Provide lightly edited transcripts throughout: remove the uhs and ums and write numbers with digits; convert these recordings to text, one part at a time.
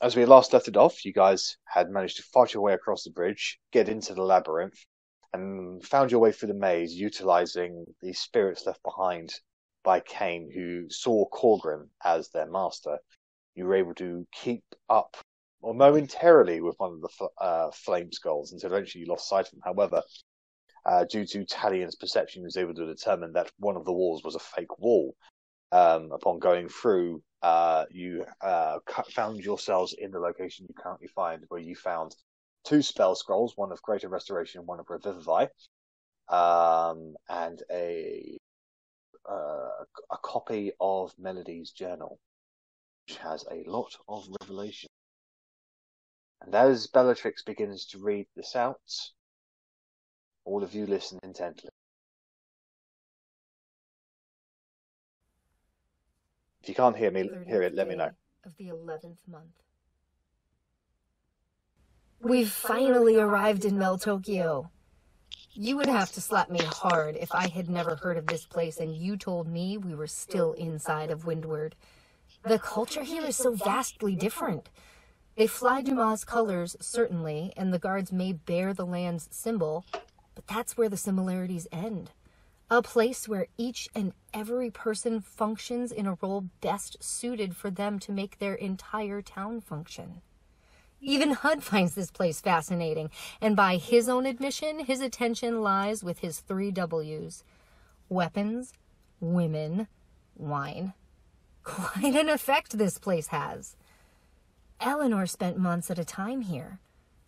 as we last left it off, you guys had managed to fight your way across the bridge, get into the labyrinth, and found your way through the maze, utilizing the spirits left behind by Cain, who saw Korgrin as their master. You were able to keep up, or momentarily, with one of the flame skulls until eventually you lost sight of him. However, due to Talian's perception, he was able to determine that one of the walls was a fake wall. Upon going through, you found yourselves in the location you currently find, where you found 2 spell scrolls, one of Greater Restoration, one of Revivify, and a copy of Melody's journal, which has a lot of revelation. And as Bellatrix begins to read this out, all of you listen intently. If you can't hear it, let me know. Of the 11th month. We've finally arrived in Mel Tokyo. You would have to slap me hard if I had never heard of this place and you told me we were still inside of Windward. The culture here is so vastly different. They fly Dumas' colors, certainly, and the guards may bear the land's symbol, but that's where the similarities end. A place where each and every person functions in a role best suited for them to make their entire town function. Even Hud finds this place fascinating, and by his own admission, his attention lies with his 3 W's. Weapons, women, wine. Quite an effect this place has. Eleanor spent months at a time here.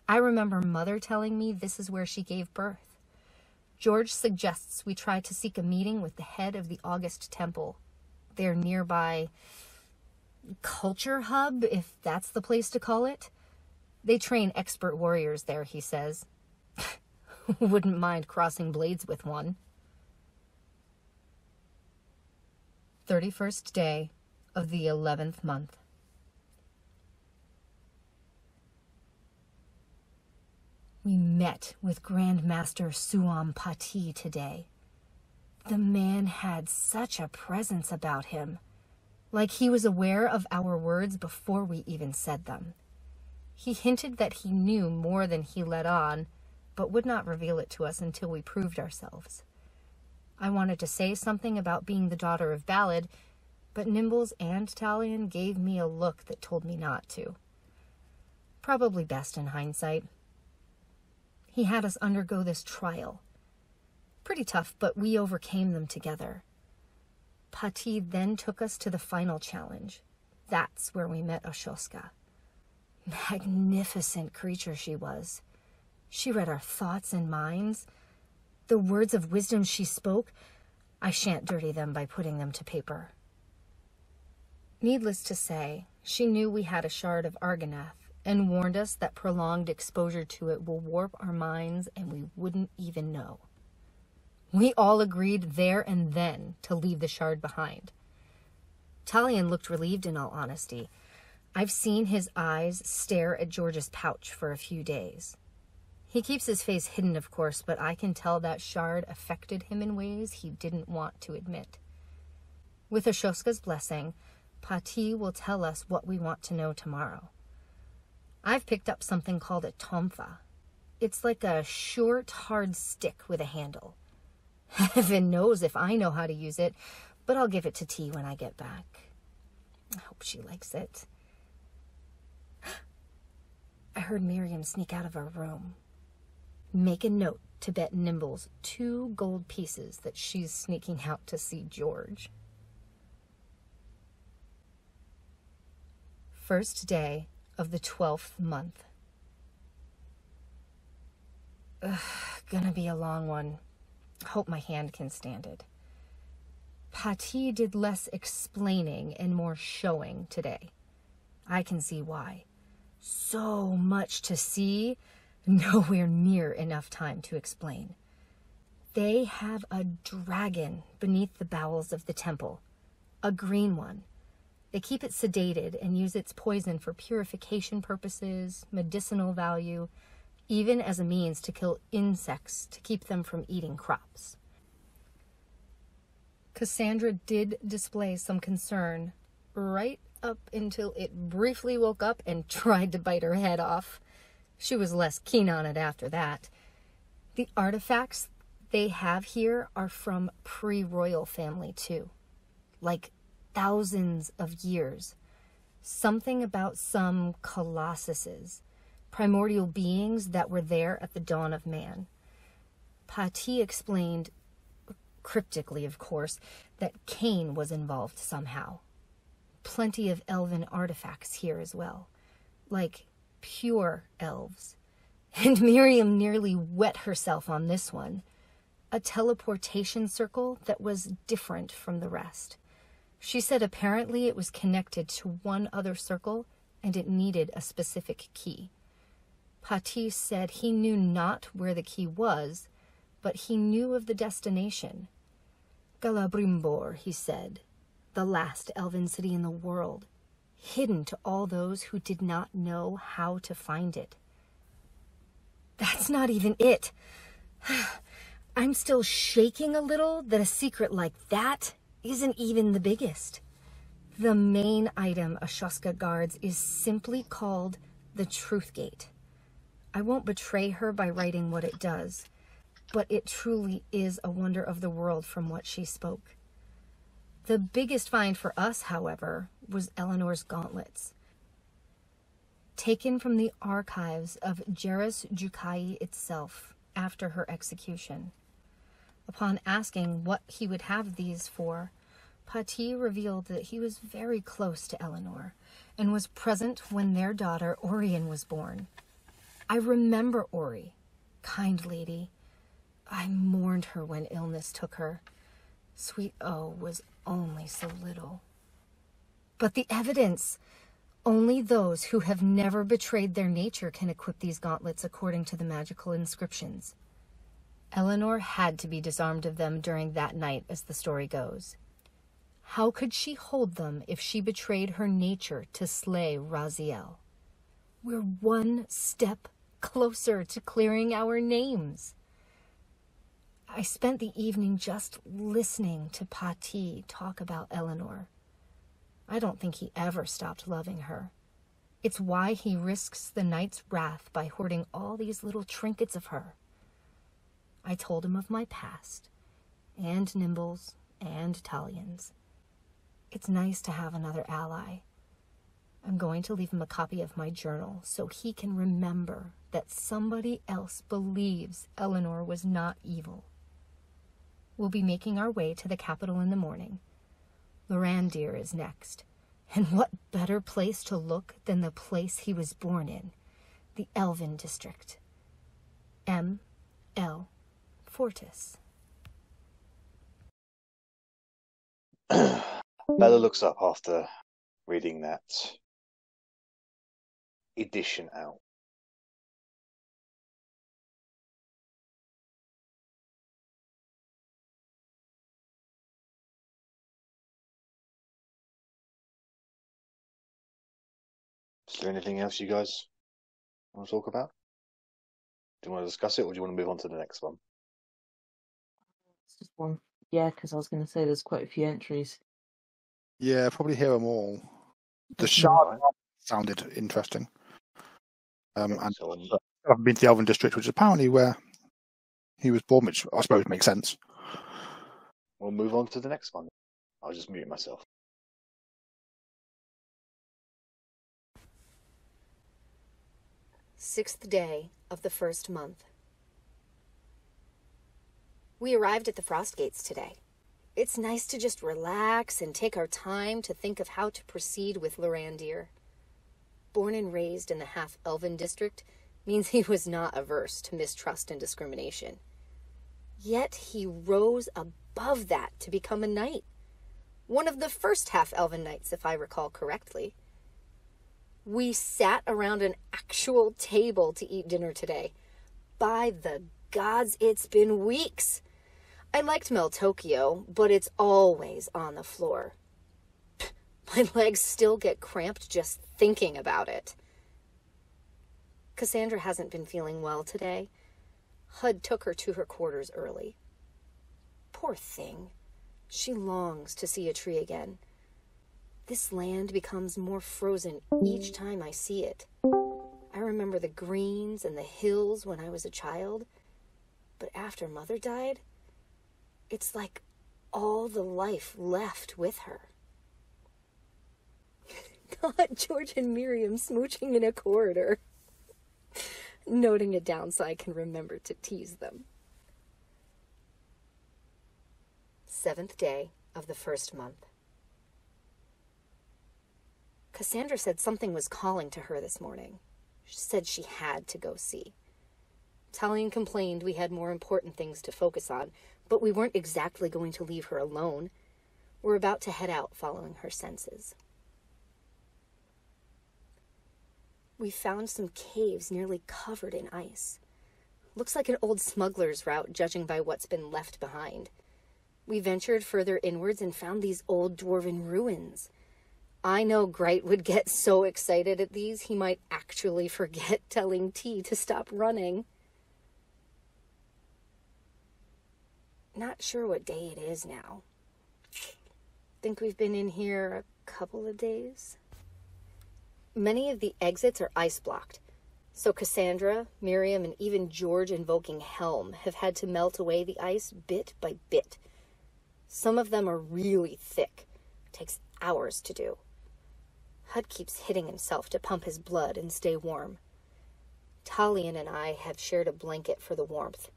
I remember Mother telling me this is where she gave birth. George suggests we try to seek a meeting with the head of the August Temple, their nearby culture hub, if that's the place to call it. They train expert warriors there, he says. Wouldn't mind crossing blades with one. 31st day of the 11th month. We met with Grandmaster Suam Pati today. The man had such a presence about him, like he was aware of our words before we even said them. He hinted that he knew more than he let on, but would not reveal it to us until we proved ourselves. I wanted to say something about being the daughter of Ballad, but Nimbles and Talion gave me a look that told me not to. Probably best in hindsight. He had us undergo this trial. Pretty tough, but we overcame them together. Pati then took us to the final challenge. That's where we met Oshoska. Magnificent creature she was. She read our thoughts and minds. The words of wisdom she spoke, I shan't dirty them by putting them to paper. Needless to say, she knew we had a shard of Argonath, and warned us that prolonged exposure to it will warp our minds and we wouldn't even know. We all agreed there and then to leave the shard behind. Talion looked relieved in all honesty. I've seen his eyes stare at George's pouch for a few days. He keeps his face hidden, of course, but I can tell that shard affected him in ways he didn't want to admit. With Ashoska's blessing, Pati will tell us what we want to know tomorrow. I've picked up something called a tomfa. It's like a short, hard stick with a handle. Heaven knows if I know how to use it, but I'll give it to T when I get back. I hope she likes it. I heard Miriam sneak out of her room. Make a note to bet Nimbles 2 gold pieces that she's sneaking out to see George. First day of the 12th month. Gonna be a long one. Hope my hand can stand it. Pati did less explaining and more showing today. I can see why. So much to see, nowhere near enough time to explain. They have a dragon beneath the bowels of the temple. A green one. They keep it sedated and use its poison for purification purposes, medicinal value, even as a means to kill insects to keep them from eating crops. Cassandra did display some concern right up until it briefly woke up and tried to bite her head off. She was less keen on it after that. The artifacts they have here are from pre-royal family too. Like thousands of years. Something about some colossuses, primordial beings that were there at the dawn of man. Pati explained, cryptically of course, that Cain was involved somehow. Plenty of elven artifacts here as well, like pure elves. And Miriam nearly wet herself on this one. A teleportation circle that was different from the rest. She said apparently it was connected to one other circle and it needed a specific key. Pati said he knew not where the key was, but he knew of the destination. Galabrimbor, he said, the last elven city in the world, hidden to all those who did not know how to find it. That's not even it. I'm still shaking a little that a secret like that isn't even the biggest. The main item Ashoska guards is simply called the Truth Gate. I won't betray her by writing what it does, but it truly is a wonder of the world from what she spoke. The biggest find for us, however, was Eleanor's gauntlets. Taken from the archives of Jerris Jukai itself after her execution. Upon asking what he would have these for, Pati revealed that he was very close to Eleanor and was present when their daughter Orion was born. I remember Ori, kind lady. I mourned her when illness took her. Sweet O was only so little. But the evidence! Only those who have never betrayed their nature can equip these gauntlets according to the magical inscriptions. Eleanor had to be disarmed of them during that night, as the story goes. How could she hold them if she betrayed her nature to slay Raziel? We're one step closer to clearing our names. I spent the evening just listening to Pati talk about Eleanor. I don't think he ever stopped loving her. It's why he risks the knight's wrath by hoarding all these little trinkets of her. I told him of my past, and Nimble's, and Talion's. It's nice to have another ally. I'm going to leave him a copy of my journal so he can remember that somebody else believes Eleanor was not evil. We'll be making our way to the capital in the morning. Lorandir is next. And what better place to look than the place he was born in, the Elven district. M.L. Fortis. Bella looks up after reading that edition out. Is there anything else you guys want to talk about? Do you want to discuss it, or do you want to move on to the next one? It's just one. Yeah, because I was going to say there's quite a few entries. Yeah, probably hear them all. The Right. shard sounded interesting. Okay, and so I've been to the Elven district, which is apparently where he was born, which I suppose makes sense. we'll move on to the next one. I'll just mute myself. Sixth day of the first month. We arrived at the Frost Gates today. It's nice to just relax and take our time to think of how to proceed with Lorandir. Born and raised in the half-elven district means he was not averse to mistrust and discrimination. Yet he rose above that to become a knight. One of the first half-elven knights, if I recall correctly. We sat around an actual table to eat dinner today. By the gods, it's been weeks. I liked Meltokio, but it's always on the floor. My legs still get cramped just thinking about it. Cassandra hasn't been feeling well today. Hud took her to her quarters early. Poor thing. She longs to see a tree again. This land becomes more frozen each time I see it. I remember the greens and the hills when I was a child, but after Mother died, it's like all the life left with her. God, George and Miriam smooching in a corridor. Noting it down so I can remember to tease them. 7th day of the 1st month. Cassandra said something was calling to her this morning. She said she had to go see. Talion complained we had more important things to focus on, but we weren't exactly going to leave her alone. We're about to head out following her senses. We found some caves nearly covered in ice. Looks like an old smuggler's route, judging by what's been left behind. We ventured further inwards and found these old dwarven ruins. I know Grite would get so excited at these, he might actually forget telling T to stop running. Not sure what day it is now. Think we've been in here a couple of days? Many of the exits are ice-blocked, so Cassandra, Miriam, and even George invoking Helm have had to melt away the ice bit by bit. Some of them are really thick. It takes hours to do. Hud keeps hitting himself to pump his blood and stay warm. Talion and I have shared a blanket for the warmth.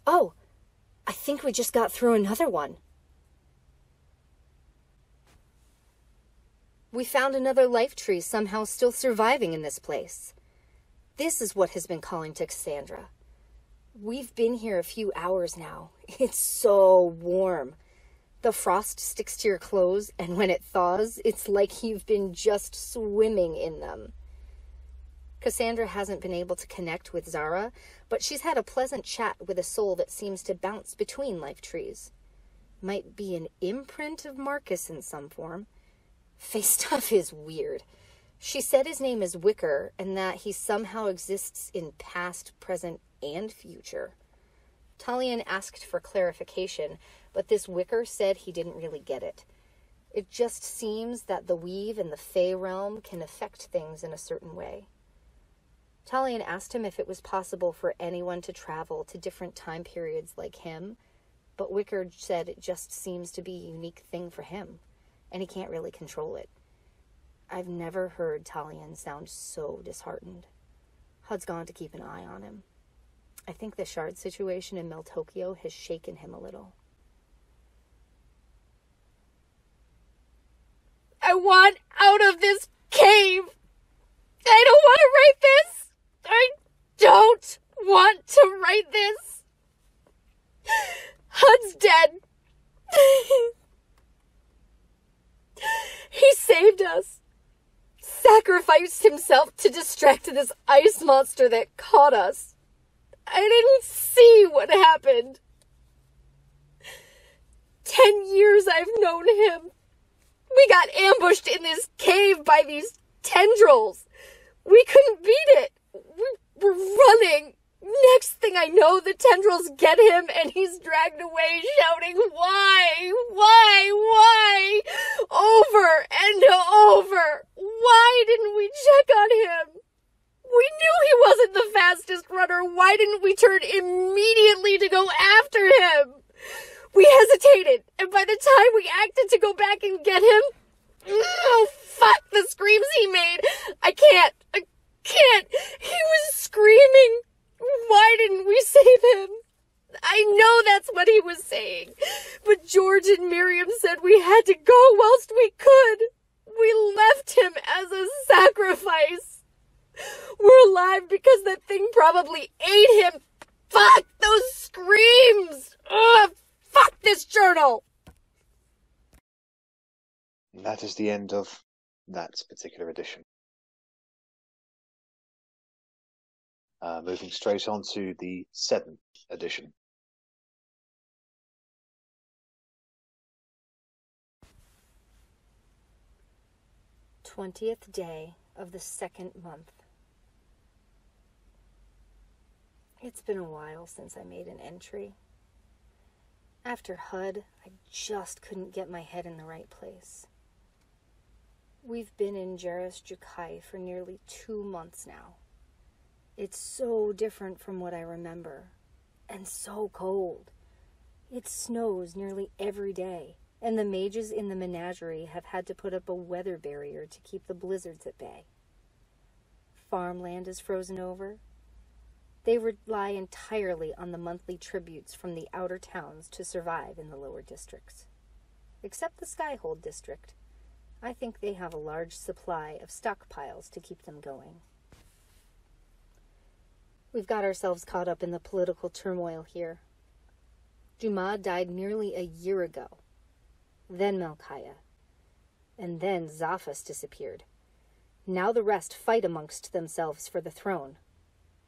Oh, I think we just got through another one. We found another life tree somehow still surviving in this place. This is what has been calling to Cassandra. We've been here a few hours now. It's so warm. The frost sticks to your clothes, and when it thaws, it's like you've been just swimming in them. Cassandra hasn't been able to connect with Zara, but she's had a pleasant chat with a soul that seems to bounce between life trees. Might be an imprint of Marcus in some form. Face stuff is weird. She said his name is Wicker, and that he somehow exists in past, present, and future. Talion asked for clarification, but this Wicker said he didn't really get it. It just seems that the weave in the Fey realm can affect things in a certain way. Talion asked him if it was possible for anyone to travel to different time periods like him, but Wicker said it just seems to be a unique thing for him, and he can't really control it. I've never heard Talion sound so disheartened. Hud's gone to keep an eye on him. I think the shard situation in Meltokio has shaken him a little. I want out of this cave! I don't want to write this! I don't want to write this! Hud's dead! He saved us! Sacrificed himself to distract this ice monster that caught us. I didn't see what happened. 10 years I've known him. We got ambushed in this cave by these tendrils. We couldn't beat it. We were running. Next thing I know, the tendrils get him and he's dragged away shouting, "Why? Why? Why?" Over and over. Why didn't we check on him? We knew he wasn't the fastest runner. Why didn't we turn immediately to go after him? We hesitated, and by the time we acted to go back and get him, oh, fuck, the screams he made. I can't. He was screaming. Why didn't we save him? I know that's what he was saying, but George and Miriam said we had to go whilst we could. We left him as a sacrifice. We're alive because that thing probably ate him. Fuck those screams! Ugh, fuck this journal! And that is the end of that particular edition. Moving straight on to the 7th edition. "20th day of the 2nd month. It's been a while since I made an entry. After HUD, I just couldn't get my head in the right place. We've been in Jarrus Jukai for nearly 2 months now. It's so different from what I remember, and so cold. It snows nearly every day, and the mages in the menagerie have had to put up a weather barrier to keep the blizzards at bay. Farmland is frozen over. They rely entirely on the monthly tributes from the outer towns to survive in the lower districts. Except the Skyhold district. I think they have a large supply of stockpiles to keep them going. We've got ourselves caught up in the political turmoil here. Juma died nearly a year ago. Then Melchiah. And then Zaphas disappeared. Now the rest fight amongst themselves for the throne.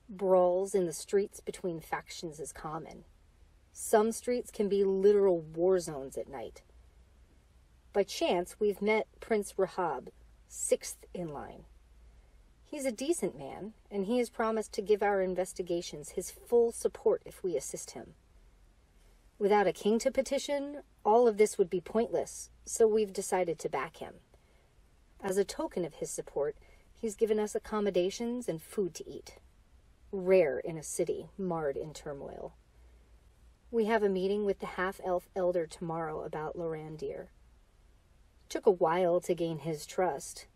Brawls in the streets between factions is common. Some streets can be literal war zones at night. By chance, we've met Prince Rahab, 6th in line. He's a decent man, and he has promised to give our investigations his full support if we assist him. Without a king to petition, all of this would be pointless, so we've decided to back him. As a token of his support, he's given us accommodations and food to eat. Rare in a city marred in turmoil. We have a meeting with the half-elf elder tomorrow about Lorandir. Took a while to gain his trust,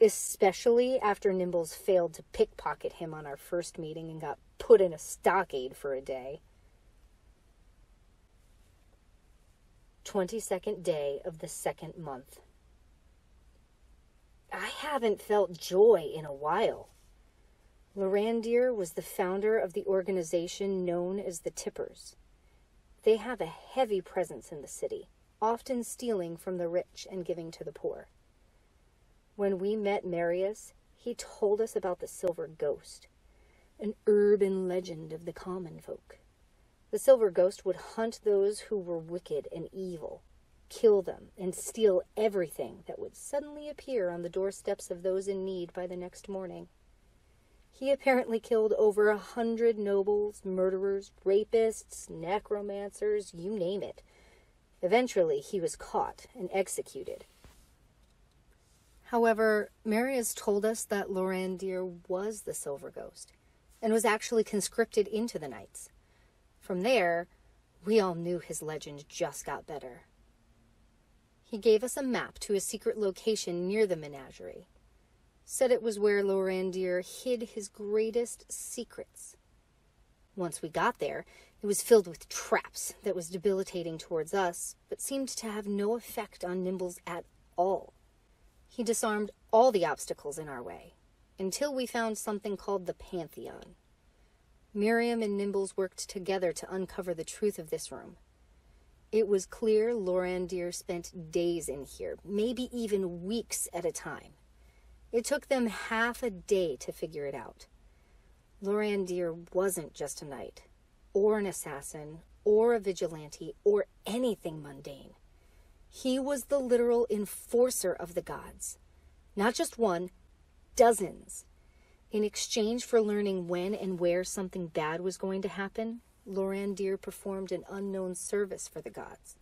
especially after Nimbles failed to pickpocket him on our first meeting and got put in a stockade for a day. 22nd day of the 2nd month. I haven't felt joy in a while. Lorandir was the founder of the organization known as the Tippers. They have a heavy presence in the city, often stealing from the rich and giving to the poor. When we met Marius, he told us about the Silver Ghost, an urban legend of the common folk. The Silver Ghost would hunt those who were wicked and evil, kill them, and steal everything that would suddenly appear on the doorsteps of those in need by the next morning. He apparently killed over 100 nobles, murderers, rapists, necromancers, you name it. Eventually, he was caught and executed. However, Marius told us that Lorandir was the Silver Ghost, and was actually conscripted into the Knights. From there, we all knew his legend just got better. He gave us a map to a secret location near the menagerie. Said it was where Lorandir hid his greatest secrets. Once we got there, it was filled with traps that was debilitating towards us, but seemed to have no effect on Nimbles at all. He disarmed all the obstacles in our way, until we found something called the Pantheon. Miriam and Nimbles worked together to uncover the truth of this room. It was clear Lorandir spent days in here, maybe even weeks at a time. It took them half a day to figure it out. Lorandir wasn't just a knight, or an assassin, or a vigilante, or anything mundane. He was the literal enforcer of the gods. Not just one, dozens. In exchange for learning when and where something bad was going to happen, Lorandir performed an unknown service for the gods.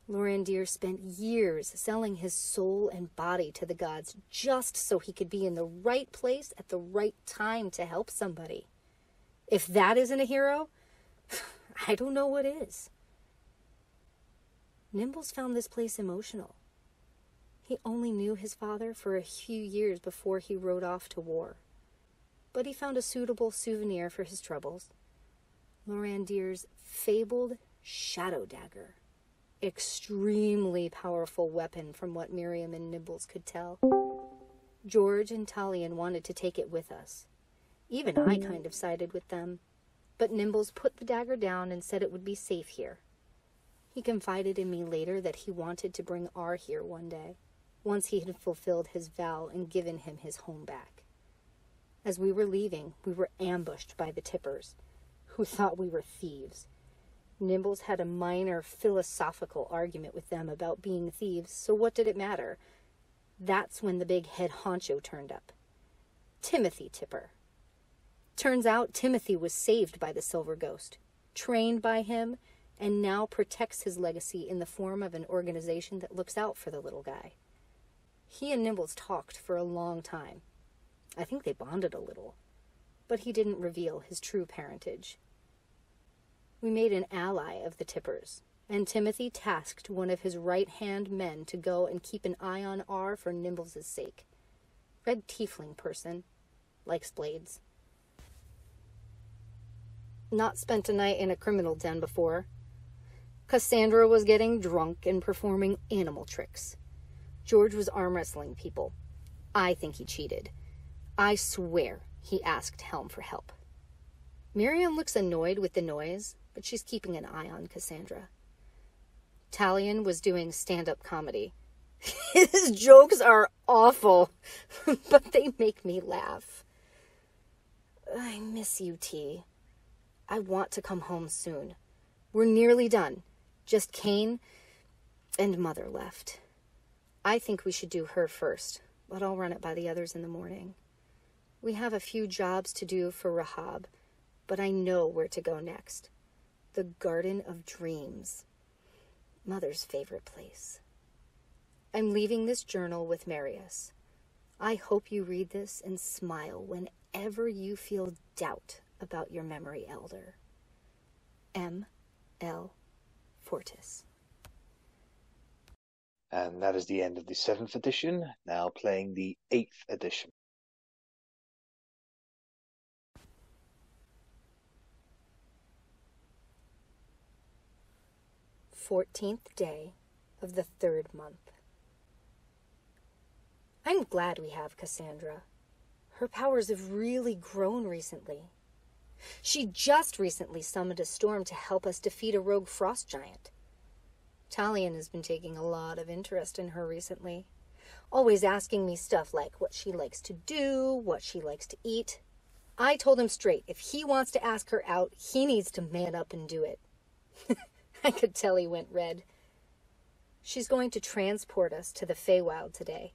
Lorandir spent years selling his soul and body to the gods just so he could be in the right place at the right time to help somebody. If that isn't a hero, I don't know what is. Nimbles found this place emotional. He only knew his father for a few years before he rode off to war. But he found a suitable souvenir for his troubles. Lorandir's fabled shadow dagger. Extremely powerful weapon from what Miriam and Nimbles could tell. George and Talion wanted to take it with us. Even I kind of sided with them. But Nimbles put the dagger down and said it would be safe here. He confided in me later that he wanted to bring Arri here one day, once he had fulfilled his vow and given him his home back. As we were leaving, we were ambushed by the Tippers, who thought we were thieves. Nimbles had a minor philosophical argument with them about being thieves, so what did it matter? That's when the big head honcho turned up. Timothy Tipper. Turns out Timothy was saved by the Silver Ghost, trained by him, and now protects his legacy in the form of an organization that looks out for the little guy. He and Nimbles talked for a long time. I think they bonded a little, but he didn't reveal his true parentage. We made an ally of the Tippers, and Timothy tasked one of his right-hand men to go and keep an eye on R for Nimbles' sake. Red tiefling person, likes blades. Not spent a night in a criminal den before. Cassandra was getting drunk and performing animal tricks. George was arm wrestling people. I think he cheated. I swear he asked Helm for help. Miriam looks annoyed with the noise, but she's keeping an eye on Cassandra. Talion was doing stand-up comedy. His jokes are awful, but they make me laugh. I miss you, T. I want to come home soon. We're nearly done. Just Kane and Mother left. I think we should do her first, but I'll run it by the others in the morning. We have a few jobs to do for Rahab, but I know where to go next. The Garden of Dreams. Mother's favorite place. I'm leaving this journal with Marius. I hope you read this and smile whenever you feel doubt about your memory elder. M. L. Fortis. And that is the end of the 7th edition, now playing the 8th edition. Fourteenth day of the 3rd month. I'm glad we have Cassandra. Her powers have really grown recently. She just recently summoned a storm to help us defeat a rogue frost giant. Talion has been taking a lot of interest in her recently, always asking me stuff like what she likes to do, what she likes to eat. I told him straight, if he wants to ask her out, he needs to man up and do it. I could tell he went red. She's going to transport us to the Feywild today.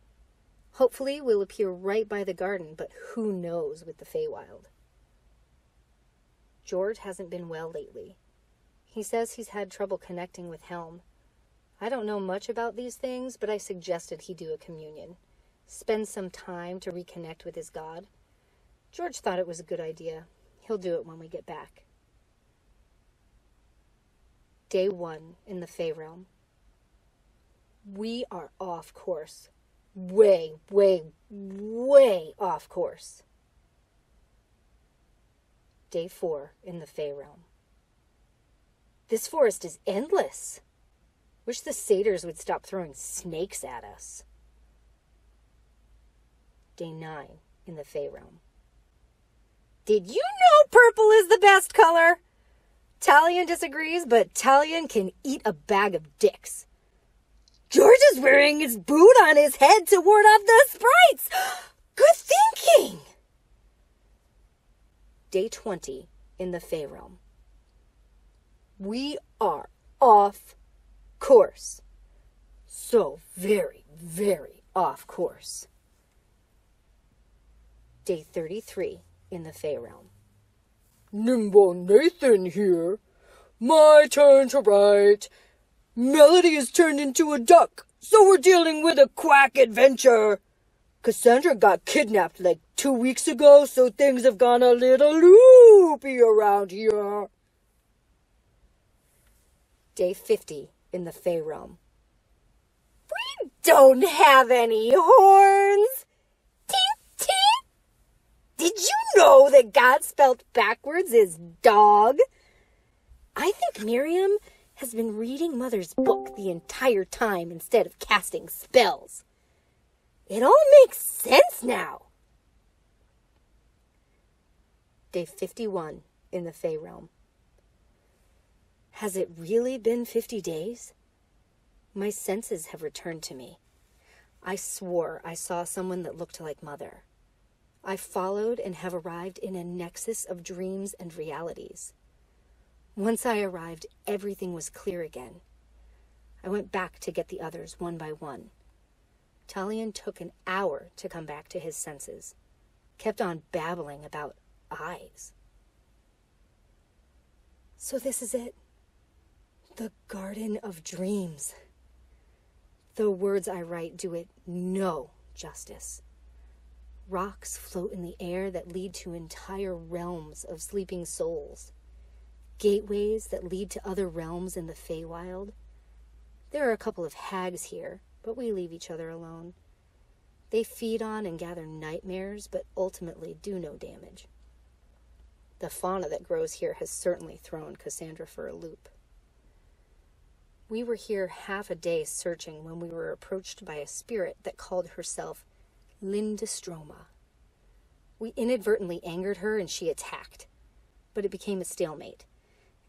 Hopefully we'll appear right by the garden, but who knows with the Feywild. George hasn't been well lately. He says he's had trouble connecting with Helm. I don't know much about these things, but I suggested he do a communion. Spend some time to reconnect with his god. George thought it was a good idea. He'll do it when we get back. Day 1 in the Fey Realm. We are off course. Way, way, way off course. Day 4 in the Fey Realm. This forest is endless. Wish the satyrs would stop throwing snakes at us. Day 9 in the Fey Realm. Did you know purple is the best color? Talion disagrees, but Talion can eat a bag of dicks. George is wearing his boot on his head to ward off the sprites. Good thinking. Day 20 in the Fey Realm. We are off course. So very, very off course. Day 33 in the Fey Realm. Nimble Nathan here. My turn to write. Melody is turned into a duck, so we're dealing with a quack adventure. Cassandra got kidnapped like 2 weeks ago, so things have gone a little loopy around here. Day 50 in the Fey Realm. We don't have any horns. Tink, tink. Did you know that God spelled backwards is dog? I think Miriam has been reading Mother's book the entire time instead of casting spells. It all makes sense now. Day 51 in the Fey Realm. Has it really been 50 days? My senses have returned to me. I swore I saw someone that looked like Mother. I followed and have arrived in a nexus of dreams and realities. Once I arrived, everything was clear again. I went back to get the others one by one. Talion took an hour to come back to his senses. Kept on babbling about eyes. So this is it. The Garden of Dreams. The words I write do it no justice. Rocks float in the air that lead to entire realms of sleeping souls. Gateways that lead to other realms in the Feywild. There are a couple of hags here, but we leave each other alone. They feed on and gather nightmares, but ultimately do no damage. The fauna that grows here has certainly thrown Cassandra for a loop. We were here half a day searching when we were approached by a spirit that called herself Lindestroma. We inadvertently angered her and she attacked, but it became a stalemate.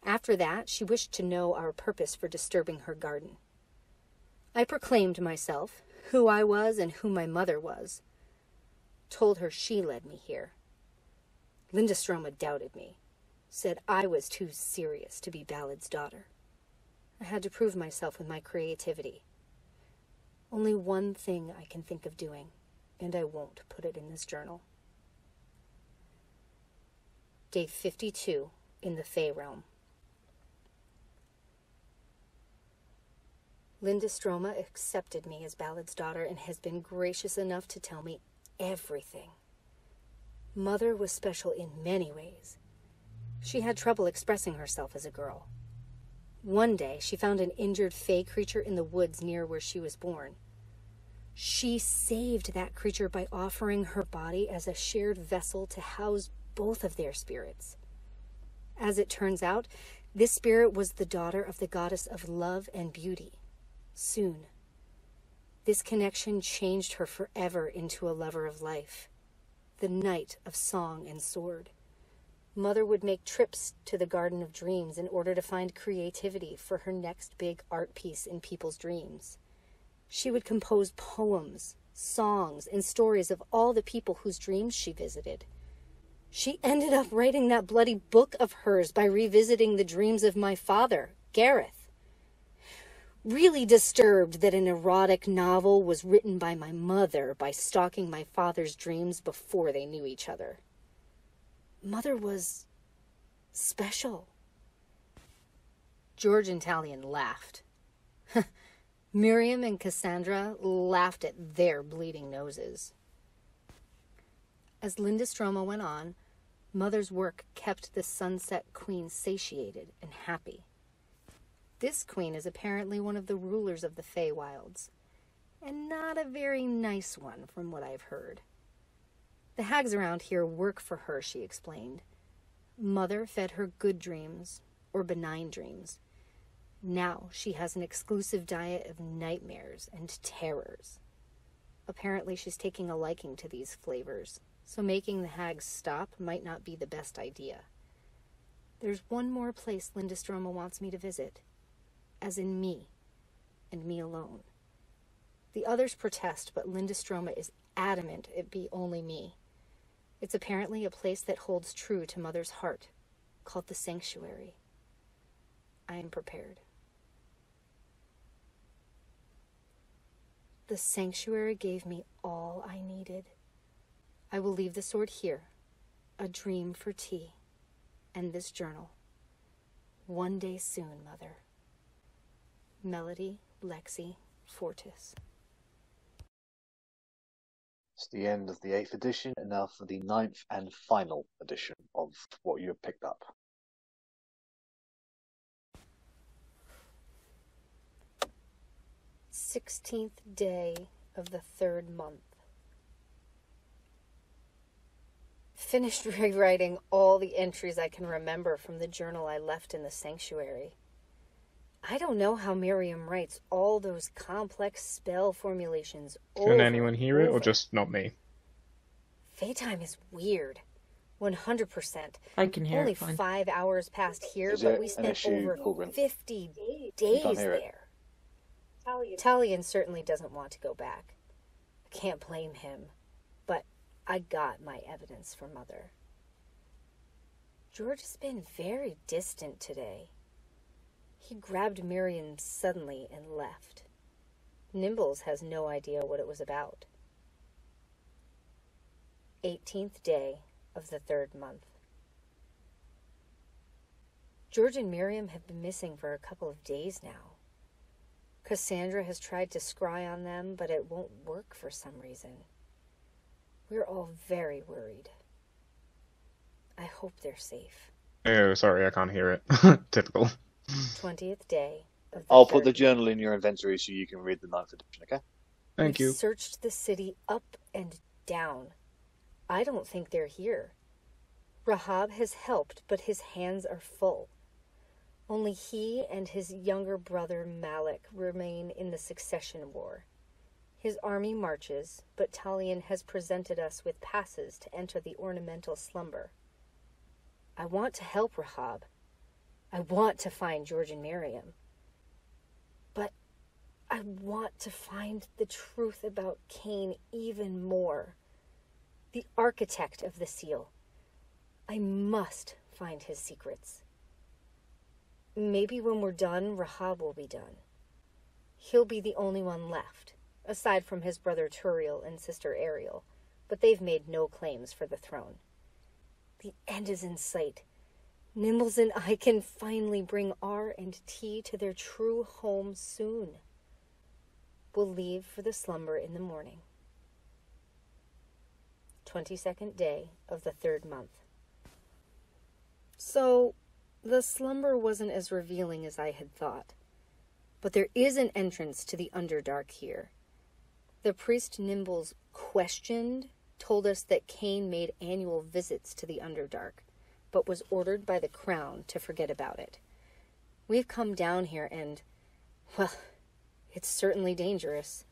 After that, she wished to know our purpose for disturbing her garden. I proclaimed myself, who I was and who my mother was. Told her she led me here. Lindestroma doubted me, said I was too serious to be Ballad's daughter. I had to prove myself with my creativity. Only one thing I can think of doing, and I won't put it in this journal. Day 52 in the Fey realm. Lindestroma accepted me as Ballad's daughter and has been gracious enough to tell me everything. Mother was special in many ways. She had trouble expressing herself as a girl. One day, she found an injured Fey creature in the woods near where she was born. She saved that creature by offering her body as a shared vessel to house both of their spirits. As it turns out, this spirit was the daughter of the goddess of love and beauty. Soon, this connection changed her forever into a lover of life, the knight of song and sword. Mother would make trips to the Garden of Dreams in order to find creativity for her next big art piece in people's dreams. She would compose poems, songs, and stories of all the people whose dreams she visited. She ended up writing that bloody book of hers by revisiting the dreams of my father, Gareth. Really disturbed that an erotic novel was written by my mother by stalking my father's dreams before they knew each other. Mother was special. George and Talion laughed. Miriam and Cassandra laughed at their bleeding noses. As Lindestroma went on, Mother's work kept the Sunset Queen satiated and happy. This queen is apparently one of the rulers of the Feywilds, and not a very nice one from what I've heard. The hags around here work for her, she explained. Mother fed her good dreams, or benign dreams. Now she has an exclusive diet of nightmares and terrors. Apparently she's taking a liking to these flavors, so making the hags stop might not be the best idea. There's one more place Lindestroma wants me to visit. As in me, and me alone. The others protest, but Lindestroma is adamant it be only me. It's apparently a place that holds true to Mother's heart, called the Sanctuary. I am prepared. The Sanctuary gave me all I needed. I will leave the sword here, a dream for tea, and this journal. One day soon, Mother. Melody, Lexi, Fortis. It's the end of the 8th edition, and now for the 9th and final edition of what you have picked up. "16th day of the 3rd month. Finished rewriting all the entries I can remember from the journal I left in the sanctuary. I don't know how Miriam writes all those complex spell formulations over. Can anyone hear it, or over. just not me? Playtime is weird. 100%. I can hear Only it fine. 5 hours passed here, Is but it we an spent issue, over Korgrin? 50 You days can't hear it. there. Talion certainly doesn't want to go back. I can't blame him, but I got my evidence for Mother. George has been very distant today. He grabbed Miriam suddenly and left. Nimbles has no idea what it was about. 18th day of the 3rd month. George and Miriam have been missing for a couple of days now. Cassandra has tried to scry on them, but it won't work for some reason. We're all very worried. I hope they're safe. Oh, sorry, I can't hear it. Typical. 20th day of the I'll put the third journal in your inventory so you can read the 9th edition, okay? Thank We've you. searched the city up and down. I don't think they're here. Rahab has helped, but his hands are full. Only he and his younger brother Malik remain in the succession war. His army marches, but Talion has presented us with passes to enter the ornamental slumber. I want to help Rahab. I want to find George and Miriam. But I want to find the truth about Cain even more. The architect of the seal. I must find his secrets. Maybe when we're done, Rahab will be done. He'll be the only one left, aside from his brother Turiel and sister Ariel, but they've made no claims for the throne. The end is in sight. Nimbles and I can finally bring R and T to their true home soon. We'll leave for the slumber in the morning. 22nd day of the 3rd month. So, the slumber wasn't as revealing as I had thought. But there is an entrance to the Underdark here. The priest Nimbles questioned told us that Cain made annual visits to the Underdark, but was ordered by the crown to forget about it. We've come down here and, well, it's certainly dangerous.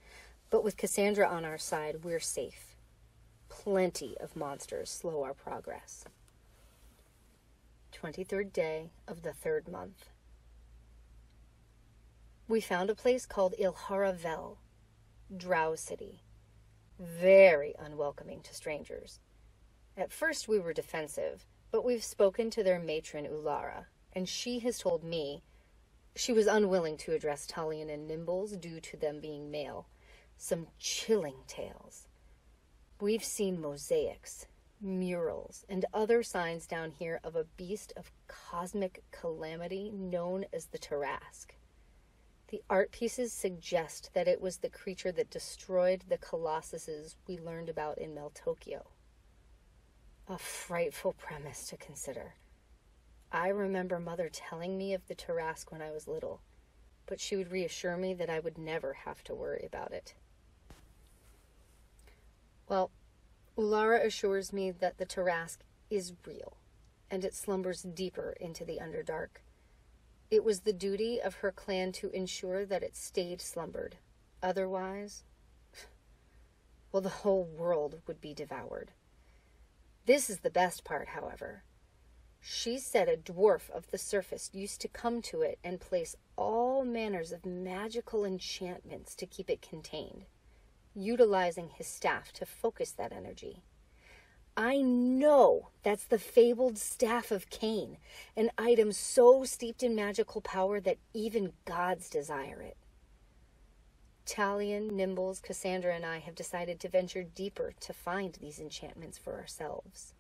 But with Cassandra on our side, we're safe. Plenty of monsters slow our progress. 23rd day of the 3rd month. We found a place called Arrabella, Drow City. Very unwelcoming to strangers. At first we were defensive, but we've spoken to their matron Ulara, and she has told me she was unwilling to address Talion and Nimbles due to them being male. Some chilling tales. We've seen mosaics, murals, and other signs down here of a beast of cosmic calamity known as the Tarrasque. The art pieces suggest that it was the creature that destroyed the colossuses we learned about in Meltokio. A frightful premise to consider. I remember Mother telling me of the Tarrasque when I was little, but she would reassure me that I would never have to worry about it. Well, Ulara assures me that the Tarrasque is real, and it slumbers deeper into the Underdark. It was the duty of her clan to ensure that it stayed slumbered. Otherwise, well, the whole world would be devoured. This is the best part, however. She said a dwarf of the surface used to come to it and place all manners of magical enchantments to keep it contained, utilizing his staff to focus that energy. I know that's the fabled Staff of Cain, an item so steeped in magical power that even gods desire it. Talion, Nimbles, Cassandra, and I have decided to venture deeper to find these enchantments for ourselves.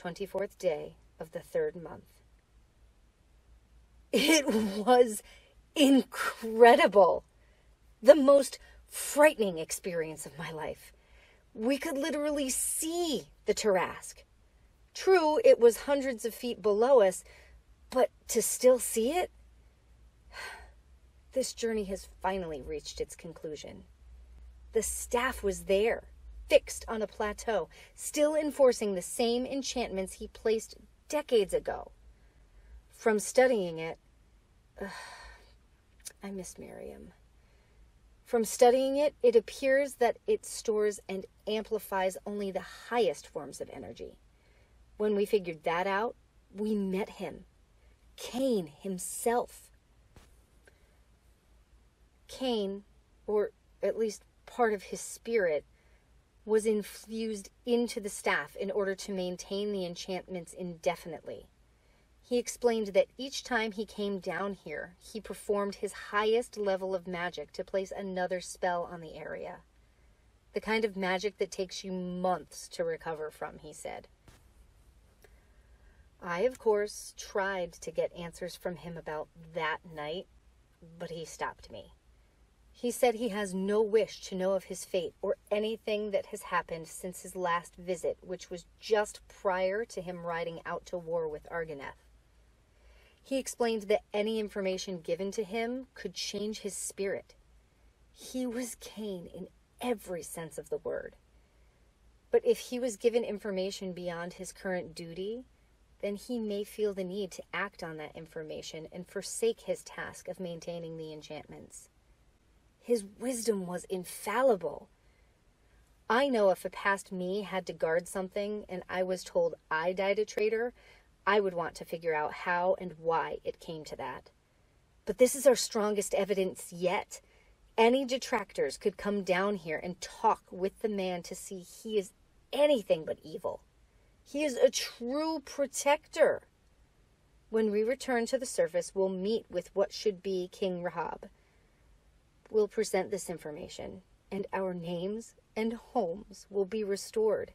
24th day of the 3rd month. It was incredible. The most frightening experience of my life. We could literally see the Tarrasque. True, it was hundreds of feet below us, but to still see it? This journey has finally reached its conclusion. The staff was there, fixed on a plateau, still enforcing the same enchantments he placed decades ago. From studying it, I miss Miriam. From studying it, it appears that it stores and amplifies only the highest forms of energy. When we figured that out, we met him. Cain himself. Cain, or at least part of his spirit, was infused into the staff in order to maintain the enchantments indefinitely. He explained that each time he came down here, he performed his highest level of magic to place another spell on the area. The kind of magic that takes you months to recover from, he said. I, of course, tried to get answers from him about that night, but he stopped me. He said he has no wish to know of his fate or anything that has happened since his last visit, which was just prior to him riding out to war with Argoneth. He explained that any information given to him could change his spirit. He was Cain in every sense of the word. But if he was given information beyond his current duty, then he may feel the need to act on that information and forsake his task of maintaining the enchantments. His wisdom was infallible. I know if a past me had to guard something and I was told I died a traitor, I would want to figure out how and why it came to that. But this is our strongest evidence yet. Any detractors could come down here and talk with the man to see he is anything but evil. He is a true protector. When we return to the surface, we'll meet with what should be King Rahab. We'll present this information, and our names and homes will be restored.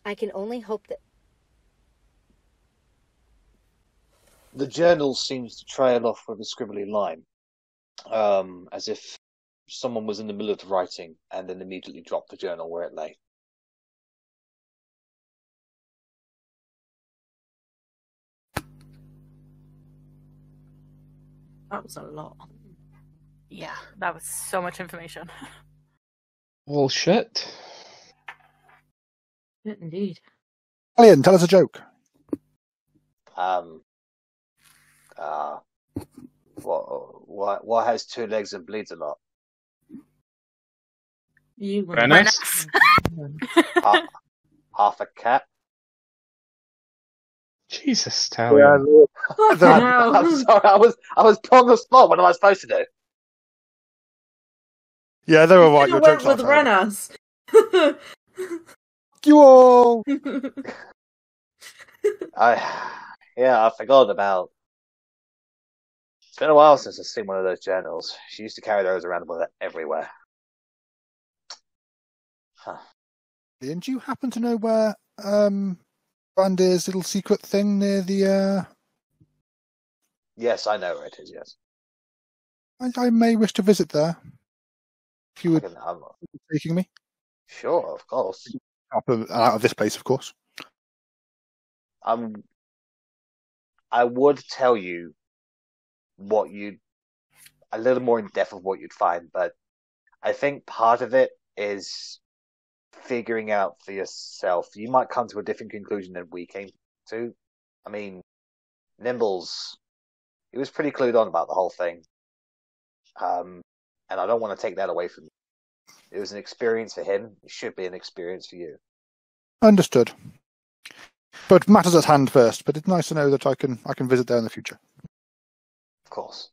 I can only hope that... The journal seems to trail off with a scribbly line, as if someone was in the middle of the writing and then immediately dropped the journal where it lay. That was a lot. Yeah, that was so much information. Well, shit. Yeah, indeed. Alien, tell us a joke. What has two legs and bleeds a lot? You were Rennas? Half a cat? Jesus, Talion. Fucking hell. I'm sorry, I was put on the spot. What am I supposed to do? Yeah, they were right. You Your went jokes with are terrible. Rennas. You all. I forgot about. It's been a while since I've seen one of those journals. She used to carry those around with her everywhere. Huh. And do you happen to know where Brandir's little secret thing near the? Yes, I know where it is. Yes, I may wish to visit there. If you would I'm be taking me sure, of course. out of this place, of course. I would tell you a little more in depth of what you'd find, but I think part of it is figuring out for yourself. You might come to a different conclusion than we came to. I mean, Nimbles, he was pretty clued on about the whole thing. And I don't want to take that away from you. It was an experience for him. It should be an experience for you. Understood. But matters at hand first. But it's nice to know that I can visit there in the future. Of course.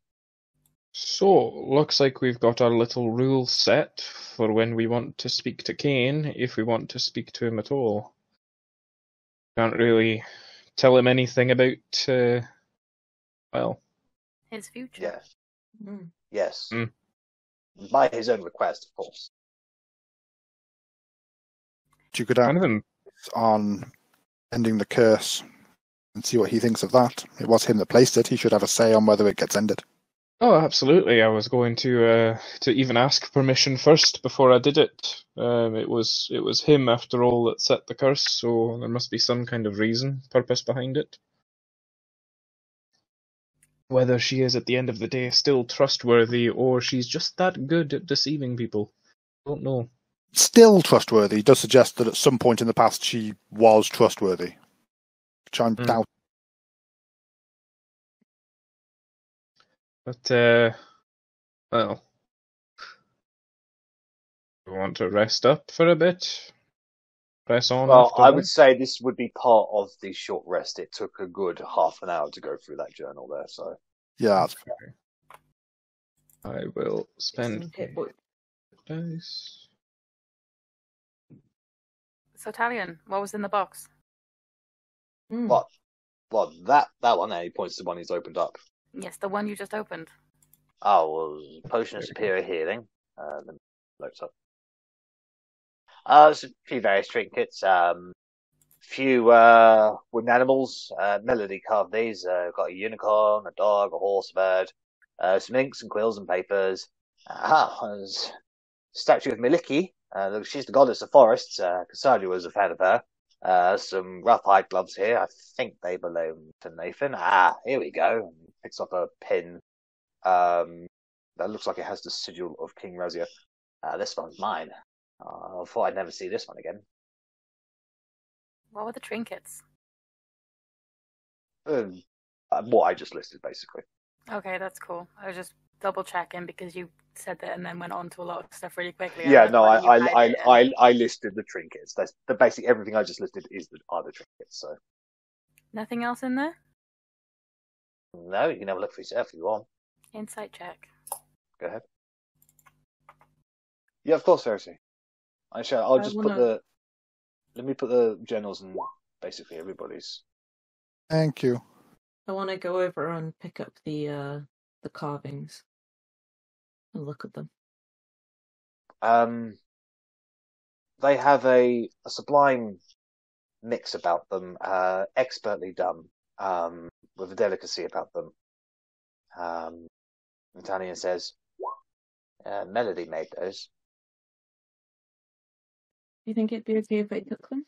So, looks like we've got our little rule set for when we want to speak to Cain, if we want to speak to him at all. Can't really tell him anything about, His future. Yes. Mm. Yes. Mm. By his own request, of course. You could kind act of on ending the curse and see what he thinks of that. It was him that placed it. He should have a say on whether it gets ended. Oh, absolutely. I was going to even ask permission first before I did it. It was him, after all, that set the curse, so there must be some kind of purpose behind it. Whether she is, at the end of the day, still trustworthy, or she's just that good at deceiving people, don't know. Still trustworthy does suggest that at some point in the past she was trustworthy, which I'm doubting. But, well, we want to rest up for a bit? Press on Well, after I that? would say this would be part of the short rest. It took a good half an hour to go through that journal there, so. Yeah, that's Okay. I will spend Some hit points. dice. So, Talion, what was in the box? Mm. What? Well, that one there, he points to the one he's opened up. Yes, the one you just opened. Oh, well, potion of superior healing. Let me load up. There's a few various trinkets. Few wooden animals. Melody carved these. Got a unicorn, a dog, a horse, a bird. some inks and quills and papers. There's a statue of Miliki. She's the goddess of forests. Cassandra was a fan of her. Some rough hide gloves here. I think they belong to Nathan. Here we go. Picks up a pin. That looks like it has the sigil of King Razia. This one's mine. I thought I'd never see this one again. What were the trinkets? What I just listed, basically. Okay, that's cool. I was just double checking because you said that and then went on to a lot of stuff really quickly. Yeah, no, I listed the trinkets. That's basically everything I just listed are the trinkets. So nothing else in there? No, you can have a look for yourself if you want. Insight check. Go ahead. Yeah, of course, Verity. Let me put the generals and basically everybody's. Thank you. I want to go over and pick up the carvings and look at them. They have a sublime mix about them, expertly done, with a delicacy about them. Italian says, Melody made those. Do you think it'd be okay if I took them?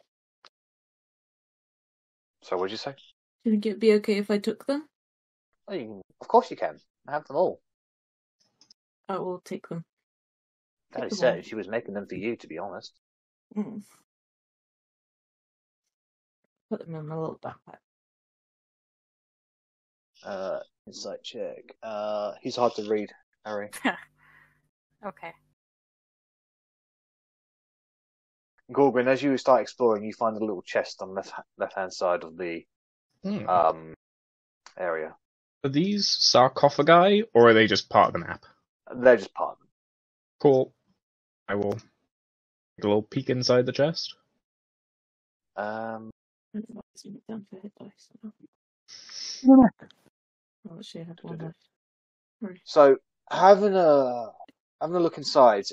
So what did you say? Do you think it'd be okay if I took them? Of course you can. Have them all. I will take them. Daddy said she was making them for you, to be honest. Mm. Put them in my little backpack. Insight check. He's hard to read, Harry. Okay. Korgrin, as you start exploring, you find a little chest on the left-hand side of the area. Are these sarcophagi, or are they just part of the map? They're just part of them. Cool. I will take a little peek inside the chest. Down for hit dice. Oh, she had one left. So, having a look inside,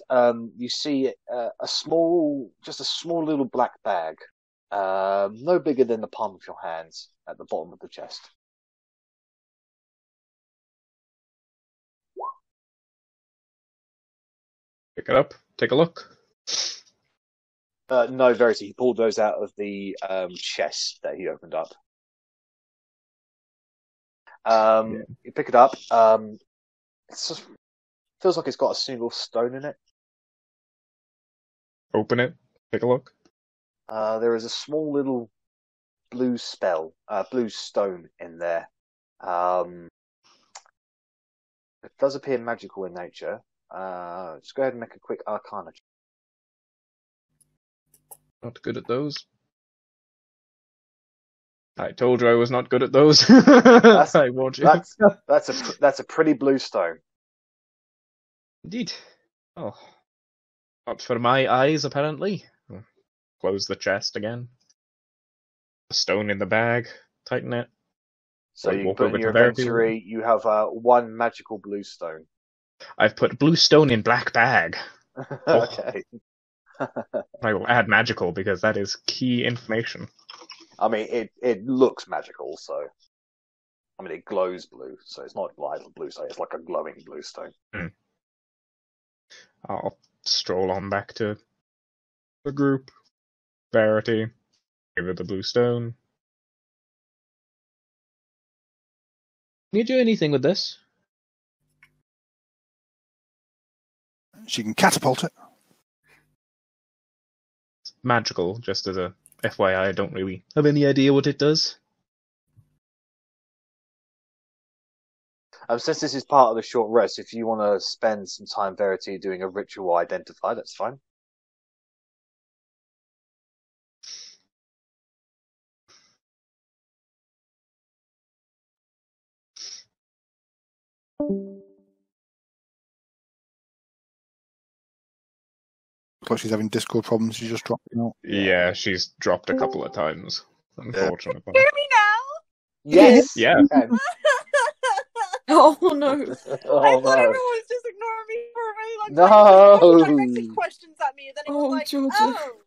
you see a small little black bag, no bigger than the palm of your hands, at the bottom of the chest. Pick it up. Take a look. No, Verity. He pulled those out of the chest that he opened up. You pick it up. It feels like it's got a single stone in it. Open it. Take a look. There is a small little blue stone in there. It does appear magical in nature. Just go ahead and make a quick Arcana check. Not good at those. I told you I was not good at those. I warned you. That's a pretty blue stone. Indeed. Oh. Not for my eyes, apparently. Close the chest again. The stone in the bag. Tighten it. So you put in your inventory, you have one magical blue stone. I've put blue stone in black bag. Okay. I will add magical because that is key information. I mean, it looks magical, so... I mean, it glows blue, so it's not like a blue stone, it's like a glowing blue stone. I'll stroll on back to the group. Verity. Give her the blue stone. Can you do anything with this? She can catapult it. It's magical, just as a FYI. I don't really have any idea what it does. Since this is part of the short rest, if you want to spend some time, Verity, doing a ritual identify, that's fine. Looks like she's having Discord problems. She's just dropping out. Yeah, she's dropped a couple of times, unfortunately. Hear me now? Yes! Yeah. Oh no! I thought everyone was just ignoring me for a really long time. No! He was directing questions at me, and then he was like, Georgia. "Oh,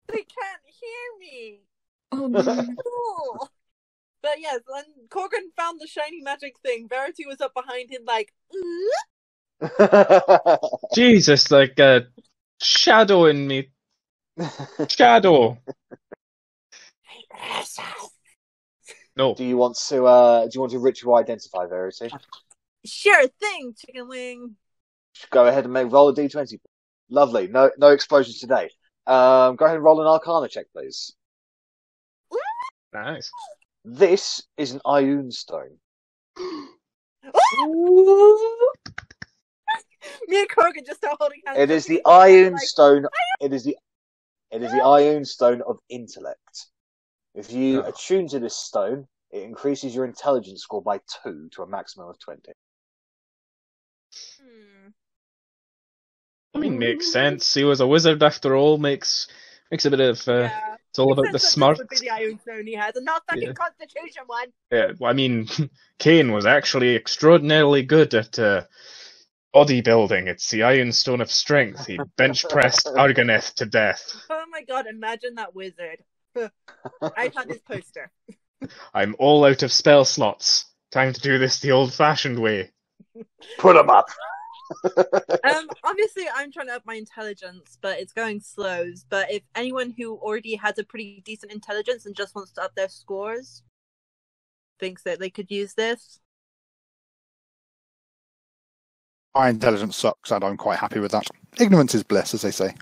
they can't hear me." Oh no! Cool. But yes, when Korgrin found the shiny magic thing, Verity was up behind him like, Jesus, like a shadow in me. Shadow. No. Do you want to ritual identify Verity? sure thing, chicken wing. Go ahead and roll a d20. Lovely. No explosions today. Go ahead and roll an Arcana check, please. Nice. This is an Ioun stone. Me and Korgrin just start holding hands. It is the Ioun stone. It is the Ioun stone of intellect. If you attune to this stone, it increases your intelligence score by 2 to a maximum of 20. I mean, makes sense. He was a wizard after all. Makes a bit of. It's all about the smart. This would be the Iron Stone he has, and not fucking Constitution one. Yeah, well, I mean, Kane was actually extraordinarily good at bodybuilding. It's the Iron Stone of Strength. He bench pressed Arganeth to death. Oh my god! Imagine that wizard. I've had this poster. I'm all out of spell slots. Time to do this the old-fashioned way. Put them up. Obviously, I'm trying to up my intelligence, but it's going slow. But if anyone who already has a pretty decent intelligence and just wants to up their scores thinks that they could use this, My intelligence sucks, and I'm quite happy with that. Ignorance is bliss, as they say.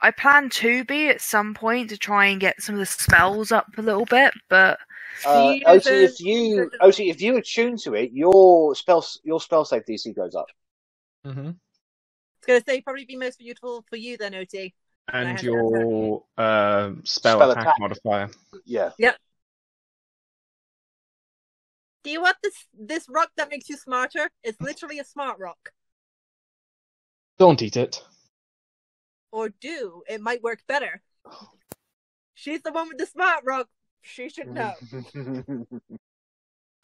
I plan to be at some point to try and get some of the spells up a little bit, but Otti, if you attune to it, your spell save DC goes up. I was gonna say probably be most useful for you then, Otti. And your spell attack modifier. Yeah. Yep. Do you want this rock that makes you smarter? It's literally a smart rock. Don't eat it. Or do. It might work better. She's the one with the smart rock. She should know.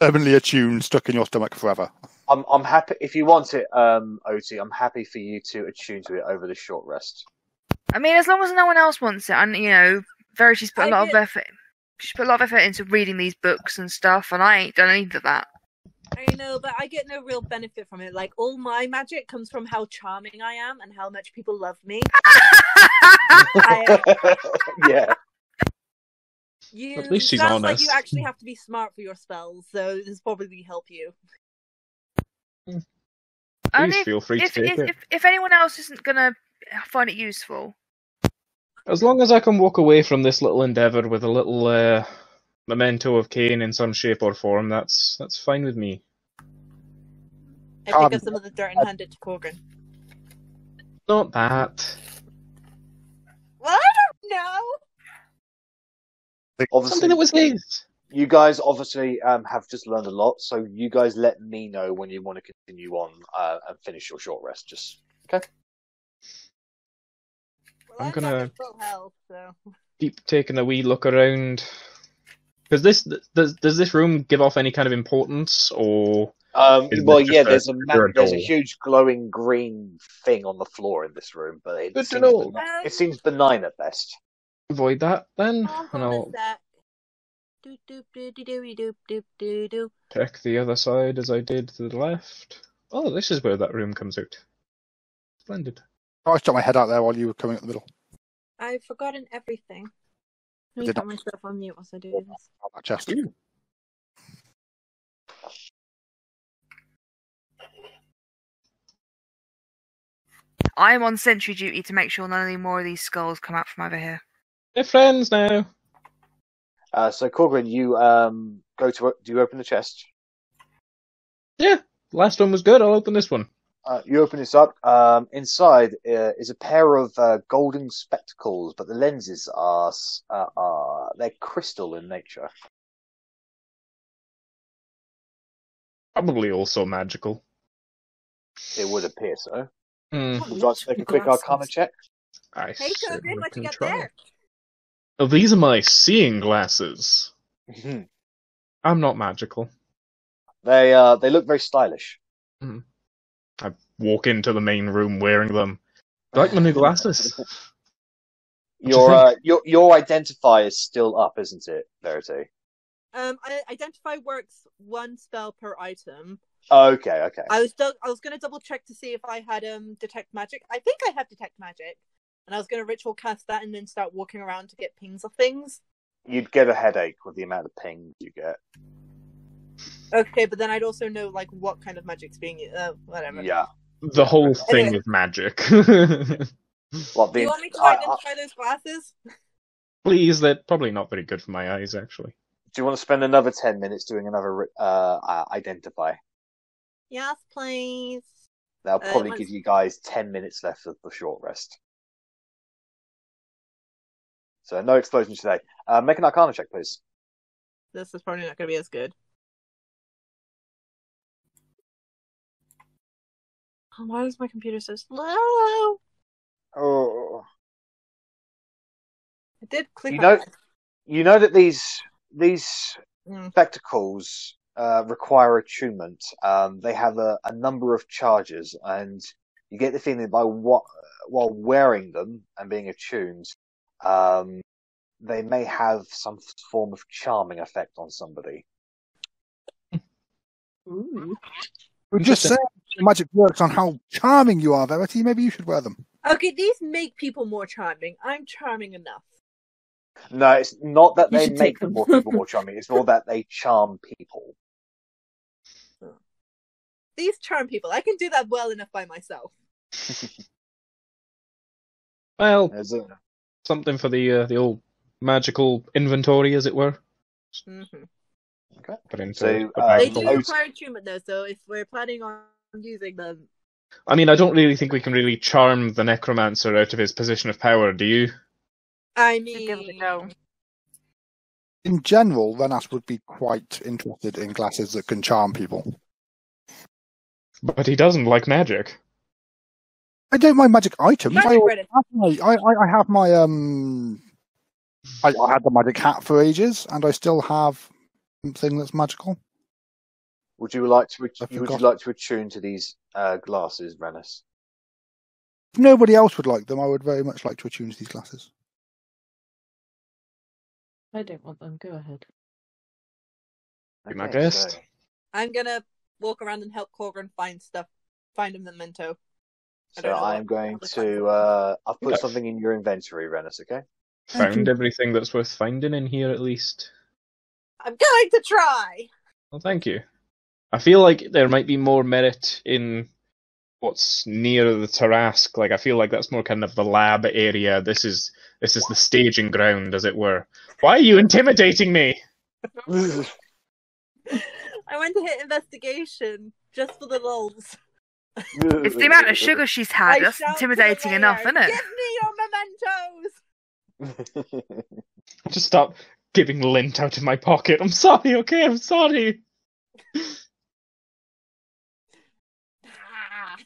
Permanently attuned, stuck in your stomach forever. I'm happy if you want it, Otti. I'm happy for you to attune to it over the short rest. I mean, as long as no one else wants it, and Verity's put a lot of effort. She's put a lot of effort into reading these books and stuff, and I ain't done any of that. I know, but I get no real benefit from it. Like, all my magic comes from how charming I am and how much people love me. Yeah. At least she's sounds honest. like you actually have to be smart for your spells, so this probably help you. Please feel free to take it. If anyone else isn't gonna find it useful. As long as I can walk away from this little endeavour with a little memento of Kane in some shape or form, that's fine with me. I pick up some of the dirt and hand it to Korgrin. Not that. Well, I don't know. Obviously, Something that was his. You guys obviously have just learned a lot, so you guys let me know when you want to continue on and finish your short rest. Just okay. Well, I'm gonna full health, so. keep taking a wee look around. Because does this room give off any kind of importance, or? Well, yeah. There's a huge glowing green thing on the floor in this room, but it seems benign at best. Avoid that then, and I'll check the other side as I did to the left. Oh, this is where that room comes out. Splendid. I stuck my head out there while you were coming at the middle. I've forgotten everything. Let me put myself on mute whilst I do this. That chest. Ooh. I'm on sentry duty to make sure none any more of these skulls come out from over here. They're friends now. So Korgrin, you do you open the chest? Yeah, last one was good. I'll open this one. You open this up. Inside is a pair of golden spectacles, but the lenses are they're crystal in nature. Probably also magical. It would appear so. Mm. Would you like to make a quick Arcana check? I Hey, certainly Korgrin, what you can got try. there? Oh, these are my seeing glasses. Mm-hmm. I'm not magical. They look very stylish. Mm. I walk into the main room wearing them. I like my new glasses. Your identifier is still up, isn't it, Verity? Identify works 1 spell per item. Okay. I was going to double check to see if I had detect magic. I think I have detect magic, and I was going to ritual cast that and then start walking around to get pings of things. You'd get a headache with the amount of ping you get. Okay, but then I'd also know like what kind of magic's being whatever. Yeah. The whole thing Anyway. is magic. Well, Do you want me to identify those glasses? Please, they're probably not very good for my eyes, actually. Do you want to spend another 10 minutes doing another identify? Yes, please. That'll probably give you guys 10 minutes left of the short rest. So no explosions today. Make an Arcana check, please. This is probably not going to be as good. Oh, why is my computer so slow? Oh. I did click You on know, it. you know that these spectacles require attunement. They have a number of charges, and you get the feeling that while wearing them and being attuned, they may have some form of charming effect on somebody. Ooh. We just said magic works on how charming you are, Verity. Maybe you should wear them. Okay, these make people more charming. I'm charming enough. No, it's not that You they should make take them. more people more charming. It's more that they charm people. These charm people. I can do that well enough by myself. Well, There's a- something for the old magical inventory, as it were. Mm-hmm. Okay. Put into So, a bag They full. do require attunement though, so if we're planning on using them, I mean, I don't really think we can really charm the necromancer out of his position of power, do you? I Should give it a mean, go. In general, Rennas would be quite interested in glasses that can charm people. But he doesn't like magic. I don't mind magic items. Magic credit. I have my I had the magic hat for ages, and I still have something that's magical. Would you like to I would you forgot. like to attune to these glasses, Rennas? If nobody else would like them, I would very much like to attune to these glasses. I don't want them. Go ahead. Do my Okay, best. so- I'm gonna walk around and help Korgrin find a memento. I So don't know I'm what- going what to I'll put Okay. something in your inventory, Rennas, okay? Found everything that's worth finding in here, at least. I'm going to try. Well, thank you. I feel like there might be more merit in what's near the Tarask. Like, I feel like that's more kind of the lab area. This is the staging ground, as it were. Why are you intimidating me? I went to hit investigation just for the lulz. It's the amount of sugar she's had. I That's shout to the intimidating enough, mayor, isn't it? Give me your mementos. Just stop giving lint out of my pocket. I'm sorry, okay? I'm sorry. Ah.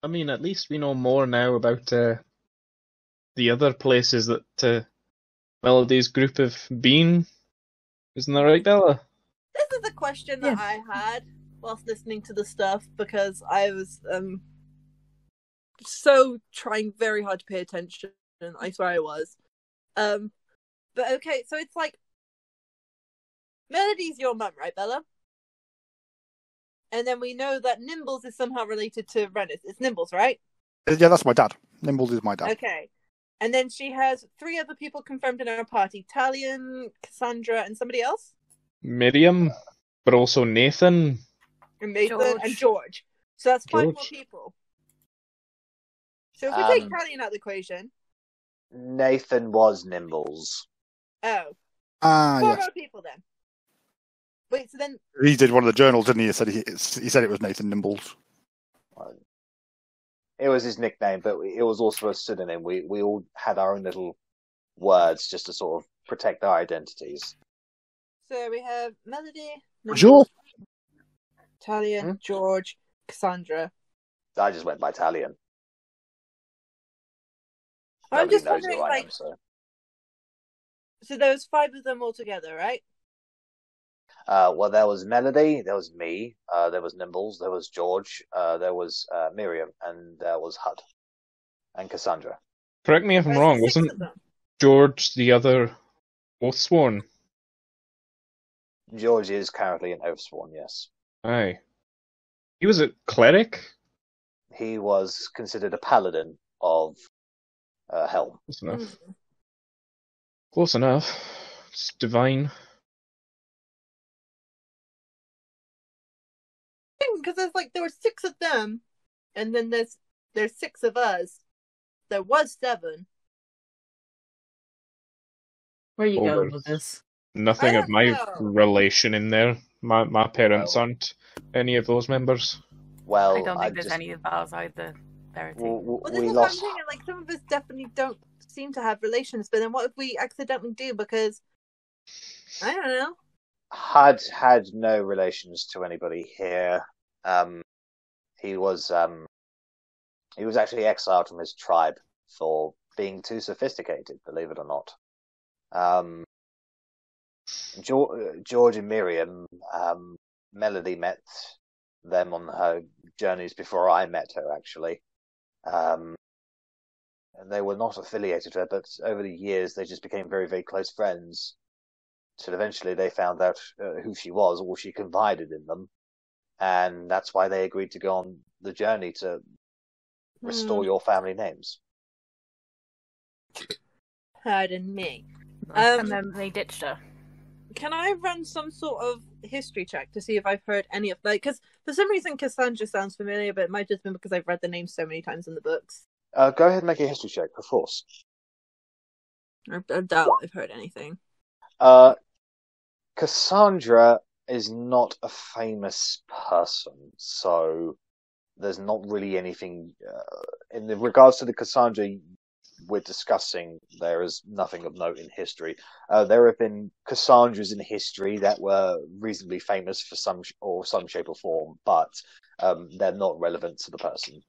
I mean, at least we know more now about the other places that Melody's group have been. Isn't that right, Bella? This is a question that I had whilst listening to the stuff because I was so trying very hard to pay attention. I swear I was. But okay, so it's like Melody's your mum, right, Bella? And then we know that Nimbles is somehow related to Rennas. It's Nimbles, right? Yeah, that's my dad. Nimbles is my dad. Okay. And then she has 3 other people confirmed in her party. Talion, Cassandra, and somebody else? Miriam, but also Nathan. And Nathan George. and George. So that's 5 more George. people. So if we take Talion out of the equation, Nathan was Nimbles. oh, Ah, 4 yes. more people then. Wait, so then He did one of the journals, didn't he? He said it was Nathan Nimbles. It was his nickname, but it was also a pseudonym. We all had our own little words just to sort of protect our identities. so we have Melody, Sure. Talion, George, Cassandra. I just went by Talion. I'm Nobody just knows wondering, who I like, am, so. so there was 5 of them all together, right? Well, there was Melody, there was me, there was Nimbles, there was George, there was Miriam, and there was Hud, and Cassandra. Correct me if I'm There's wrong, 6 wasn't of them. George the other Oathsworn? George is currently an Oathsworn, yes. Aye. He was a cleric? He was considered a paladin of Hell. Close enough. Close enough. It's divine. Because there were 6 of them, and then there's 6 of us. There was 7. Where are you Oh, going there's with this? Nothing I of don't my know. relation in there. My parents Well- aren't any of those members. Well, I don't think there's just, any of ours either, Verity. Well, this we is what I'm lost. thinking. Some of us definitely don't seem to have relations, but then what if we accidentally do? Because I don't know. Had no relations to anybody here. He was actually exiled from his tribe for being too sophisticated, believe it or not. George and Miriam, Melody met them on her journeys before I met her, actually. And they were not affiliated with her, but over the years they just became very, very close friends. Till eventually they found out who she was, or she confided in them, and that's why they agreed to go on the journey to restore your family names. Pardon me. And then they ditched her. Can I run some sort of history check to see if I've heard any of because for some reason Cassandra sounds familiar, but it might just be because I've read the name so many times in the books. Go ahead and make a history check, of course. I doubt I've heard anything. Cassandra is not a famous person, so there's not really anything in regards to the Cassandra we're discussing. There is nothing of note in history. There have been Cassandras in history that were reasonably famous for some shape or form, but they're not relevant to the person.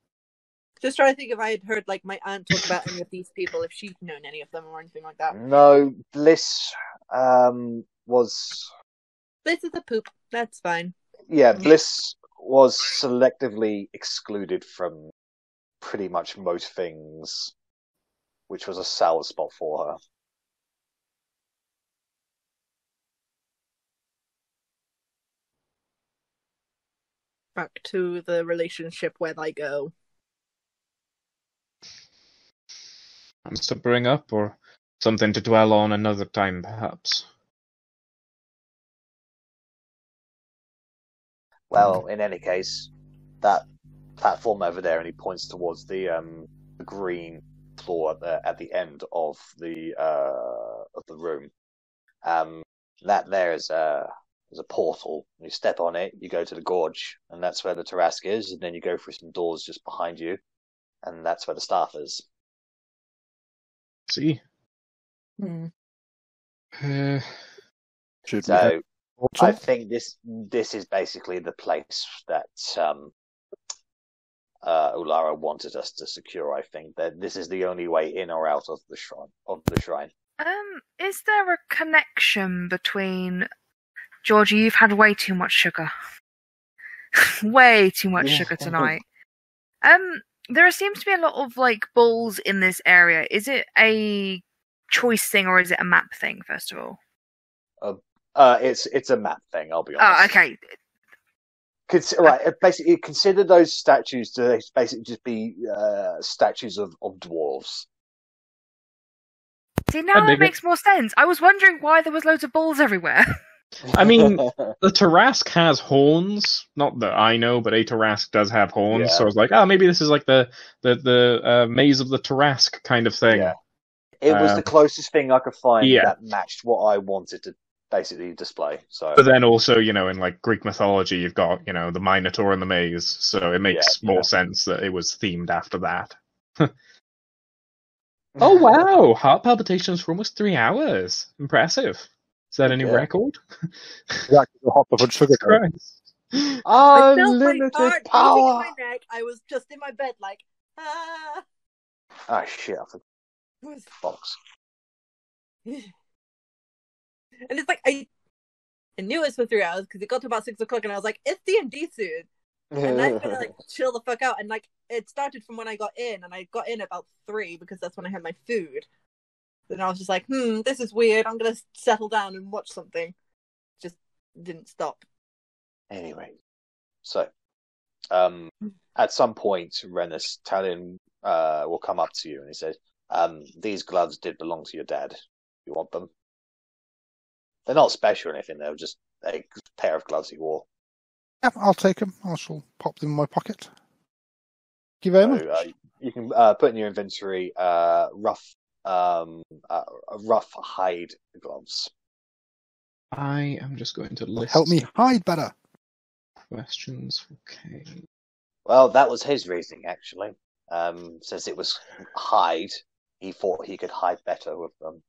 Just trying to think if I had heard my aunt talk about any of these people, if she'd known any of them or anything like that. No, Bliss was. Bliss is a poop. That's fine. Yeah, Bliss was selectively excluded from pretty much most things, which was a sour spot for her. Back to the relationship where I go. Something to bring up, or something to dwell on another time, perhaps? Well, in any case, that platform over there, and he points towards the green floor at the end of the room. That there is a portal. You step on it, you go to the gorge, and that's where the Tarrasque is. And then you go through some doors just behind you, and that's where the staff is. See? Should we So head I also? think this is basically the place that Ulara wanted us to secure. I think that this is the only way in or out of the shrine. Is there a connection between Georgie? You've had way too much sugar. Way too much sugar tonight. There seems to be a lot of balls in this area. Is it a choice thing or is it a map thing? First of all, It's a map thing. I'll be honest. oh, okay. Basically, consider those statues to basically just be statues of dwarves. See, now that maybe- makes more sense. I was wondering why there was loads of balls everywhere. I mean, the Tarrasque has horns. Not that I know, but a Tarrasque does have horns. Yeah. So I was like, maybe this is like the maze of the Tarrasque kind of thing. Yeah. It was the closest thing I could find yeah. that matched what I wanted to basically display. So, But then also, in Greek mythology, you've got, the Minotaur and the maze. So it makes more sense that it was themed after that. Oh, wow. Heart palpitations for almost 3 hours. Impressive. Is that any record? Exactly, the hop of a sugar cane. Christ. I felt my unlimited heart power. beating in my neck. I was just in my bed, Oh shit! I forgot. Box. And it's I knew it was for 3 hours because it got to about 6 o'clock, and I was like, "It's D&D soon." And I'm gonna like chill the fuck out. And like it started from when I got in, and I got in about 3 because that's when I had my food. Then I was just like, this is weird. I'm gonna settle down and watch something. Just didn't stop. Anyway, so at some point, Rennas Talion will come up to you and he says, "These gloves did belong to your dad. You want them? They're not special or anything. They're just a pair of gloves he wore." Yeah, I'll take them. I shall pop them in my pocket. Thank you very much. You can put in your inventory rough hide gloves. I am just going to list. Help me hide better. Questions. Okay. Well, that was his reasoning, actually. Since it was hide, he thought he could hide better with them.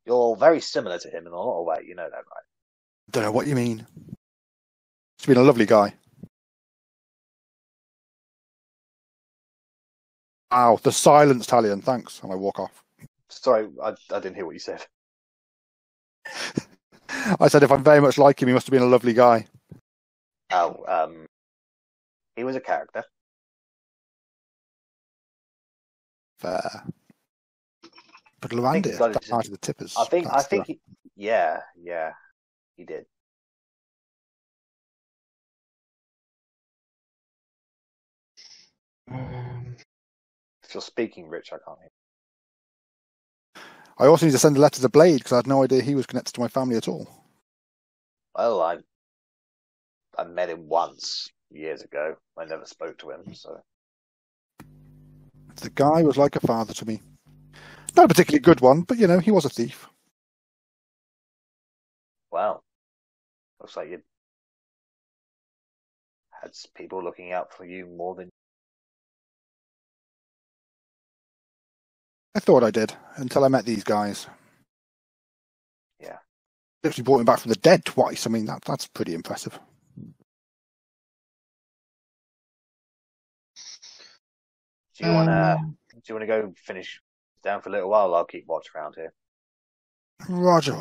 You're very similar to him in a lot of ways, you know that, right? Don't know what you mean. He's been a lovely guy. Wow, the silence, Talion. Thanks. And I walk off. Sorry, I didn't hear what you said. I said if I'm very much like him, he must have been a lovely guy. Oh, he was a character. Fair. But Lavandir, out of the tippers. I think he, yeah, he did. If you're speaking, Rich, I can't hear. I also need to send a letter to Blade because I had no idea he was connected to my family at all. Well, I met him once years ago. I never spoke to him, so. The guy was like a father to me. Not a particularly good one, but you know, he was a thief. Wow. Looks like you had people looking out for you more than. I thought I did, until I met these guys. Yeah. Literally brought him back from the dead twice. I mean, that's pretty impressive. Do you wanna go finish down for a little while? I'll keep watch around here. Roger.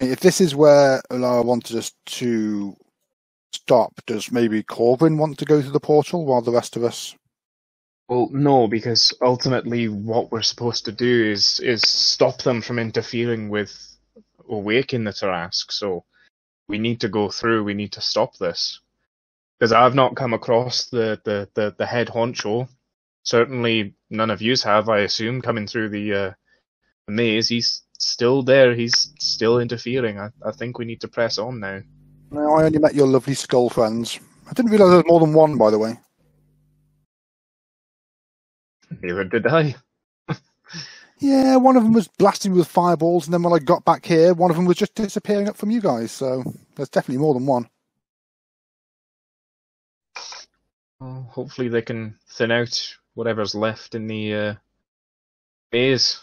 If this is where Ulara wanted us to stop, does maybe Korgrin want to go through the portal while the rest of us? Well, no, because ultimately what we're supposed to do is stop them from interfering with awakening the Tarask. So we need to go through. We need to stop this. Because I've not come across the head honcho. Certainly none of yous have, I assume, coming through the maze. He's still there. He's still interfering. I think we need to press on now. No, I only met your lovely skull friends. I didn't realise there was more than one, by the way. Neither did I. Yeah, one of them was blasting me with fireballs, and then when I got back here, one of them was just disappearing up from you guys, so there's definitely more than one. Well, hopefully they can thin out whatever's left in the maze.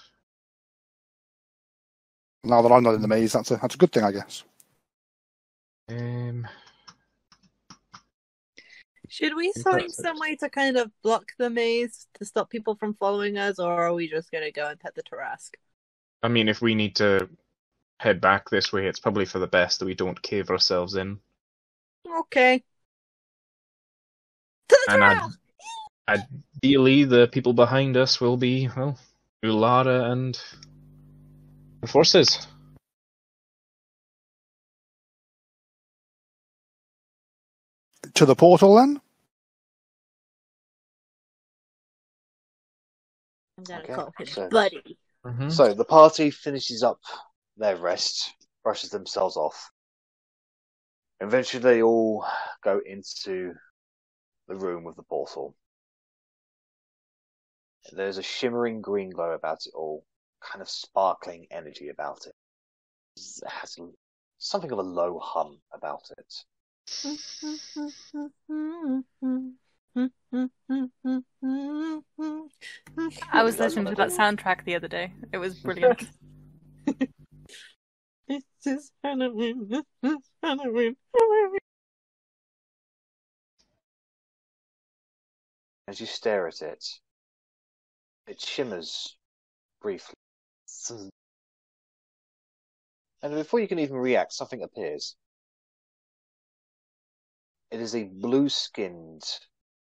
Now that I'm not in the maze, that's a good thing, I guess. Should we find some way to kind of block the maze to stop people from following us, or are we just going to go and pet the Tarask? I mean, if we need to head back this way, it's probably for the best that we don't cave ourselves in. Okay. To the And Tarask! ideally, the people behind us will be, well, Ulara and the forces. To the portal, then? I'm going to Okay, call him so- Buddy. Mm-hmm. So the party finishes up their rest, brushes themselves off. Eventually they all go into the room with the portal. There's a shimmering green glow about it all, kind of sparkling energy about it. It has something of a low hum about it. I was listening to that soundtrack the other day. It was brilliant. This is Halloween. This is Halloween. As you stare at it, it shimmers briefly. And before you can even react, something appears. It is a blue-skinned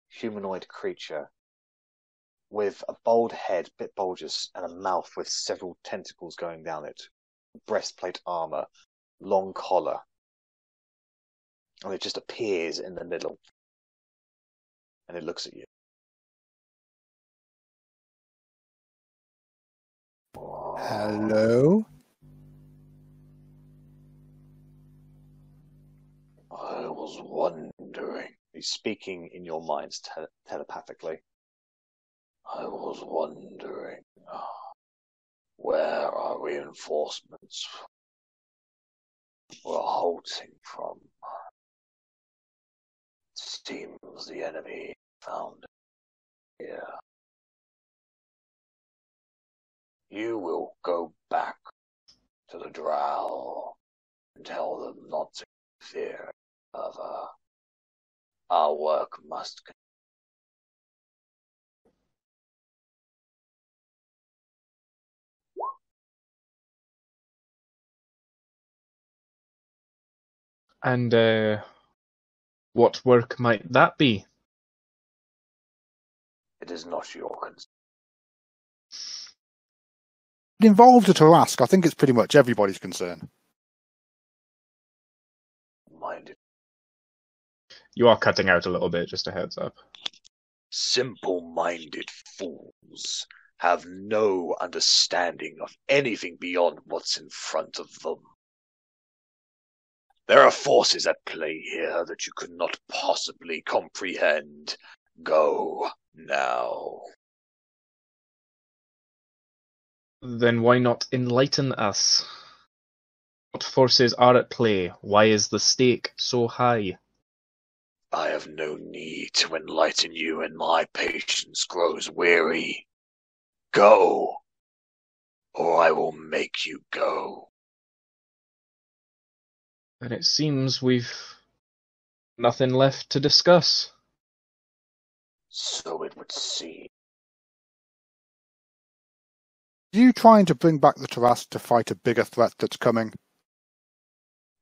humanoid creature with a bald head, bit bulges, and a mouth with several tentacles going down it. Breastplate armor, long collar. And it just appears in the middle. And it looks at you. Hello? I was wondering. He's speaking in your minds telepathically. I was wondering, where our reinforcements were halting from. Seems the enemy found it here. You will go back to the Drow and tell them not to fear further. Our work must continue. And what work might that be? It is not your concern. It involves a Tarask. I think it's pretty much everybody's concern. Minded. You are cutting out a little bit, just a heads up. Simple-minded fools have no understanding of anything beyond what's in front of them. There are forces at play here that you could not possibly comprehend. Go now. Then why not enlighten us? What forces are at play? Why is the stake so high? I have no need to enlighten you, and my patience grows weary. Go, or I will make you go. And it seems we've nothing left to discuss. So it would seem. Are you trying to bring back the Tarask to fight a bigger threat that's coming?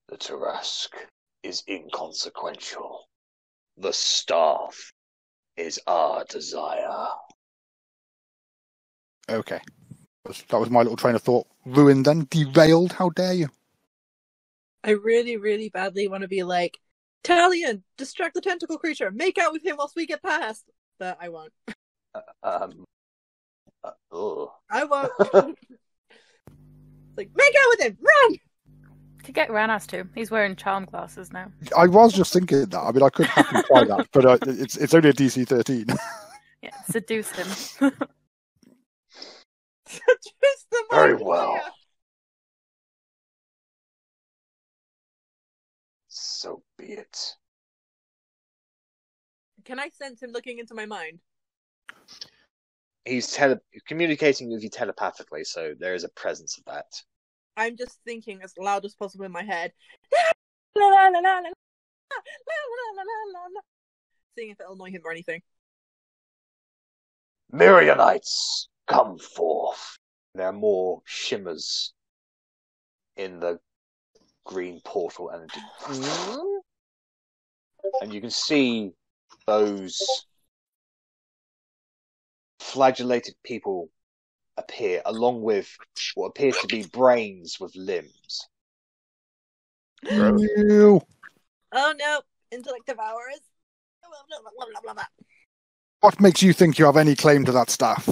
The Tarask is inconsequential. The staff is our desire. Okay. That was my little train of thought. Ruined then? Derailed? How dare you? I really, really badly want to be like, Talion, distract the tentacle creature, make out with him whilst we get past. But I won't. I won't. Like, make out with him, run! Could get Rennas too. He's wearing charm glasses now. I was just thinking that. I mean, I could happily try that, but it's only a DC 13. Yeah, seduce him. Seduce them. Very well. So be it. Can I sense him looking into my mind? He's communicating with you telepathically, so there is a presence of that. I'm just thinking as loud as possible in my head. Seeing if it'll annoy him or anything. Myrionites, come forth. There are more shimmers in the green portal energy. And you can see those flagellated people appear, along with what appears to be brains with limbs. Ew. Oh no, intellect devourers. What makes you think you have any claim to that stuff?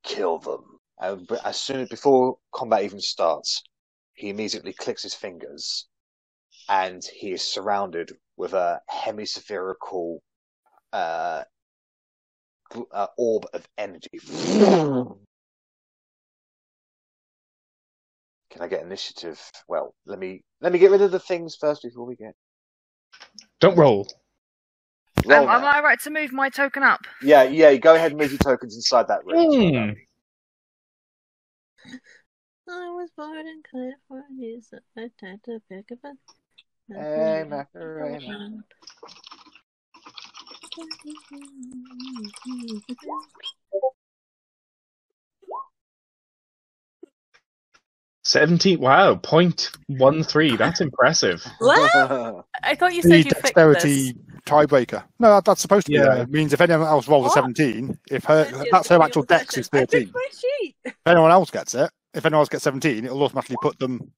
Kill them. And before combat even starts, he immediately clicks his fingers, and he is surrounded with a hemispherical orb of energy. Can I get initiative? Well, let me get rid of the things first before we get. Don't roll. Roll Am now. I right to move my token up? Yeah. Go ahead and move your tokens inside that ring. I was born in California, so I tried to pick up a... Hey, Macarena. 17. Wow, 0.13. That's impressive. What? I thought you The said you fixed dexterity this. tiebreaker. No, that's supposed to be there. Yeah. It means if anyone else rolls a What? 17, if that's her actual dex is I 13. fixed my sheet. If anyone else gets it, if anyone else gets 17, it'll automatically put them in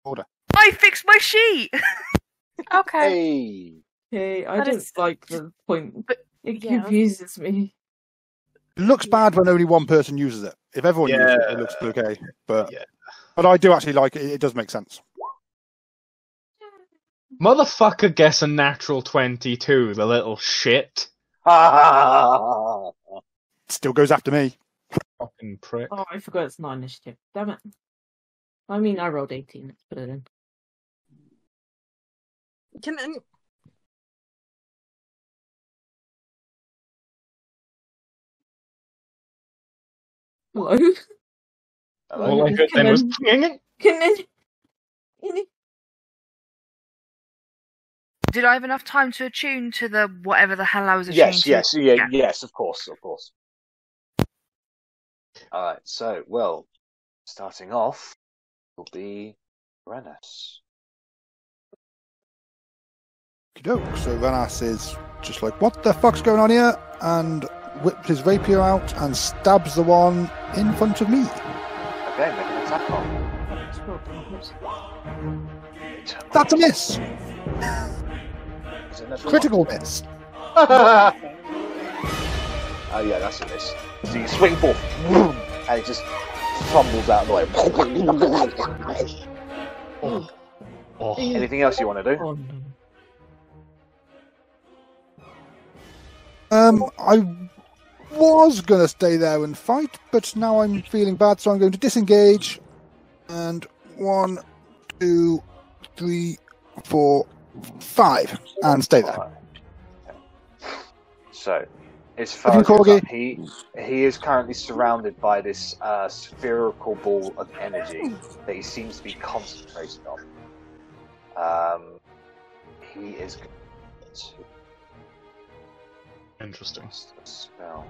order. I fixed my sheet. Okay. Hey. Okay, I That don't is- like the point. But It yeah. confuses me. It looks bad when only one person uses it. If everyone uses it, it looks okay. But I do actually like it. It does make sense. Motherfucker guess a natural 22, the little shit. Still goes after me. Fucking prick. Oh, I forgot it's not initiative. Damn it. I mean, I rolled 18. Let's put it in. Hello? All I heard then was... Did I have enough time to attune to the whatever the hell I was attuned Yes, to? yes, of course. Alright, so, well, starting off will be Rennas. So Rennas is just like, what the fuck's going on here? And whips his rapier out and stabs the one in front of me. Okay, make an attack roll. That's a miss. Is it a natural Critical miss. one? Oh yeah, that's a miss. So you swing forth, and it just fumbles out of the way. Oh. Anything else you want to do? Oh, no. I was going to stay there and fight, but now I'm feeling bad, so I'm going to disengage. And 1, 2, 3, 4, 5, and stay there. Alright. Okay. So, as far Have as you, you're Corgi? concerned, he is currently surrounded by this spherical ball of energy that he seems to be concentrating on. He is going to Interesting. cast a spell.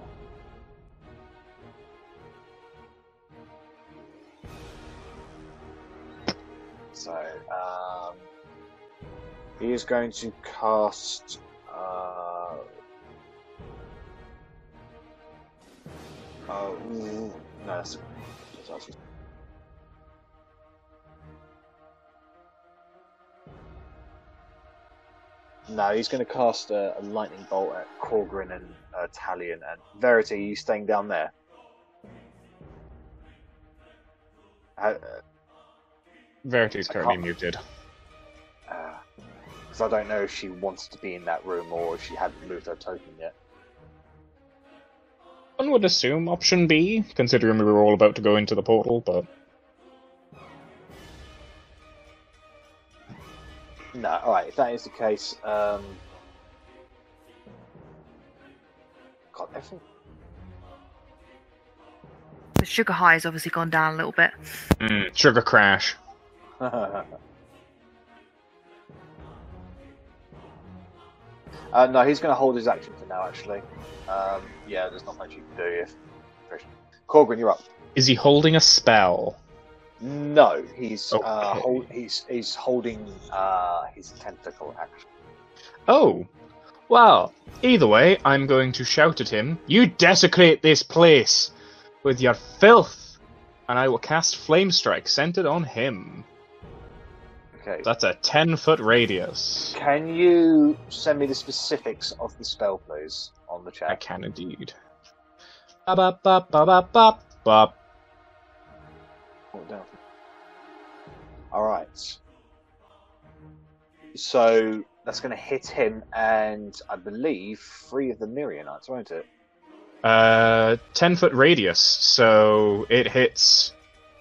So, he is going to cast. No, that's actually. No, he's going to cast a lightning bolt at Korgrin and Talion and Verity. Are you staying down there? Verity's currently muted. Because I don't know if she wants to be in that room or if she hadn't moved her token yet. One would assume option B, considering we were all about to go into the portal, but... No, alright, if that is the case, God, everything. The sugar high has obviously gone down a little bit. Sugar crash. No, he's going to hold his action for now, actually. Yeah, there's not much you can do if... Korgrin, you're up. Is he holding a spell? No, he's Okay. he's holding his tentacle action. Oh. Well, either way, I'm going to shout at him, "You desecrate this place with your filth!" And I will cast Flame Strike centered on him. Okay. That's a 10-foot radius. Can you send me the specifics of the spell, please, on the I chat? can indeed. Ba-ba-ba-ba-ba-ba. Alright. So, that's going to hit him, and I believe 3 of the Myrianites, won't it? 10-foot radius, so it hits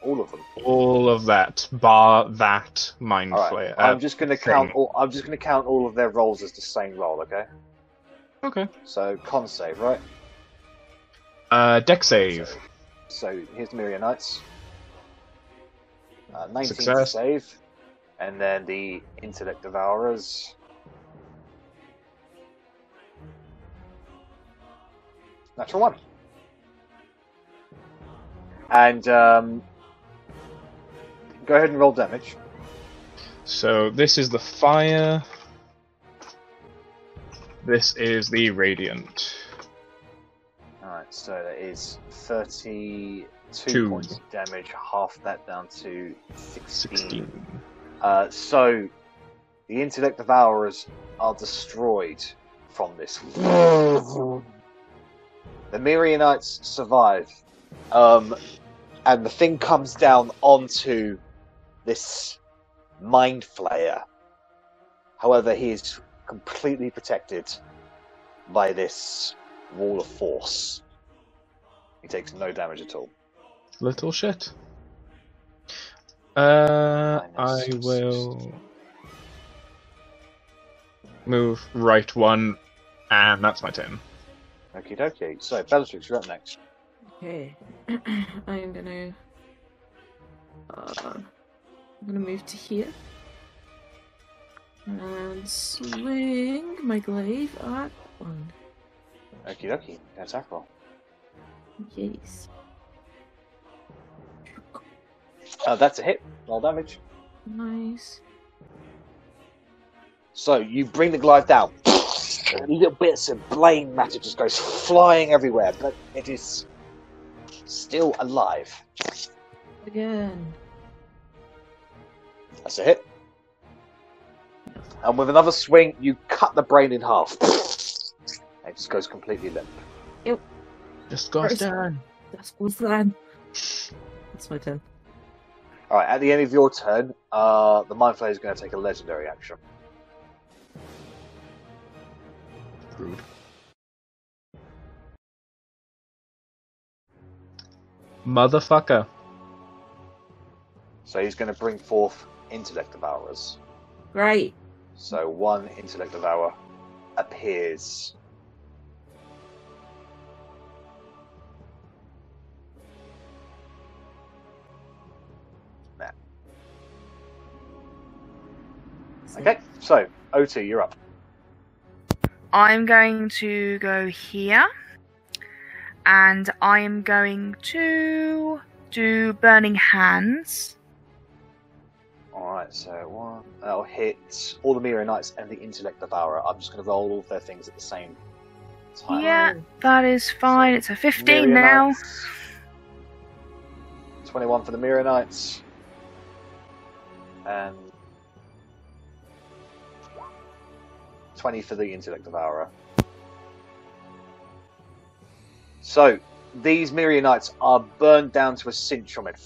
All of them. all of that, bar that mind Alright. flare. I'm just going to count. thing. I'm just going to count all of their rolls as the same roll. Okay. Okay. So con save, right? Deck save. So here's the Myrianites. 19 to Success. save, and then the Intellect Devourers. Natural 1. And go ahead and roll damage. So this is the fire. This is the radiant. Alright, so that is 32 Two. points of damage, half that down to 16. 16. So, the intellect devourers are destroyed from this. The Mirianites survive, and the thing comes down onto this mind flayer. However, he is completely protected by this wall of force. He takes no damage at all. Little shit. I will move right one, and that's my turn. Okie dokie. So, Bellatrix, you're up next. Okay. I'm gonna move to here. And swing my glaive at one. Okie dokie. Attack roll. Yes. That's a hit. Roll damage. Nice. So, you bring the glaive down. Little bits of blade matter just goes flying everywhere, but it is still alive. Again. That's a hit. And with another swing, you cut the brain in half. It just goes completely limp. Yep. Just goes down. That's what's that. That's my turn. Alright, at the end of your turn, the Mind Flayer is going to take a legendary action. Rude. Motherfucker. So he's going to bring forth Intellect Devourers. Great. So one Intellect Devourer appears. There. Okay, so Otti, you're up. I'm going to go here, and I am going to do Burning Hands. Alright, so one. That'll hit all the Miro Knights and the Intellect Devourer. I'm just going to roll all of their things at the same time. Yeah, that is fine. It's a 15 Miro now. Knights. 21 for the Miro Knights. And 20 for the Intellect Devourer. So, these Miriam Knights are burned down to a cinch from it.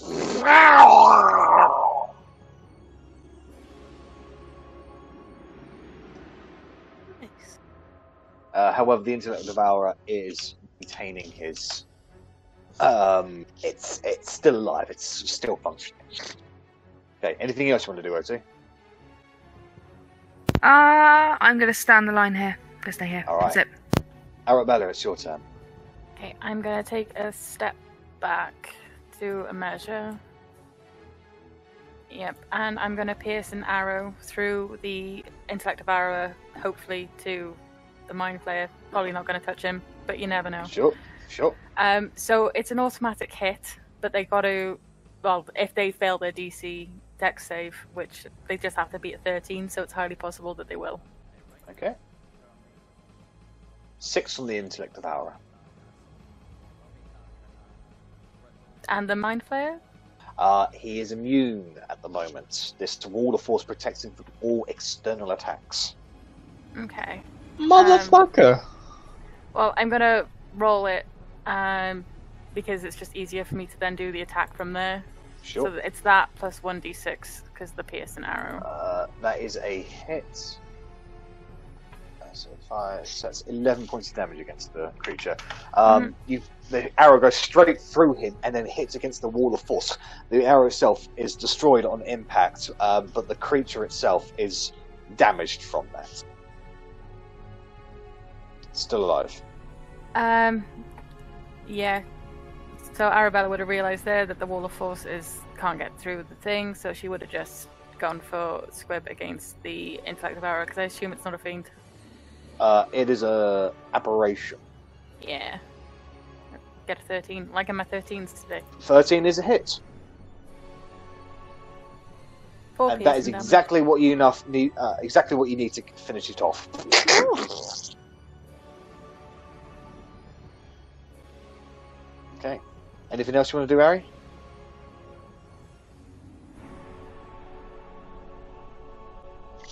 However, the Intellect Devourer is maintaining his... it's still alive, it's still functioning. Okay, anything else you want to do, Otti? I'm going to stand the line here. Gonna stay here. Alright. That's it. Arrabella, it's your turn. Okay, I'm gonna take a step back to a measure. Yep, and I'm gonna pierce an arrow through the Intellect Devourer, hopefully to the Mind Flayer. Probably not gonna touch him, but you never know. Sure. So it's an automatic hit, but they gotta, well, if they fail their DC Dex save, which they just have to beat a 13, so it's highly possible that they will. Okay. 6 on the Intellect Devourer. And the Mind Flayer? He is immune at the moment. This wall of force protects him from all external attacks. Okay. Motherfucker! Well, I'm gonna roll it, because it's just easier for me to then do the attack from there. Sure. So it's that plus 1d6, because the pierce and arrow. That is a hit. So 5, so that's 11 points of damage against the creature. The arrow goes straight through him and then hits against the wall of force. The arrow itself is destroyed on impact, but the creature itself is damaged from that. Still alive. Yeah. So Arrabella would have realised there that the wall of force can't get through the thing, so she would have just gone for squib against the Intellect Devourer, because I assume it's not a fiend. It is a aberration. Yeah. Get a 13, like in my 13s today. 13 is a hit. 4 And that is piercing damage. exactly what you need to finish it off. Okay. Anything else you want to do, Arri?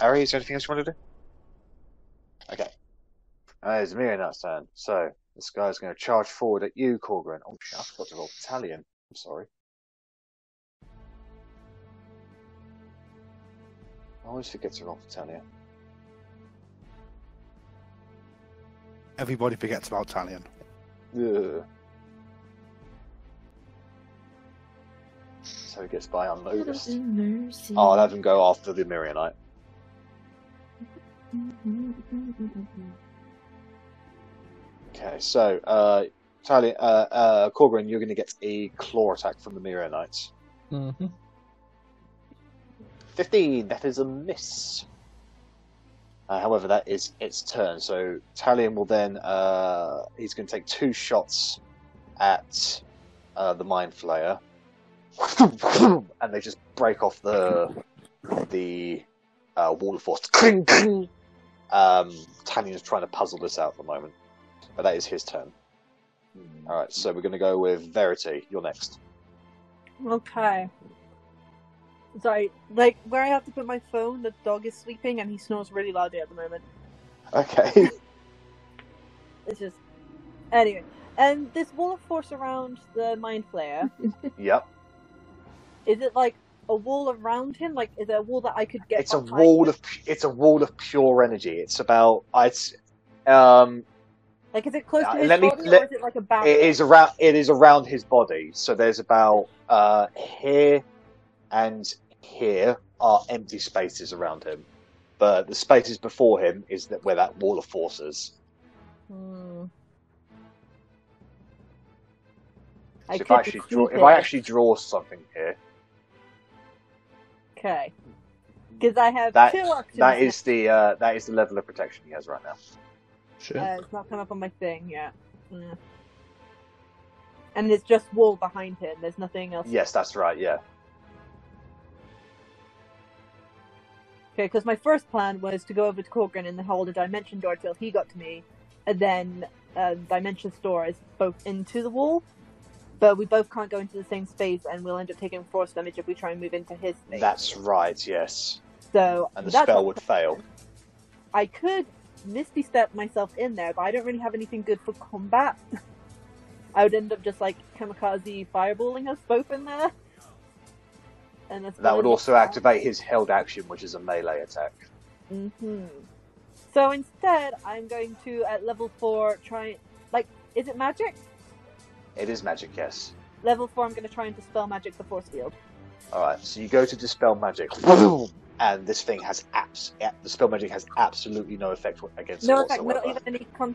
Arri, is there anything else you want to do? Okay. It's Mirian's turn. So, this guy's going to charge forward at you, Korgrin. Oh shit, I forgot to roll battalion. I'm sorry. I always forget to roll battalion. Everybody forgets about Talion. Ugh. So he gets by unnoticed. I'll have him go after the Mirianite. Okay, so Korgrin, you're going to get a claw attack from the Mirianites. 15. That is a miss. However, that is its turn. So Talion will then he's going to take 2 shots at the Mind Flayer, and they just break off the wall of force. Talion's trying to puzzle this out at the moment, but that is his turn. All right, so we're going to go with Verity. You're next. Okay. Sorry, like, where I have to put my phone, the dog is sleeping and he snores really loudly at the moment. Okay. It's just... Anyway. And this wall of force around the Mind Flayer, Yep. is it like a wall around him? Like, is there a wall that I could get It's a behind wall him? of pure energy. It's about Like, is it close to his let me- body, let- or is it like a barrier? it is around his body. So there's about here and here are empty spaces around him, but the spaces before him is where that wall of force is. Hmm. So if could I actually draw something here, Okay. Because I have that 2 options. that is the level of protection he has right now. Sure. It's not come up on my thing yet. Yeah. And there's just wall behind him. There's nothing else. Yes, that's right. Yeah. Okay, because my first plan was to go over to Korgrin and hold a dimension door till he got to me, and then dimension store is both into the wall, but we both can't go into the same space, and we'll end up taking force damage if we try and move into his space. That's right. Yes. So And the that's spell what- would fail. I could Misty Step myself in there, but I don't really have anything good for combat. I would end up just like kamikaze fireballing us both in there. And That would also activate his held action, which is a melee attack. Mm-hmm. So instead, I'm going to, at level 4, try... Like, is it magic? It is magic, yes. Level 4, I'm going to try and dispel magic the force field. Alright, so you go to dispel magic, and this thing has the spell magic has absolutely no effect against No it effect, whatsoever. not even any...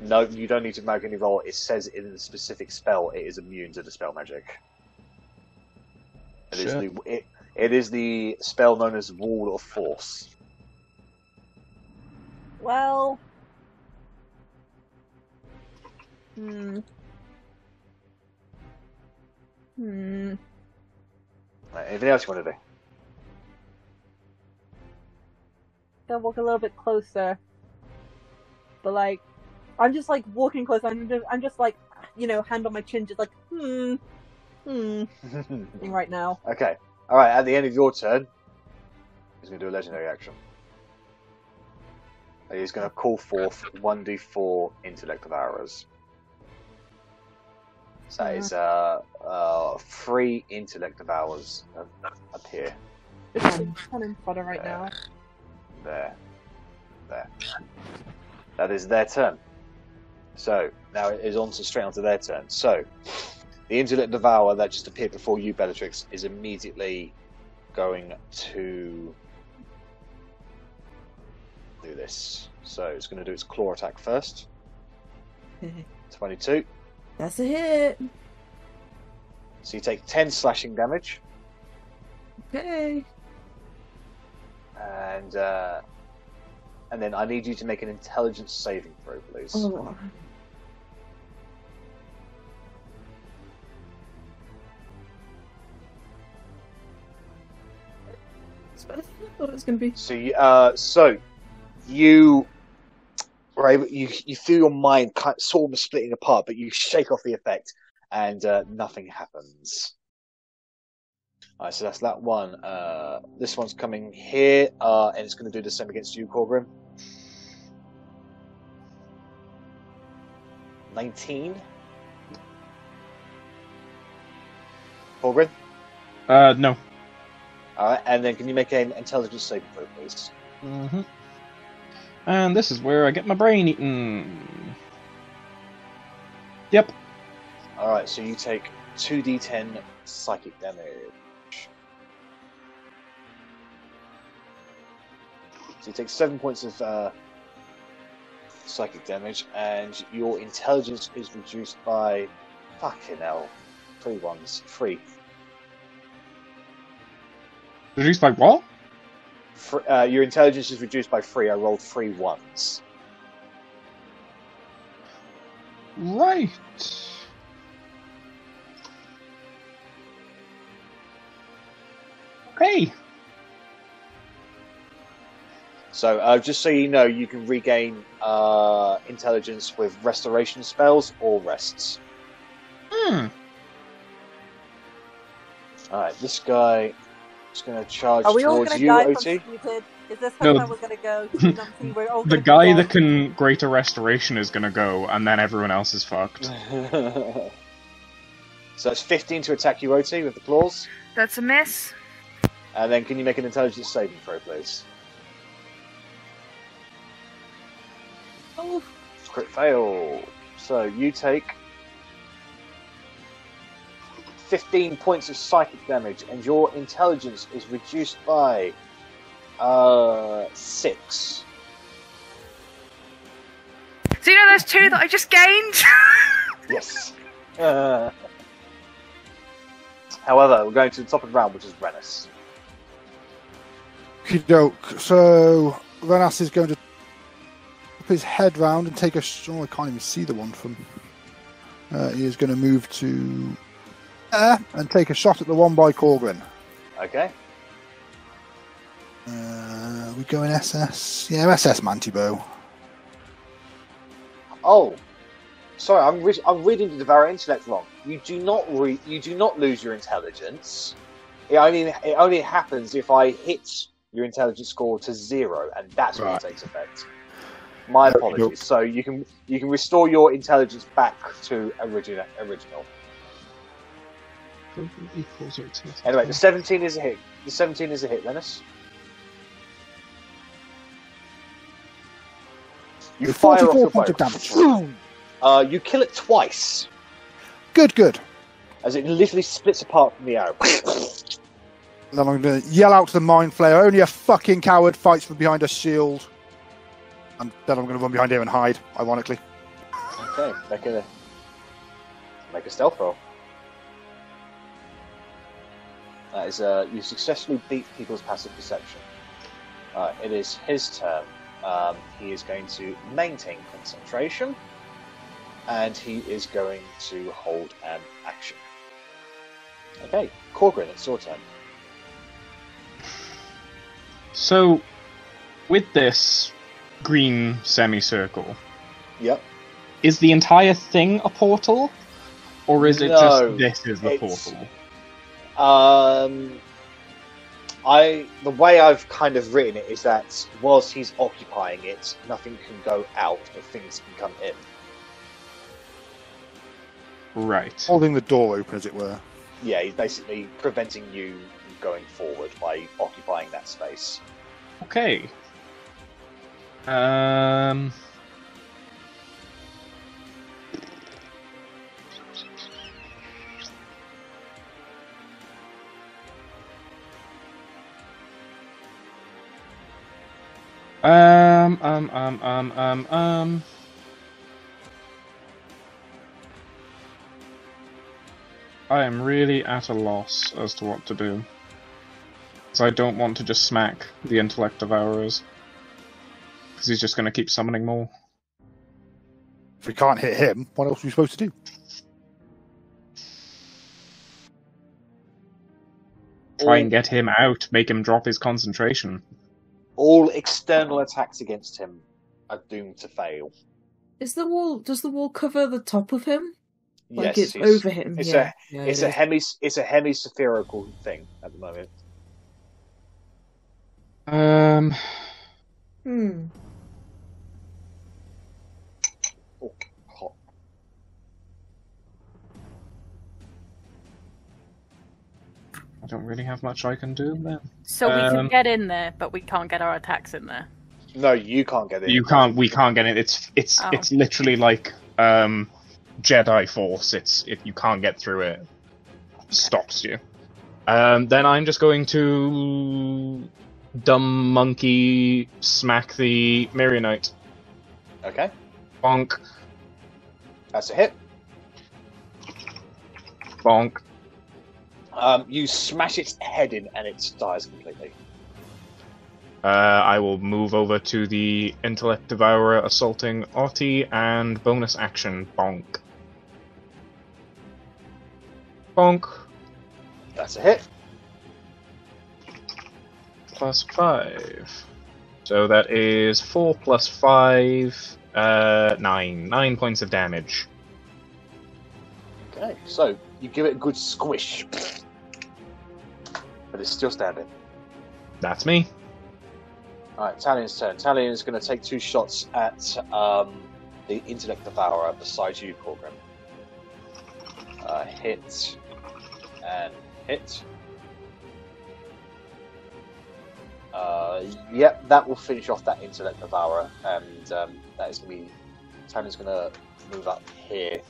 No, you don't need to make any roll. It says in the specific spell it is immune to dispel magic. It is the spell known as Wall of Force. Well... Right, anything else you want to do? Gotta walk a little bit closer. But, like, I'm just, like, walking closer. I'm just like, you know, hand on my chin, just like, right now. Okay. Alright, at the end of your turn, he's going to do a legendary action. He's going to call forth 1d4 intellect of arrows. So that is 3 intellect of hours up here. It's kind of fodder right now. There. That is their turn. So now it is straight onto their turn. So the intellect devour that just appeared before you, Bellatrix, is immediately going to do this. So it's going to do its claw attack first. 22. That's a hit. So you take 10 slashing damage, Okay. and then I need you to make an intelligence saving throw, please. Oh. It's better than I thought it was going to be. So you were able, you feel your mind sort of splitting apart, but you shake off the effect, and nothing happens. Alright, so that's that one. This one's coming here, and it's going to do the same against you, Korgrin. 19. Korgrin? No. Alright, and then can you make an intelligence saving throw, please? Mm-hmm. And this is where I get my brain eaten. Yep. Alright, so you take 2d10 psychic damage. So you take 7 points of psychic damage, and your intelligence is reduced by... Fucking hell. 3 ones. 3. Reduced by what? Your intelligence is reduced by 3. I rolled 3 ones. Right. Okay. So, just so you know, you can regain intelligence with restoration spells or rests. Alright, this guy is going to charge Are we all towards going to you, die from Otti. stupid? Is this No. how we're going to go? We're all The gonna guy die? that can greater restoration is gonna go, and then everyone else is fucked. So it's 15 to attack you, Otti, with the claws. That's a miss. And then can you make an intelligence saving throw, please? Oh, Crit fail. So you take 15 points of psychic damage, and your intelligence is reduced by 6. So you know those 2 that I just gained? Yes. However, we're going to the top of the round, which is Rennas. Okey-doke. So Rennas is going to put his head round and take a... Oh, I can't even see the one from... he is going to move to there and take a shot at the one by Korgrin. Okay. We go in SS. Yeah, SS Mantibow. Oh, sorry, I'm reading the Devour Intellect wrong. You do not lose your intelligence. It only happens if I hit your intelligence score to 0, and that's when it takes effect. My apologies. So you can restore your intelligence back to original. Anyway, the 17 is a hit. The 17 is a hit, Rennas. You fire off your bow. 44 points of damage. You kill it twice, Good. as it literally splits apart from the arrow. Then I'm going to yell out to the Mind Flayer, only a fucking coward fights from behind a shield. And then I'm going to run behind here and hide, ironically. Okay, make a stealth roll. That is, you successfully beat people's passive perception. It is his turn. He is going to maintain concentration, and he is going to hold an action. Okay, Korgrin, it's your turn. So, with this green semicircle, Yep. is the entire thing a portal? Or is it No, just this is the it's- portal? The way I've kind of written it is that whilst he's occupying it, nothing can go out, but things can come in. Right. Holding the door open, as it were. Yeah, he's basically preventing you from going forward by occupying that space. Okay. I am really at a loss as to what to do. Because I don't want to just smack the Intellect Devourers. Because he's just going to keep summoning more. If we can't hit him, what else are we supposed to do? try and get him out, make him drop his concentration. All external attacks against him are doomed to fail. Does the wall cover the top of him? Like Yes, it's over him. It's Yeah. it's a hemispherical thing at the moment. Oh, hot. I don't really have much I can do then. So we can get in there, but we can't get our attacks in there. No, you can't get in. You can't. We can't get it. It's literally like Jedi Force. It's if you can't get through it, stops you. Then I'm just going to dumb monkey smack the Marionite. Okay. Bonk. That's a hit. Bonk. You smash its head in and it dies completely. I will move over to the Intellect Devourer assaulting Otti and bonus action bonk. Bonk. That's a hit. Plus 5. So that is 4 plus 5, 9. 9 points of damage. Okay, so you give it a good squish. But it's still standing. That's me. Alright, Talion's turn. Talion is going to take 2 shots at the Intellect Devourer beside you, Korgrin. Hit. And hit. Yep, that will finish off that Intellect Devourer. And that is going to be... Talion's going to move up here.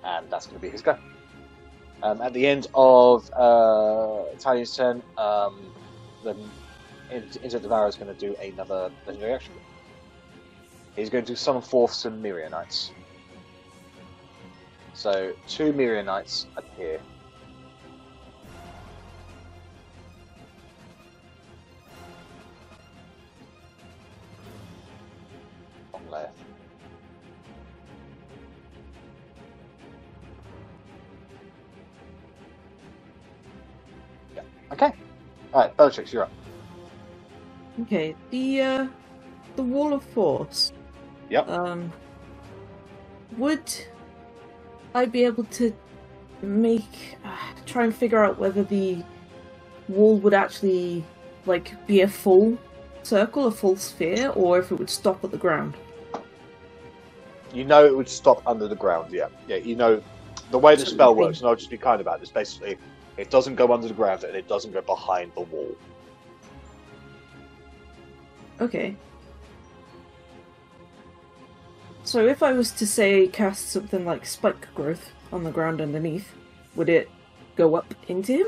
And that's going to be his go. At the end of Talion's turn, the Intellect Devourer is going to do another legendary action. He's going to summon forth some Myrionites. So 2 Myrionites appear. On left. Yeah. Okay. Alright, Bellatrix, you're up. Okay, the wall of force. Yep. Would I be able to try and figure out whether the wall would actually be a full circle, a full sphere, or if it would stop at the ground? You know it would stop under the ground, yeah. Yeah, you know the way the spell works, and I'll just be kind about this, basically, it doesn't go under the ground and it doesn't go behind the wall. Okay. So if I was to say cast something like spike growth on the ground underneath, would it go up into him?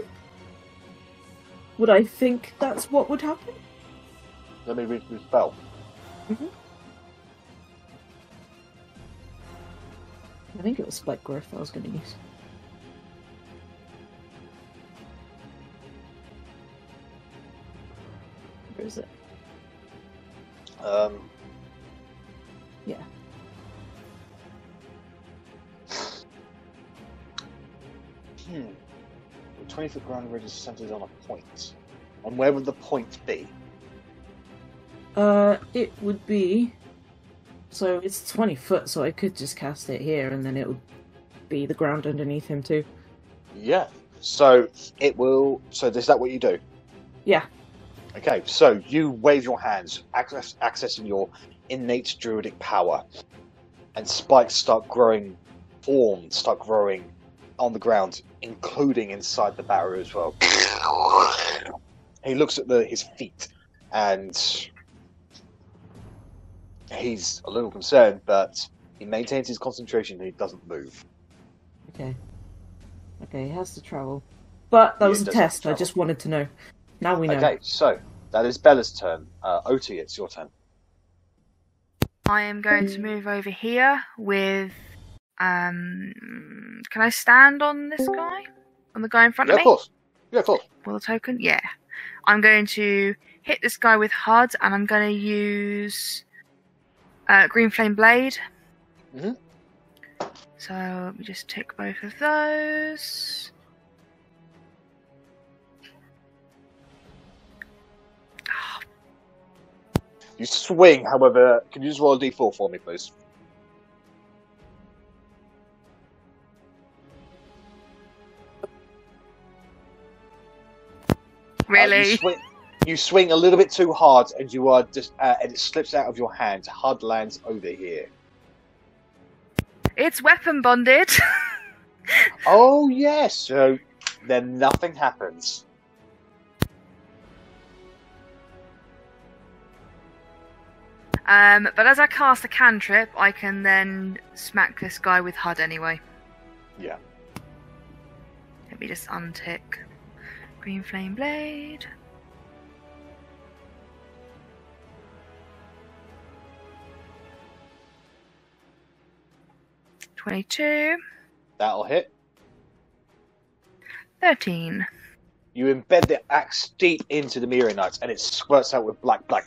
Would I think that's what would happen? Let me read the spell. Mm-hmm. I think it was spike growth I was going to use. Where is it? Yeah. The 20-foot ground ridge is centered on a point. And where would the point be? It would be... So it's 20 foot, so I could just cast it here, and then it would be the ground underneath him too. Yeah. So it will... So is that what you do? Yeah. Okay, so you wave your hands, accessing your innate druidic power, and spikes start growing on the ground, including inside the barrier as well. He looks at his feet, and he's a little concerned, but he maintains his concentration and he doesn't move. Okay. Okay, he has to travel. But that was a test, I just wanted to know. Now we know. Okay, so that is Bella's turn. Otti, it's your turn. I am going to move over here with... Can I stand on this guy? On the guy in front of me? Of course. Yeah, of course. Will the token? Yeah. I'm going to hit this guy with HUD, and I'm going to use Green Flame Blade. Mm-hmm. So let me just tick both of those. You swing, however, can you just roll a d4 for me, please? Really? You swing a little bit too hard, and you are just, and it slips out of your hand. HUD lands over here. It's weapon bonded. Oh yes. So then nothing happens. But as I cast a cantrip, I can then smack this guy with HUD anyway. Yeah. Let me just untick Green Flame Blade. $22. That'll hit. 13. You embed the axe deep into the Mirror Knight, and it squirts out with black, but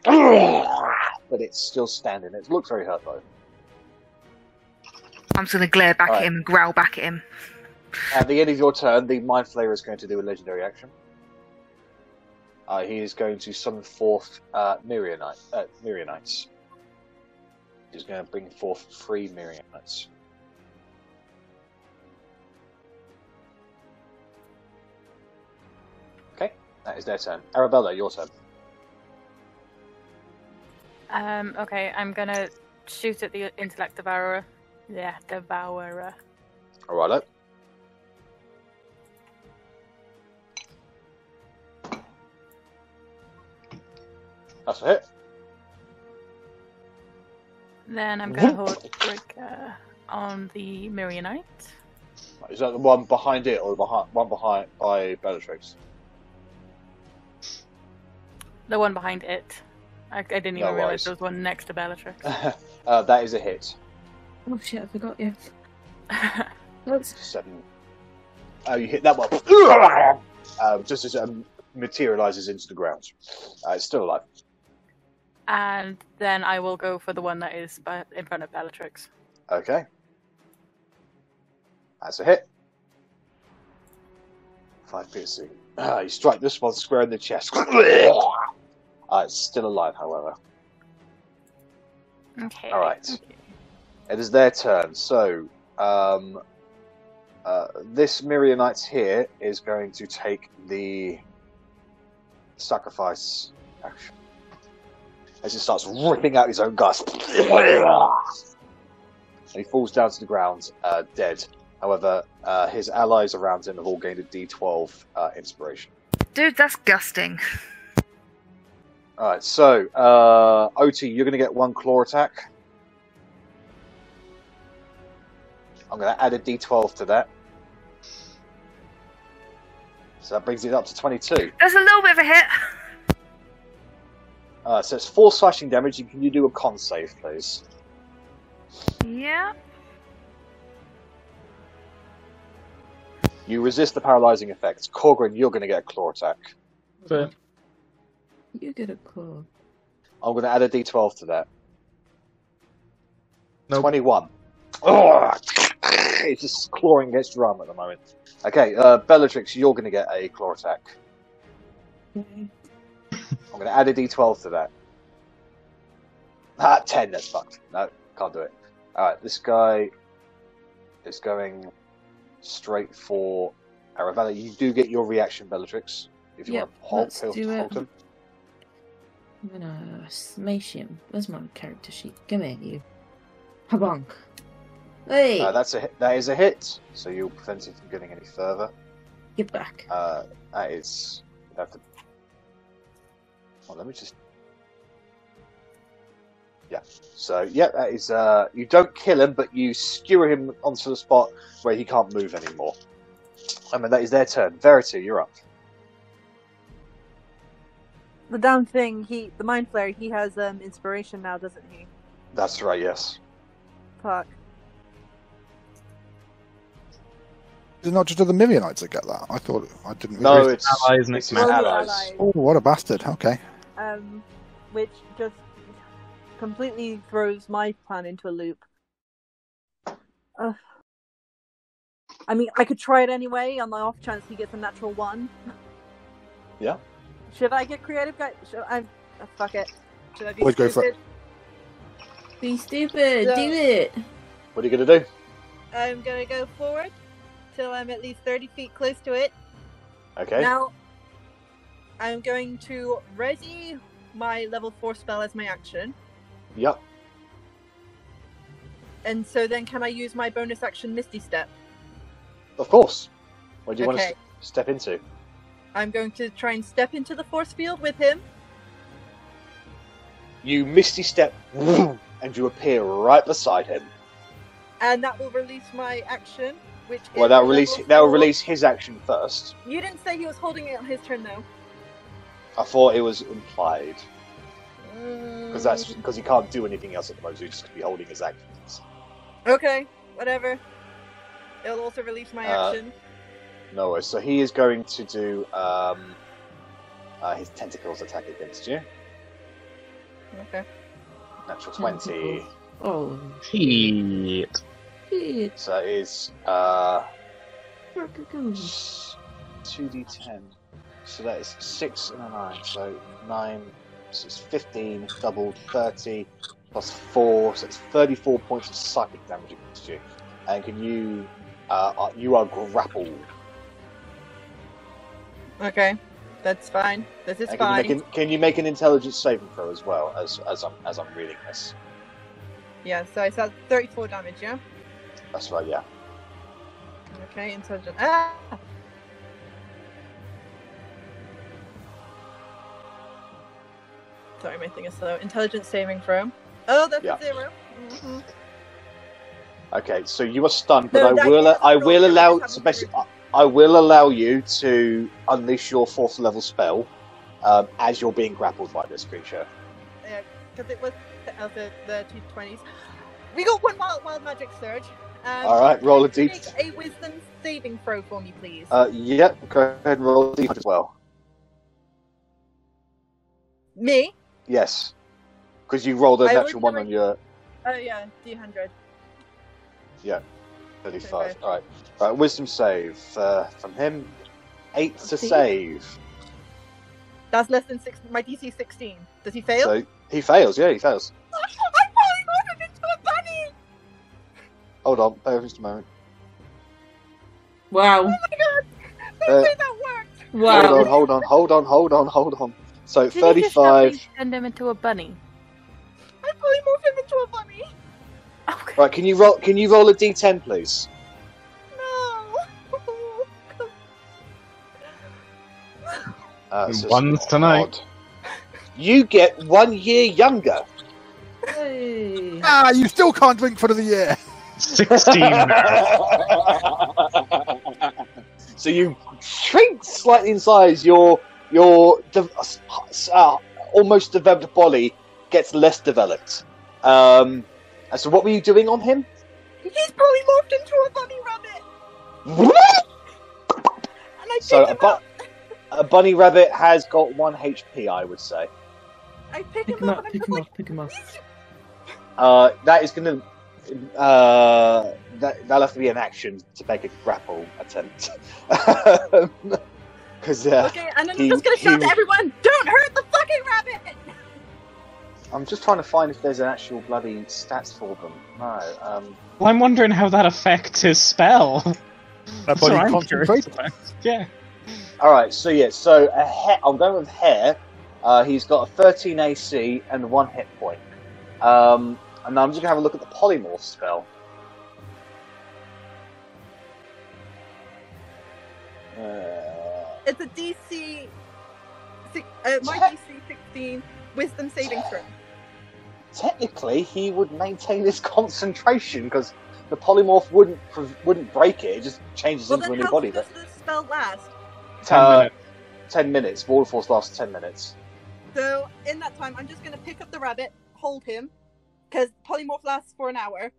it's still standing. It looks very hurt, though. I'm just going to glare back at him and growl back at him. At the end of your turn, the Mind Flayer is going to do a legendary action. He is going to summon forth Mirror Knights. He's going to bring forth 3 Mirror Knights. Okay, that is their turn. Arrabella, your turn. Okay, I'm gonna shoot at the Intellect Devourer. Yeah, Devourer. Alright. That's a hit. Then I'm gonna hold Trigger on the Mirror Knight. Is that the one behind it, or the one behind by Bellatrix? The one behind it. I didn't even No realize worries. there was one next to Bellatrix. That is a hit. Oh shit, I forgot you. That's 7. Oh, you hit that one. Just as it materializes into the ground. It's still alive. And then I will go for the one that is in front of Bellatrix. Okay. That's a hit. 5 piercing. You strike this one square in the chest. It's still alive, however. Okay. Alright. It is their turn. So, this Mirror Knight here is going to take the sacrifice action. As he starts ripping out his own guts. And he falls down to the ground, dead. However, his allies around him have all gained a D12 inspiration. Dude, that's gusting. Alright, so, Otti, you're going to get 1 claw attack. I'm going to add a D12 to that. So that brings it up to 22. That's a little bit of a hit. So it's 4 slashing damage, and can you do a con save, please? Yeah. You resist the paralyzing effects. Korgrin, you're going to get a claw attack. Fair. you get a claw. I'm going to add a D12 to that. Nope. 21. Oh, it's just clawing against your arm at the moment. Okay, Bellatrix, you're going to get a claw attack. Okay. I'm going to add a D12 to that. 10, that's fucked. No, can't do it. Alright, this guy is going straight for Arrabella. You do get your reaction, Bellatrix. If you Yep, want let's to do it. hold him. I'm gonna smash him. Where's my character sheet? Come here, you. Habonk. Hey! That is a hit, so you'll prevent him from getting any further. Get back. That is... You have to... Oh, let me just... Yeah. So, yeah, that is... you don't kill him, but you skewer him onto the spot where he can't move anymore. I mean, that is their turn. Verity, you're up. The damn thing, the Mind Flayer, he has inspiration now, doesn't he? That's right, yes. Fuck. Is it not just other Mivionites that get that? I thought I didn't. No, really... it's allies, it's his Nick. allies. Oh, what a bastard! Okay. Which just completely throws my plan into a loop. I mean, I could try it anyway, on the off chance he gets a natural 1. Yeah. Should I get creative, guys? Fuck it. Should I be Always go for stupid? Be stupid. Yeah. Do it. What are you going to do? I'm gonna go forward till I'm at least 30 feet close to it. Okay. Now, I'm going to ready my level 4 spell as my action. Yep. And so then can I use my bonus action Misty Step? Of course. What do you want Okay. to step into? I'm going to try and step into the force field with him. You misty step, and you appear right beside him. And that will release my action, which Well, is that'll level 4. release his action first. You didn't say he was holding it on his turn, though. I thought it was implied. Because he can't do anything else at the moment, so he's just going to be holding his actions. Okay, whatever. It'll also release my action. No worries. So he is going to do his tentacles attack against you. Okay. Natural 20. Oh, Shit. shit. So it is Where could it go? 2d10. So that is 6 and a 9. So 9, so it's 15, doubled 30, plus 4, so it's 34 points of psychic damage against you. And can you are grappled. Okay, that's fine. This is And fine. can you make an intelligence saving throw as well as I'm reading this? Yeah, so I said 34 damage, yeah? That's right, yeah. Okay, intelligent. Ah! Sorry, my thing is slow. Intelligence saving throw. Oh, that's Yeah. a 0. Mm-hmm. Okay, so you are stunned, but No, I that will is I not will really allow having so basically I will allow you to unleash your 4th level spell as you're being grappled by this creature. Yeah, because it was the 220s. We got one wild magic surge. All right, roll a can you d. Make a wisdom saving throw for me, please. Yep, go ahead and roll a d as well. Me? Yes, because you rolled a I natural would one on your Oh yeah, D100. 35. Okay. All right, wisdom save from him. 8 to See? save. That's less than 6. My DC is 16. Does he fail? So he fails. Yeah, he fails. I'm falling off him into a bunny! Hold on, bear with me just a moment. Wow. Oh my god! Uh, Don't say that worked! Wow. Hold on. So Did you just help 35. me turn him into a bunny? I polymorphed him into a bunny! Okay. Right, can you roll a d10, please? No! So One's tonight. You get 1 year younger. Hey. Ah, you still can't drink for the year. 16 now. So you shrink slightly in size. Your almost developed body gets less developed. And so, what were you doing on him? He's polymorphed into a bunny rabbit! And I So pick him up! a bunny rabbit has got 1 HP, I would say. I pick Pick him him up up, and I'm pick just him like, up, pick him up. That is gonna. That'll have to be an action to make a grapple attempt. Because okay, and then he- I'm just gonna shout he- to everyone, don't hurt the fucking rabbit! I'm just trying to find if there's an actual bloody stats for them. No. Well, I'm wondering how that affects his spell. That That's what body I'm concentrate. curious about. Yeah. All right. So I'm going with Hare. He's got a 13 AC and 1 hit point. And I'm just gonna have a look at the polymorph spell. It's a DC... my DC 16 wisdom saving throw. Technically, he would maintain his concentration because the polymorph wouldn't break it. It just changes Well into then a new how body. long does the spell last? 10 minutes. 10 minutes. Wall of Force lasts 10 minutes. So, in that time, I'm just gonna pick up the rabbit, hold him, because polymorph lasts for an hour,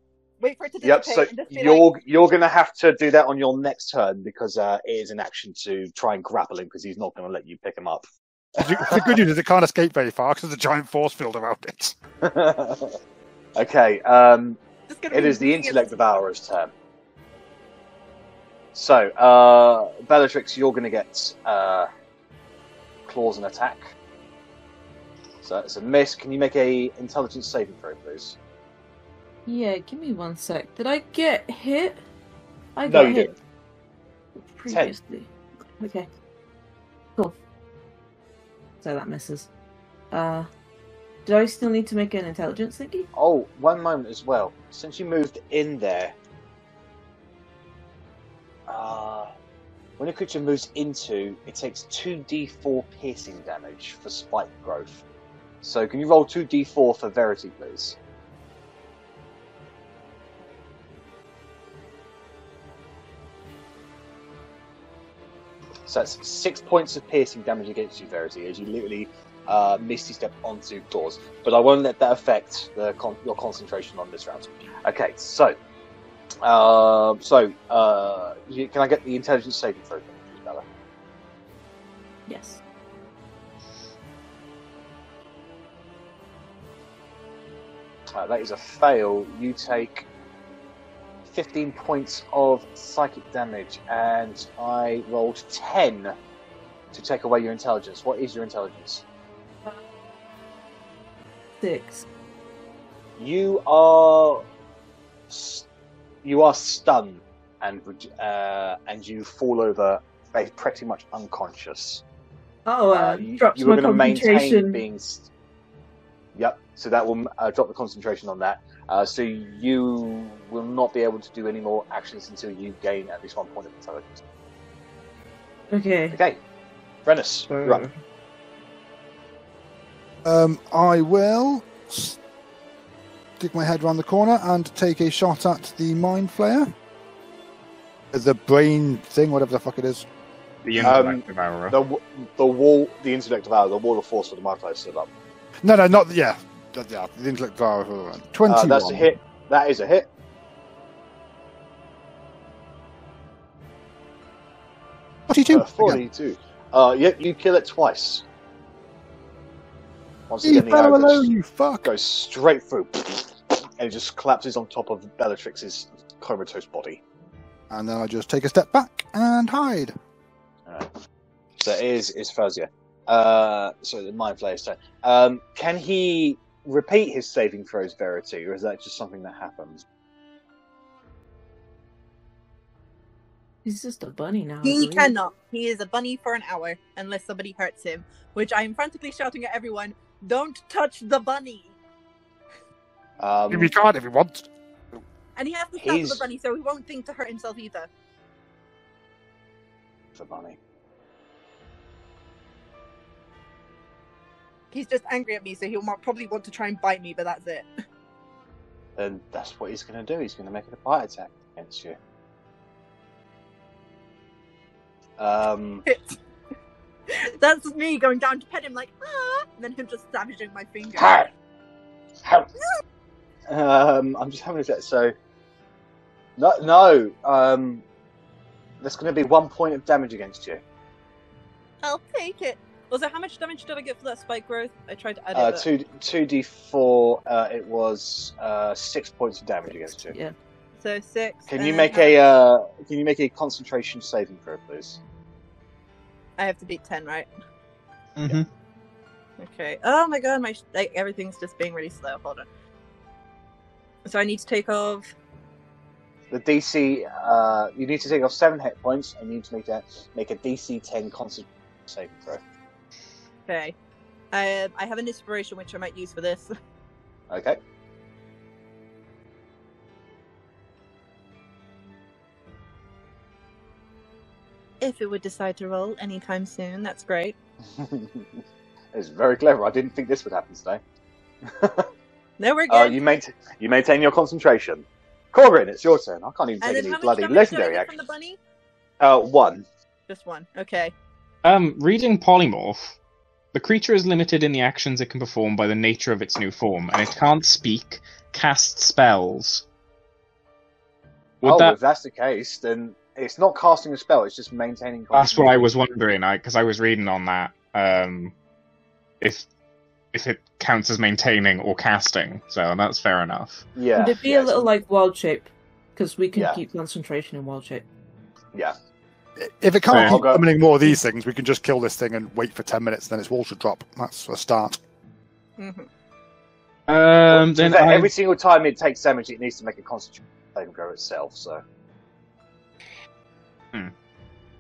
wait for it to dissipate, Yep. So and just be like, you're gonna have to do that on your next turn because it is an action to try and grapple him because he's not going to let you pick him up. The good news is it can't escape very far because there's a giant force field around it. Okay. just gonna It be is the beating intellect it. devourer's turn. So, Bellatrix, you're going to get claws and attack. So it's a miss. Can you make a intelligence saving throw, please? Yeah, give me 1 sec. Did I get hit? I No, got you hit didn't. previously. Okay. Cool. So that misses. Do I still need to make an intelligence thingy? Oh, one moment as well. Since you moved in there, when a creature moves into, it takes 2d4 piercing damage for spike growth. So can you roll 2d4 for Verity, please? So that's 6 points of piercing damage against you, Verity, as you literally misty step onto doors. But I won't let that affect your concentration on this round. Okay, so can I get the intelligence saving throw, please, Bella? Yes. That is a fail. You take 15 points of psychic damage, and I rolled 10 to take away your intelligence. What is your intelligence? 6. You are stunned, and you fall over, pretty much unconscious. Oh, You drops were my going to maintain concentration. being. Yep. So that will drop the concentration on that. So you will not be able to do any more actions until you gain at least 1 point of intelligence. Okay. Okay. Rennas, you're up. I will stick my head around the corner and take a shot at the Mind Flayer. The brain thing, whatever the fuck it is. The intellect devourer. The wall, the intellect devourer, the wall of force for the Mind Flayer stood up. No, not yeah. The intellect devourer. 21. That's a hit. That is a hit. 42. 42. Yep, you kill it twice. Once You again, the fell arrow alone, you fuck. goes straight through, and it just collapses on top of Bellatrix's comatose body. And then I just take a step back and hide. So it is Fuzia. So the Mind Flayer's turn. Can he repeat his saving throws, Verity, or is that just something that happens? He's just a bunny now. I He believe. cannot. He is a bunny for an hour unless somebody hurts him, which I am frantically shouting at everyone, don't touch the bunny! We can't if he wants. And he has to stop the bunny so he won't think to hurt himself either. The bunny. He's just angry at me, so he'll probably want to try and bite me, but that's it. Then that's what he's going to do. He's going to make a bite attack against you. That's me going down to pet him like, ah, and then him just savaging my finger. I'm just having a check. So, no. There's going to be 1 point of damage against you. I'll take it. Also, how much damage did I get for that spike growth? I tried to add it. 2d4. It was 6 points of damage against you. Yeah. So 6. Can you make a concentration saving throw, please? I have to beat 10, right? Mm-hmm. Okay. Oh my god, everything's just being really slow. Hold on. So I need to take off. The DC. You need to take off 7 hit points, and you need to make a DC 10 concentration saving throw. Okay. I have an inspiration which I might use for this. Okay. If it would decide to roll anytime soon, that's great. It's very clever. I didn't think this would happen today. No, we're good. You maintain your concentration. Korgrin, it's your turn. I can't even take any bloody legendary action. From the bunny? 1. Just 1. Okay. Reading Polymorph, the creature is limited in the actions it can perform by the nature of its new form, and it can't speak, cast spells. If that's the case, then it's not casting a spell, it's just maintaining concentration. That's what I was wondering, because I was reading on that, if it counts as maintaining or casting, so that's fair enough. Yeah. Would it be a little like wild shape? Because we can keep concentration in wild shape. Yeah. If it can't keep summoning more of these things, we can just kill this thing and wait for 10 minutes, then its wall should drop. That's a start. Mhm. Then every single time it takes damage, it needs to make a Constitution saving throw itself. So,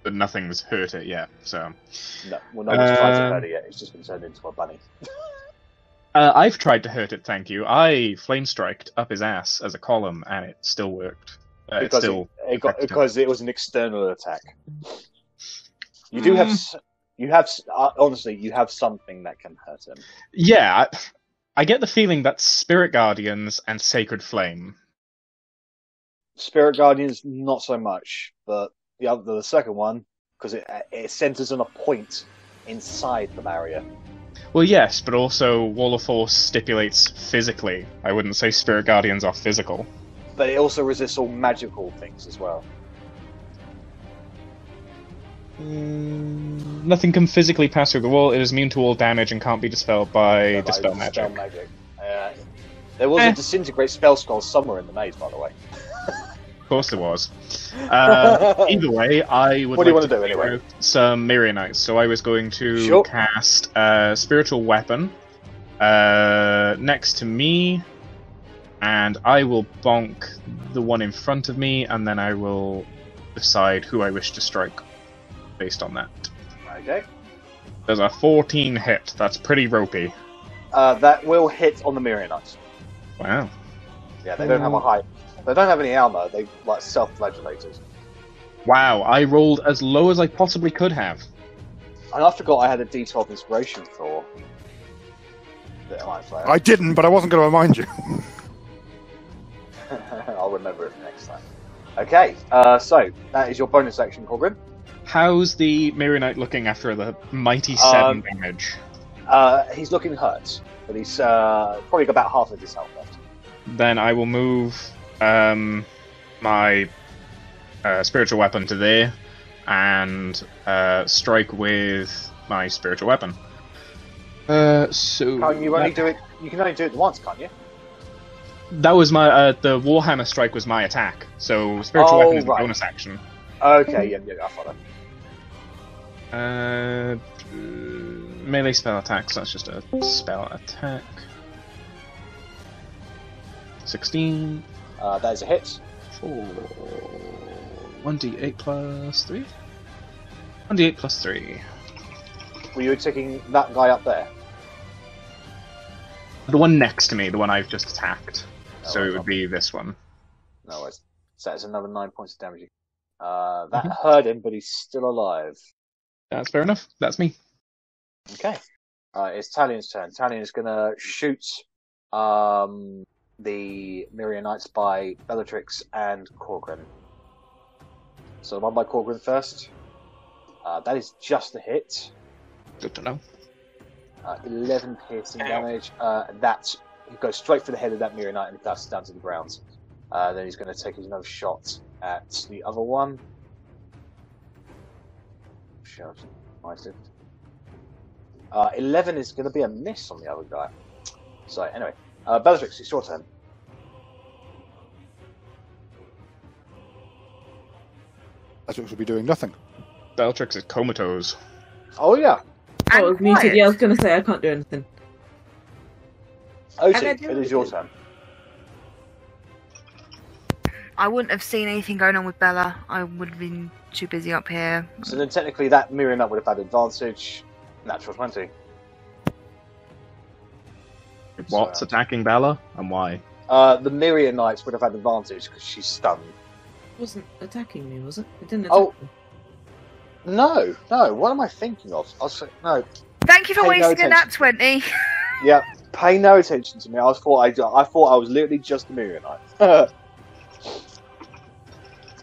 but nothing's hurt it yet. So no one's tried to hurt it yet. It's just been turned into a bunny. I've tried to hurt it. Thank you. I flame striked up his ass as a column, and it still worked. Because it was an external attack. You do have. Honestly, you have something that can hurt him. Yeah, I get the feeling that Spirit Guardians and Sacred Flame. Spirit Guardians, not so much, but the second one, because it centers on a point inside the barrier. Well, yes, but also Wall of Force stipulates physically. I wouldn't say Spirit Guardians are physical. But it also resists all magical things as well. Nothing can physically pass through the wall. It is immune to all damage and can't be dispelled by Dispel Magic. There was a Disintegrate spell scroll somewhere in the maze, by the way. Of course there was. Either way, I would What do you like want to do anyway? Some Myrianites. So I was going to Sure. cast a Spiritual Weapon next to me, and I will bonk the one in front of me, and then I will decide who I wish to strike based on that. Okay. There's a 14 hit. That's pretty ropey. That will hit on the Myrianites. Wow. Yeah, they don't have a high. They don't have any armor. They like self-flagellated. Wow, I rolled as low as I possibly could have. And I forgot I had a D12 inspiration for. I didn't, but I wasn't going to remind you. I'll remember it next time. Okay, so that is your bonus action, Korgrin. How's the Myrianite looking after the mighty 7 damage? He's looking hurt, but he's probably got about half of his health left. Then I will move my spiritual weapon to there and strike with my spiritual weapon. So Can't you only do it? You can only do it once, can't you? That was my the Warhammer strike was my attack. So spiritual weapon is the bonus action. Okay, yeah, I follow. Melee spell attacks. That's just a spell attack. 16. That is a hit. 1d8 plus 3. 1d8 plus 3. Were you taking that guy up there? The one next to me, the one I've just attacked. No, So it would be this one. No worries. So that's another 9 points of damage. That hurt him, but he's still alive. That's fair enough. That's me. Okay. It's Talion's turn. Talion is going to shoot the Myrianites by Bellatrix and Korgrin. So the one by Korgrin first. That is just a hit. Good to know. 11 piercing damage. That he goes straight for the head of that Myrianite and dusts down to the ground. Then he's going to take another shot at the other one. Shot. 11 is going to be a miss on the other guy. So anyway, Bellatrix, it's your turn. Bellatrix will be doing nothing. Bellatrix is comatose. Oh yeah. Oh, it was muted. Yeah, I was going to say I can't do anything. Otti, it is your turn. I wouldn't have seen anything going on with Bella. I would have been too busy up here. So then technically that Myrianite would have had advantage. Natural 20. What's attacking Bella and why? The Myrianites would have had advantage because she's stunned. It wasn't attacking me, was it? It didn't attack Oh. me. No, what am I thinking of? I was like, no. Thank you for Pay no wasting a nat 20. Yeah, pay no attention to me. I thought I was literally just a Myrianite.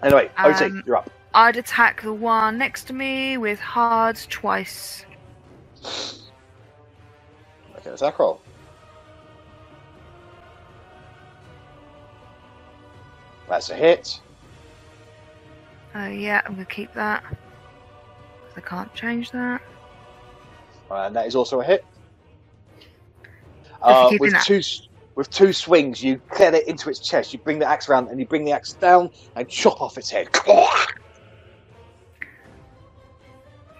Anyway, Otti, you're up. I'd attack the one next to me with hard twice. Okay, attack roll. That's a hit. Yeah, I'm going to keep that. 'Cause I can't change that. And that is also a hit. Just keeping that. With two swings, you get it into its chest. You bring the axe around, and you bring the axe down and chop off its head.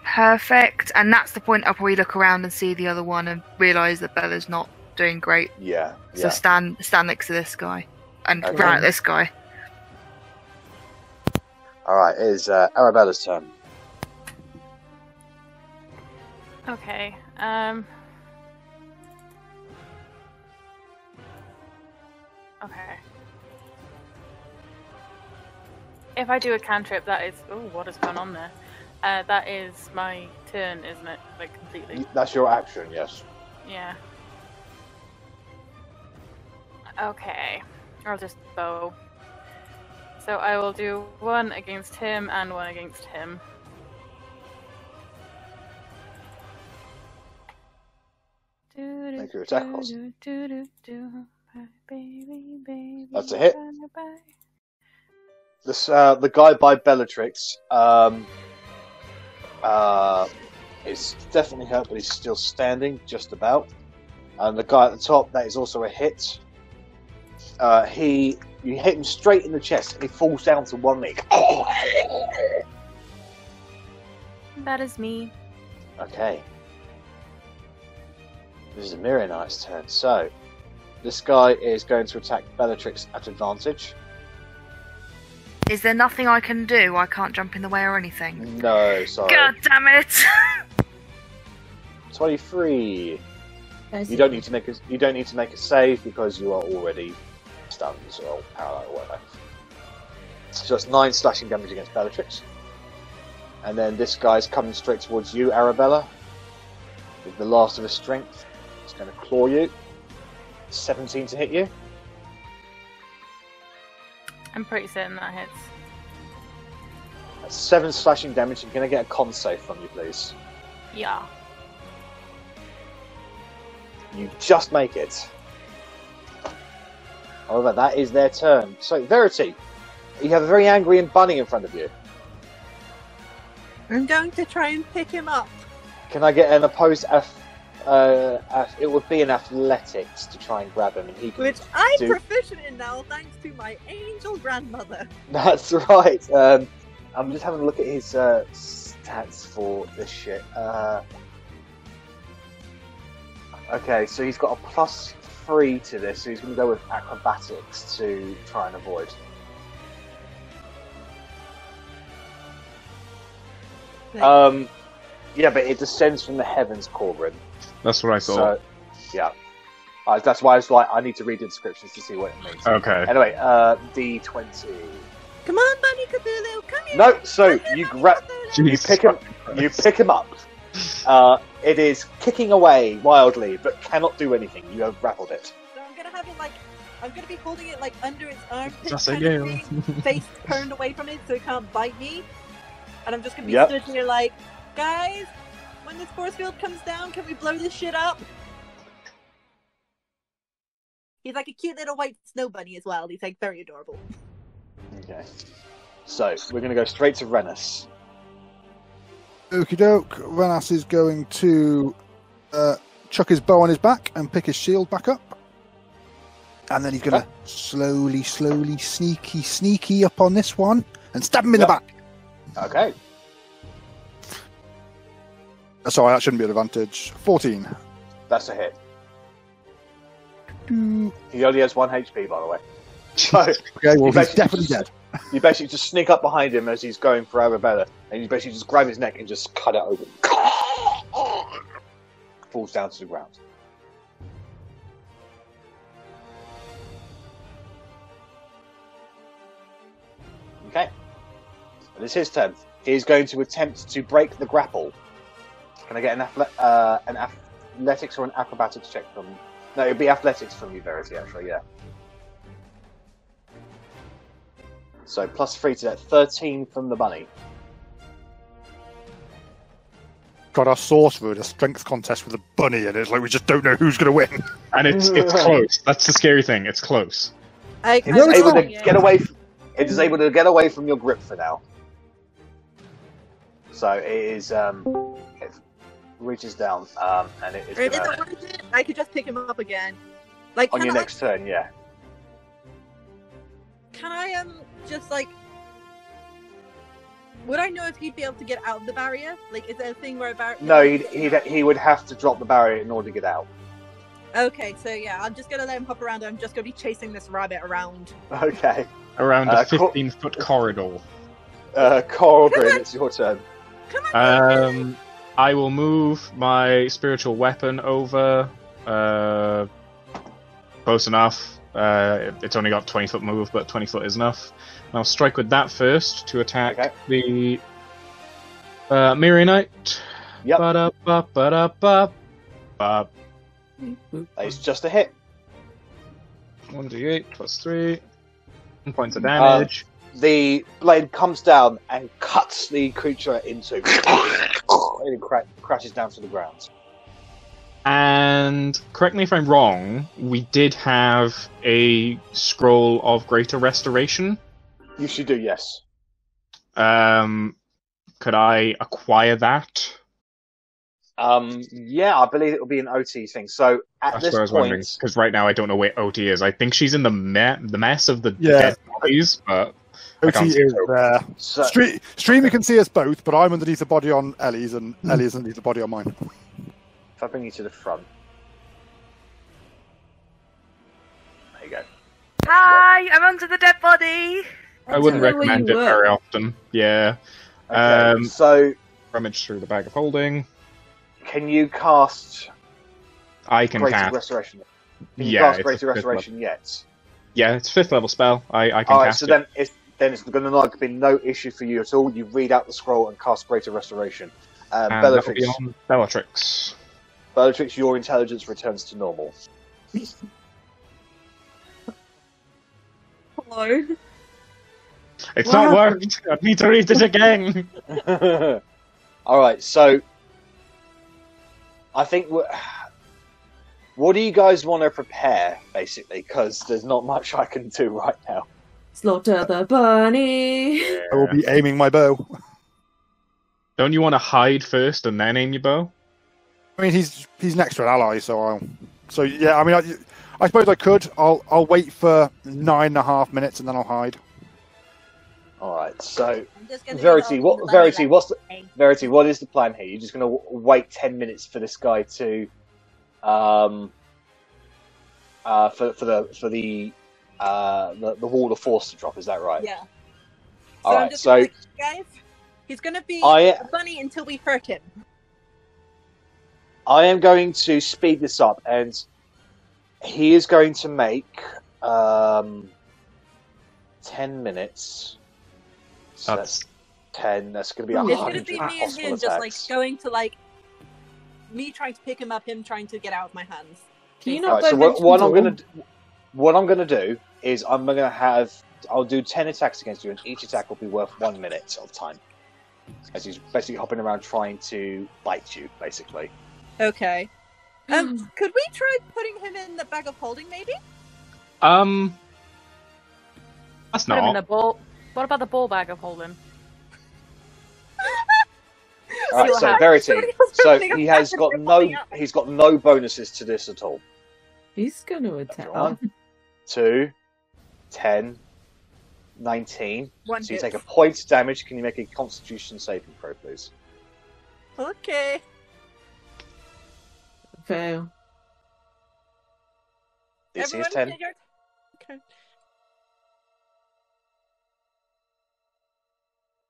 Perfect. And that's the point I'll probably look around and see the other one and realise that Bella's not doing great. Yeah. So stand next to this guy and Okay. run at this guy. All right, it is Arabella's turn. Okay. Okay. If I do a cantrip, that is... Oh, what has gone on there? That is my turn, isn't it? Like, completely. That's your action, yes. Yeah. Okay. I'll just bow. So I will do one against him and one against him. Make your attack rolls. That's a hit. This, the guy by Bellatrix is definitely hurt, but he's still standing, just about. And the guy at the top, that is also a hit. You hit him straight in the chest, and he falls down to one leg. That is me. Okay. This is a Mirror Knight's turn. So, this guy is going to attack Bellatrix at advantage. Is there nothing I can do? I can't jump in the way or anything. No, sorry. God damn it! 23. You don't need to make a save because you are already stunned or paralyzed or whatever. So that's 9 slashing damage against Bellatrix. And then this guy's coming straight towards you, Arrabella, with the last of his strength. It's going to claw you. 17 to hit you. I'm pretty certain that hits. That's 7 slashing damage. You're going to get a con save from you, please. Yeah. You just make it. However, that is their turn. So, Verity, you have a very angry and bunny in front of you. I'm going to try and pick him up. Can I get an opposed it would be an athletics to try and grab him, and he can Which I'm do... proficient in now, thanks to my angel grandmother. That's right. I'm just having a look at his stats for this shit. Okay, so he's got a +3 to this, so he's going to go with acrobatics to try and avoid. Yeah, but it descends from the heavens, Korgrin. That's what I thought. So, yeah. That's why I was like, I need to read the descriptions to see what it means. Okay. Anyway, D20. Come on, Bunny Cthulhu, come here! No, so you grab, Cthulhu. you pick him up. It is kicking away wildly, but cannot do anything. You have grappled it. So I'm gonna have it like, I'm gonna be holding it like under its armpit, Just a kind of gale. thing, face turned away from it so it can't bite me. And I'm just gonna be Yep. stood here like, guys, when this force field comes down, can we blow this shit up? He's like a cute little white snow bunny as well. He's like very adorable. Okay. So we're going to go straight to Rennas. Okie doke. Rennas is going to chuck his bow on his back and pick his shield back up. And then he's going to slowly, sneaky up on this one and stab him in the back. Okay. Sorry, that shouldn't be an advantage. 14. That's a hit. He only has 1 HP, by the way. So, okay, well, he's definitely dead. You basically just sneak up behind him as he's going for Arrabella, and you basically just grab his neck and just cut it open. Falls down to the ground. Okay. It is his turn. He's going to attempt to break the grapple. Can I get an athletics or an acrobatics check from... No, it'd be athletics from you, Verity, actually, yeah. So, +3 to that. 13 from the bunny. Got our sorcerer in a strength contest with a bunny, and it's like we just don't know who's going to win. And it's close. That's the scary thing. It's close. It is able to get away. It is able to get away from your grip for now. So it is. It reaches down, and it is. Or if it's worth it, I could just pick him up again. Like On your next turn, yeah. Can I just like? Would I know if he'd be able to get out of the barrier? Like, is there a thing where a barrier? No, he would have to drop the barrier in order to get out. Okay, so yeah, I'm just gonna let him hop around. I'm just gonna be chasing this rabbit around. Okay. Around a 15-foot corridor. Korgrin, it's your turn. Come on. I will move my spiritual weapon over close enough. It's only got 20-foot move, but 20 foot is enough. And I'll strike with that first to attack the Mirror Knight. Yep. Ba-da-ba-ba-da-ba. It's just a hit. 1d8 plus 3. 1 point of damage. The blade comes down and cuts the creature into, and it crashes down to the ground. And correct me if I'm wrong, we did have a scroll of greater restoration. You should do, yes. Could I acquire that? Yeah, I believe it will be an OT thing. So at That's this what I was point, wondering, because right now I don't know where OT is. I think she's in the mess of the dead bodies, but OT is there. So, Streamer can see us both, but I'm underneath the body on Ellie's, and Ellie's underneath the body on mine. if I bring you to the front, there you go. Hi, I'm under the dead body. I wouldn't don't know where recommend you it were. very often. Yeah. Okay, so Rummage through the bag of holding. can you cast I can Greater cast. Restoration? Can you Yeah, cast it's Greater a fifth Restoration yet? Yeah, it's 5th level spell. I can Alright, cast so it. then it's going to be no issue for you at all. You read out the scroll and cast Greater Restoration. And that'll Bellatrix, be on Bellatrix. Bellatrix, your intelligence returns to normal. Hello. It's What not happened? worked! I need to read it again! Alright, so I think what do you guys want to prepare, basically? Because there's not much I can do right now. Slaughter the bunny. I will be aiming my bow. Don't you want to hide first and then aim your bow? I mean, he's next to an ally, so yeah. I mean, I suppose I could. I'll wait for 9.5 minutes and then I'll hide. Alright, so I'm just gonna Verity, go what on the Verity, bunny, what's the like, Verity, what is the plan here? You're just going to wait 10 minutes for this guy to for the wall of force to drop, is that right? Yeah. All I'm right, just so gonna, guys, he's gonna be I a bunny until we hurt him. am going to speed this up, and he is going to make 10 minutes. So that's 10. That's going to be It's 100 gonna be me and possible him just like attacks. going to like me trying to pick him up, him trying to get out of my hands. Can you All not right, so dimension what I'm gonna do is I'll do 10 attacks against you, and each attack will be worth 1 minute of time. As he's basically hopping around trying to bite you, basically. Okay. Could we try putting him in the bag of holding, maybe? That's Put him in not. the ball. What about the ball bag of holding? All right, what so happens. Verity. Somebody else So something he about has it, got they're no popping up. he's got no bonuses to this at all. He's going to attack. 1, 2, 10, 19. One So you hit. take a point of damage. Can you make a Constitution saving throw, please? Okay. Fail. DC Everyone, is 10. get your- Okay.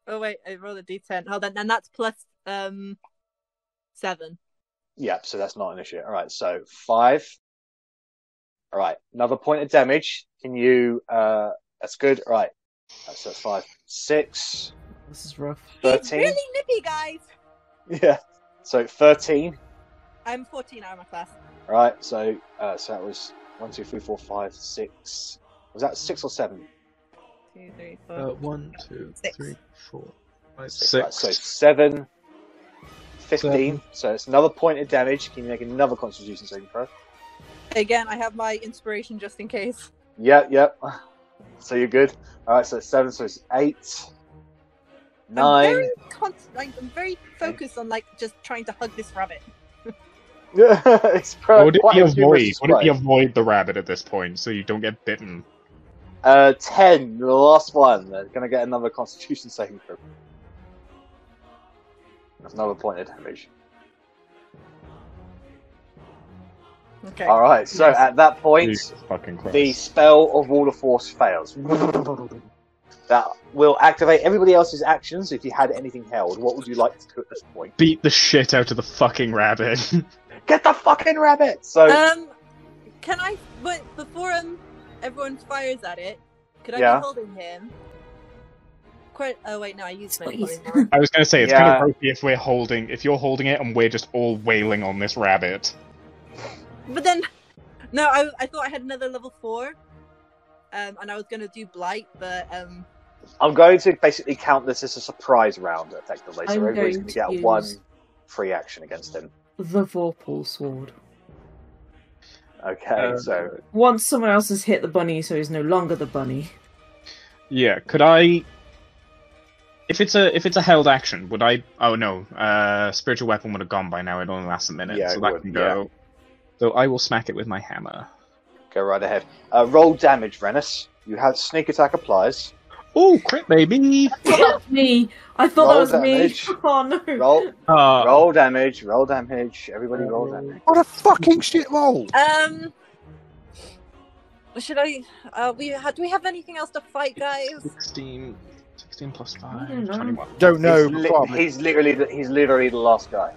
Oh wait, I rolled a d10. Hold on, and that's plus 7. Yeah, so that's not an issue. All right, so 5. All right, another point of damage. Can you? That's good. All right, so that's 5, 6, This is rough. 13. He's really nippy, guys. Yeah. So 13. I'm 14 armor class. All right. So that was 1, 2, 3, 4, 5, 6. Was that 6 or 7? 2, 3, 4. 1, 2, 6. 3, 4, 5, 6. 6. Right, so 7, 15. 7. So it's another point of damage. Can you make another Constitution saving throw? Again, I have my inspiration just in case. Yep. So you're good. All right. So it's 7. So it's 8, 9. I'm very focused on like just trying to hug this rabbit. It's Would it quite be a humorous avoid? Would it be display. avoid the rabbit at this point so you don't get bitten? 10, the last one. They're going to get another Constitution saving throw. That's another point of damage. Okay. All right. So Yes. at that point, Jesus fucking Christ. the spell of Wall of Force fails. That will activate everybody else's actions. If you had anything held, what would you like to do at this point? Beat the shit out of the fucking rabbit. Get the fucking rabbit! So Can I? But before everyone fires at it, could I Yeah. be holding him? Oh wait, no, I used my Please. holding. I was going to say, it's Yeah. kind of ropey if you're holding it and we're just all wailing on this rabbit. But then, no, I thought I had another level 4, and I was gonna do blight, but I'm going to basically count this as a surprise round, effectively. So I'm everybody's going going to get to one use- free action against him. The Vorpal sword. Okay, so Once someone else has hit the bunny, so he's no longer the bunny. Yeah, could I... If it's a held action, would I... Oh no, spiritual weapon would have gone by now, it only lasts a minute, Yeah, so it that would, can go. So I will smack it with my hammer. go right ahead. Roll damage, Rennas. You have sneak attack applies. Oh, crit baby! That's me! I thought Roll that was damage. me! Oh no! Roll, Uh, roll damage. Roll damage. Everybody, roll damage. What a fucking shit roll! should I? Do we have anything else to fight, guys? 16 plus 5, I don't know. 21. Don't know. He's literally the last guy.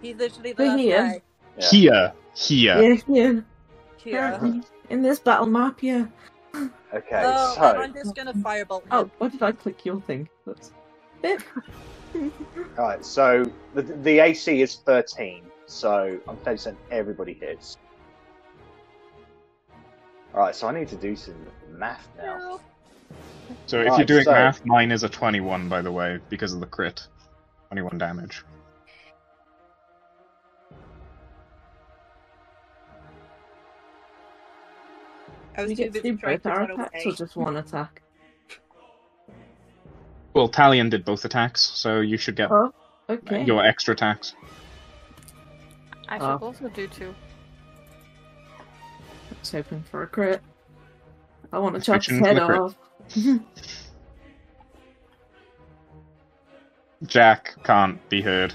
He's literally the We're last here. guy. Here. Yeah. Here. Apparently. In this battle map, yeah. Okay, Oh, so I'm just gonna firebolt him. Oh, why did I click your thing? That's... Bip. all right, so the AC is 13. So I'm fairly certain everybody hits. All right, so I need to do some math now. So if Right, you're doing so- math, mine is a 21, by the way, because of the crit. 21 damage. I was You too get busy two trying both to our run attacks away. or just one attack? Well, Talion did both attacks, so you should get Oh, okay. your extra attacks. I should also do 2. I was hoping for a crit. I want to chop his Switching head to the crit. off. Jack can't be heard.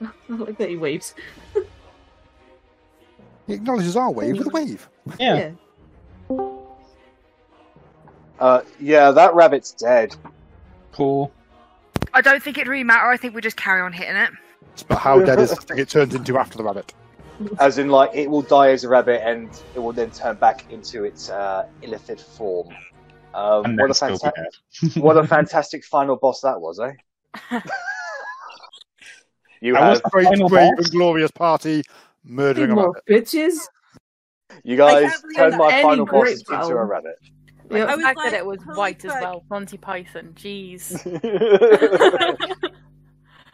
I like that he waves. He acknowledges our wave with a wave. Yeah. Yeah, that rabbit's dead. Cool. I don't think it'd really matter. I think we just carry on hitting it. But how dead is the thing it turns into after the rabbit? As in, like, it will die as a rabbit, and it will then turn back into its illithid form. And What then a still be dead. what a fantastic final boss that was, eh? You I was have, Great, Final brave, boss? and glorious party murdering a More rabbit. bitches. you guys can't believe turned that my any final boss great into a battle. rabbit. Yep. I The was fact like, that it was holy white as fuck. well. Monty Python. Jeez.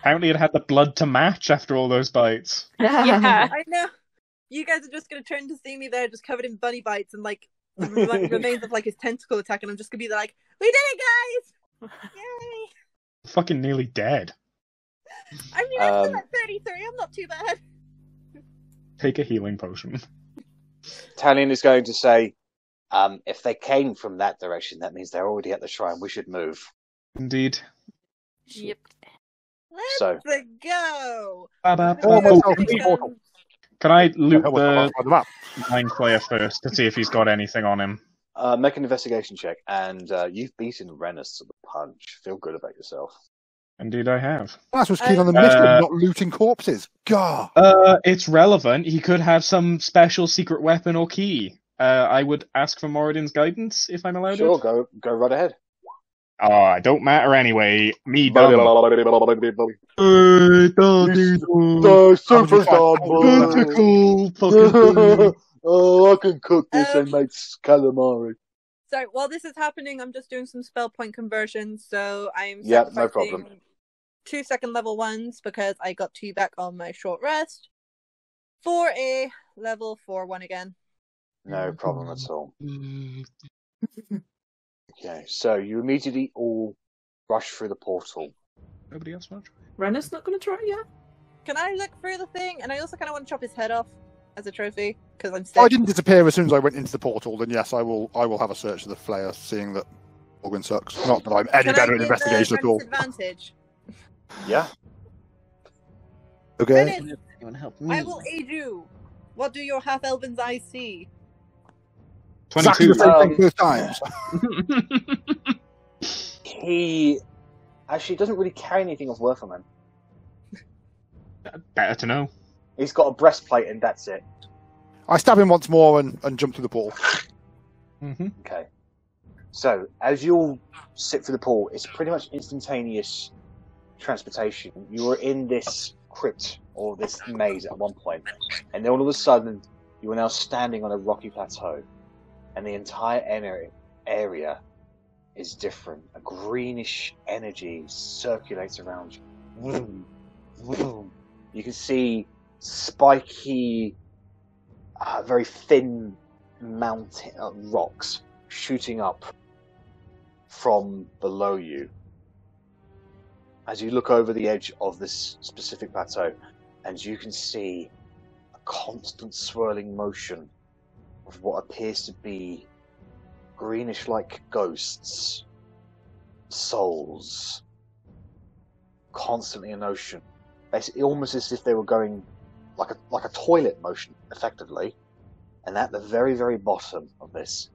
Apparently it had the blood to match after all those bites. Yeah. I know. You guys are just gonna turn to see me there, just covered in bunny bites and like the remains of like his tentacle attack, and I'm just gonna be like, "We did it, guys! Yay!" Fucking nearly dead. I mean, I'm still at 33. I'm not too bad. Take a healing potion. Talion is going to say, if they came from that direction, that means they're already at the shrine. We should move. Indeed. Yep. Let's So- go. Portal. Can I loot Hell, what's the on the map? mind player first to see if he's got anything on him? Make an investigation check, and you've beaten Rennas to the punch. Feel good about yourself. Indeed I have. That's what's keen on the mission, not looting corpses. Gah! It's relevant. He could have some special secret weapon or key. I would ask for Moradin's guidance, if I'm allowed Sure, it. go right ahead. I don't matter anyway. Me Super dumb. Tentacle fucking thing. Oh, I can cook this and make calamari. So while this is happening, I'm just doing some spell point conversions. So I'm Yep, no sacrificing problem. 2 second level ones because I got 2 back on my short rest for a level 4 one again. No problem at all. Okay, so you immediately all rush through the portal. Nobody else much? Renna's not going to try it yet? Can I look through the thing? And I also kind of want to chop his head off as a trophy because I'm If sick. I didn't disappear as soon as I went into the portal, then yes, I will have a search of the flayer, seeing that Korgrin sucks. Not that I'm any Can better I at give investigation at all. Ren's advantage? Yeah. Okay. Rennas, Anyone help me? I will aid you. What do your half-elven's eyes see? Exactly 22. the same thing both times. He actually doesn't really carry anything of worth on him. Better to know. He's got a breastplate and that's it. I stab him once more and jump through the pool. Mm-hmm. Okay. So, as you all sit through the pool, it's pretty much instantaneous transportation. You were in this crypt, or this maze at one point, and then all of a sudden, you are now standing on a rocky plateau, and the entire area is different. A greenish energy circulates around you. Vroom, vroom. You can see spiky, very thin mountain rocks shooting up from below you. As you look over the edge of this specific plateau, and you can see a constant swirling motion of what appears to be greenish-like ghosts, souls, constantly in motion. Basically, almost as if they were going like a toilet motion, effectively. And at the very, very bottom of this,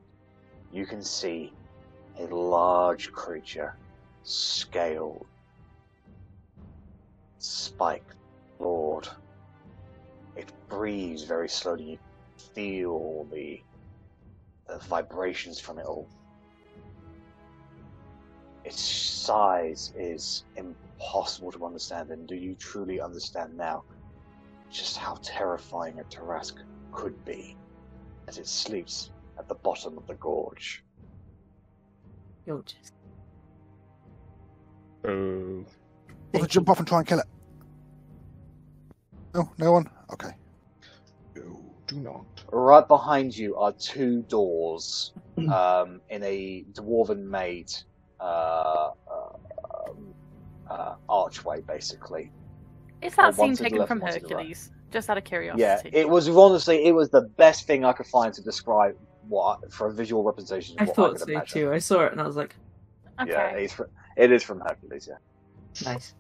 you can see a large creature, scaled, spiked, clawed. It breathes very slowly. You feel the vibrations from it all. Its size is impossible to understand, and do you truly understand now just how terrifying a Tarask could be as it sleeps at the bottom of the gorge? Gorgeous. Oh. We'll jump off and try and kill it. No one? Okay. No, do not. Right behind you are two doors in a dwarven made archway, basically. Is that One scene to the taken left, from one to the right. Hercules? Just out of curiosity. Yeah, it was honestly, it was the best thing I could find to describe for a visual representation I of what thought I could so imagine. too. I saw it and I was like, Okay. Yeah, it is from Hercules, yeah. nice.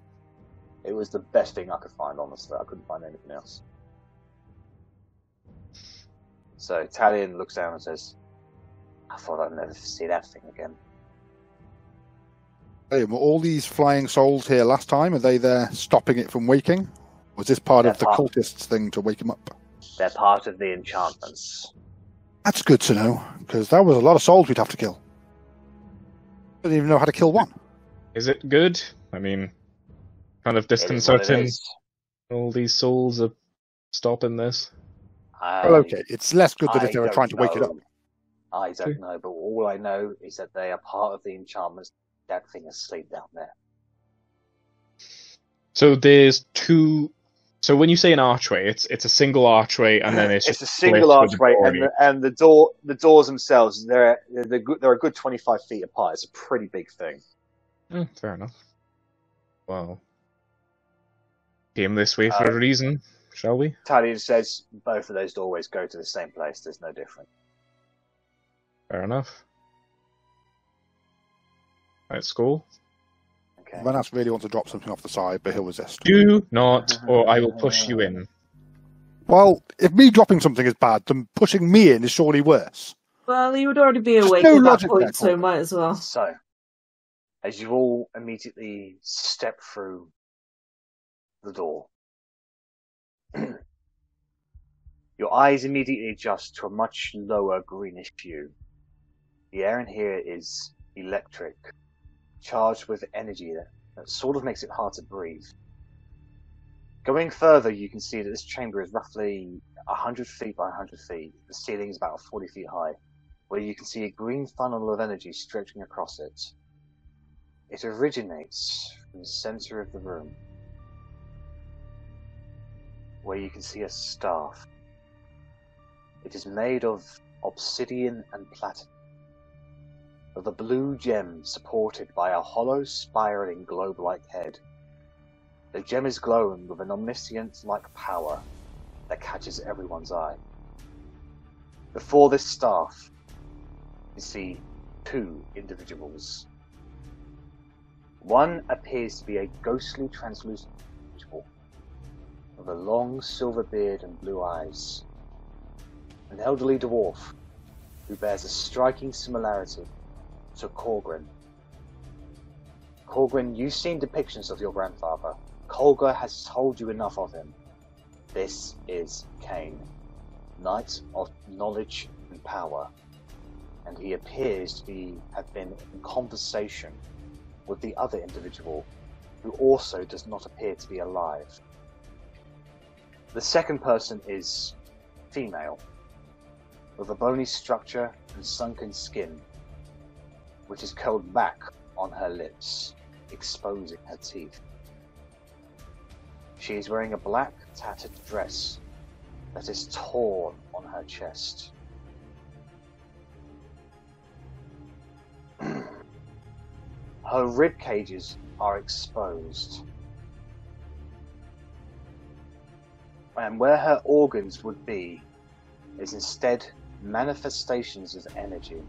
It was the best thing I could find, honestly. I couldn't find anything else. So Talion looks down and says, I thought I'd never see that thing again. Hey, were all these flying souls here last time? Are they there stopping it from waking? Was this part of the They're part- cultists thing to wake him up? They're part of the enchantments. That's good to know, because that was a lot of souls we'd have to kill. I didn't even know how to kill one. Is it good? I mean, kind of It is what it disconcerting. is. All these souls are stopping this. Well, okay, it's less good than I if they were don't trying to wake it up. know. I don't know, but all I know is that they are part of the enchantments. That thing is asleep down there. So there's two. So when you say an archway, it's a single archway, and then it's It's just a single split with a archway, door. and the doors themselves, they're a good 25 feet apart. It's a pretty big thing. Fair enough. Well, came this way for a reason, shall we? Talion says both of those doorways go to the same place. There's no difference. Fair enough. Let's go. Okay. Rennas really wants to drop something off the side, but he'll resist. Do not, or I will push you in. Well, if me dropping something is bad, then pushing me in is surely worse. Well, you would already be awake no at that logic point, there, so Korgrin. might as well. So, as you all immediately step through the door, your eyes immediately adjust to a much lower greenish hue. The air in here is electric, charged with energy that sort of makes it hard to breathe. Going further, you can see that this chamber is roughly 100 feet by 100 feet. The ceiling is about 40 feet high, where you can see a green funnel of energy stretching across it. It originates from the center of the room, where you can see a staff. It is made of obsidian and platinum, with a blue gem supported by a hollow, spiraling globe-like head. The gem is glowing with an omniscient-like power that catches everyone's eye. Before this staff, you see two individuals. One appears to be a ghostly, translucent individual, with a long silver beard and blue eyes. An elderly dwarf who bears a striking similarity to Korgrin. Korgrin, you've seen depictions of your grandfather. Kolga has told you enough of him. This is Cain, knight of knowledge and power, and he appears to have been in conversation with the other individual, who also does not appear to be alive. The second person is female, with a bony structure and sunken skin, which is curled back on her lips, exposing her teeth. She is wearing a black, tattered dress that is torn on her chest. Her rib cages are exposed, and where her organs would be is instead manifestations of energy.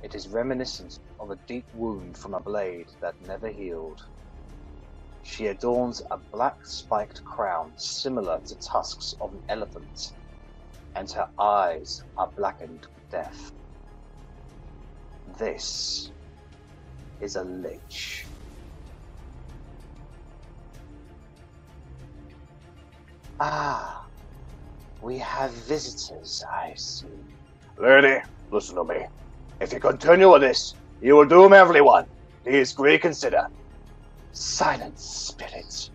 It is reminiscent of a deep wound from a blade that never healed. She adorns a black spiked crown similar to tusks of an elephant, and her eyes are blackened with death. This is a lich. Ah, we have visitors, I see. Lady, listen to me. If you continue with this, you will doom everyone. Please reconsider. Silence, spirit.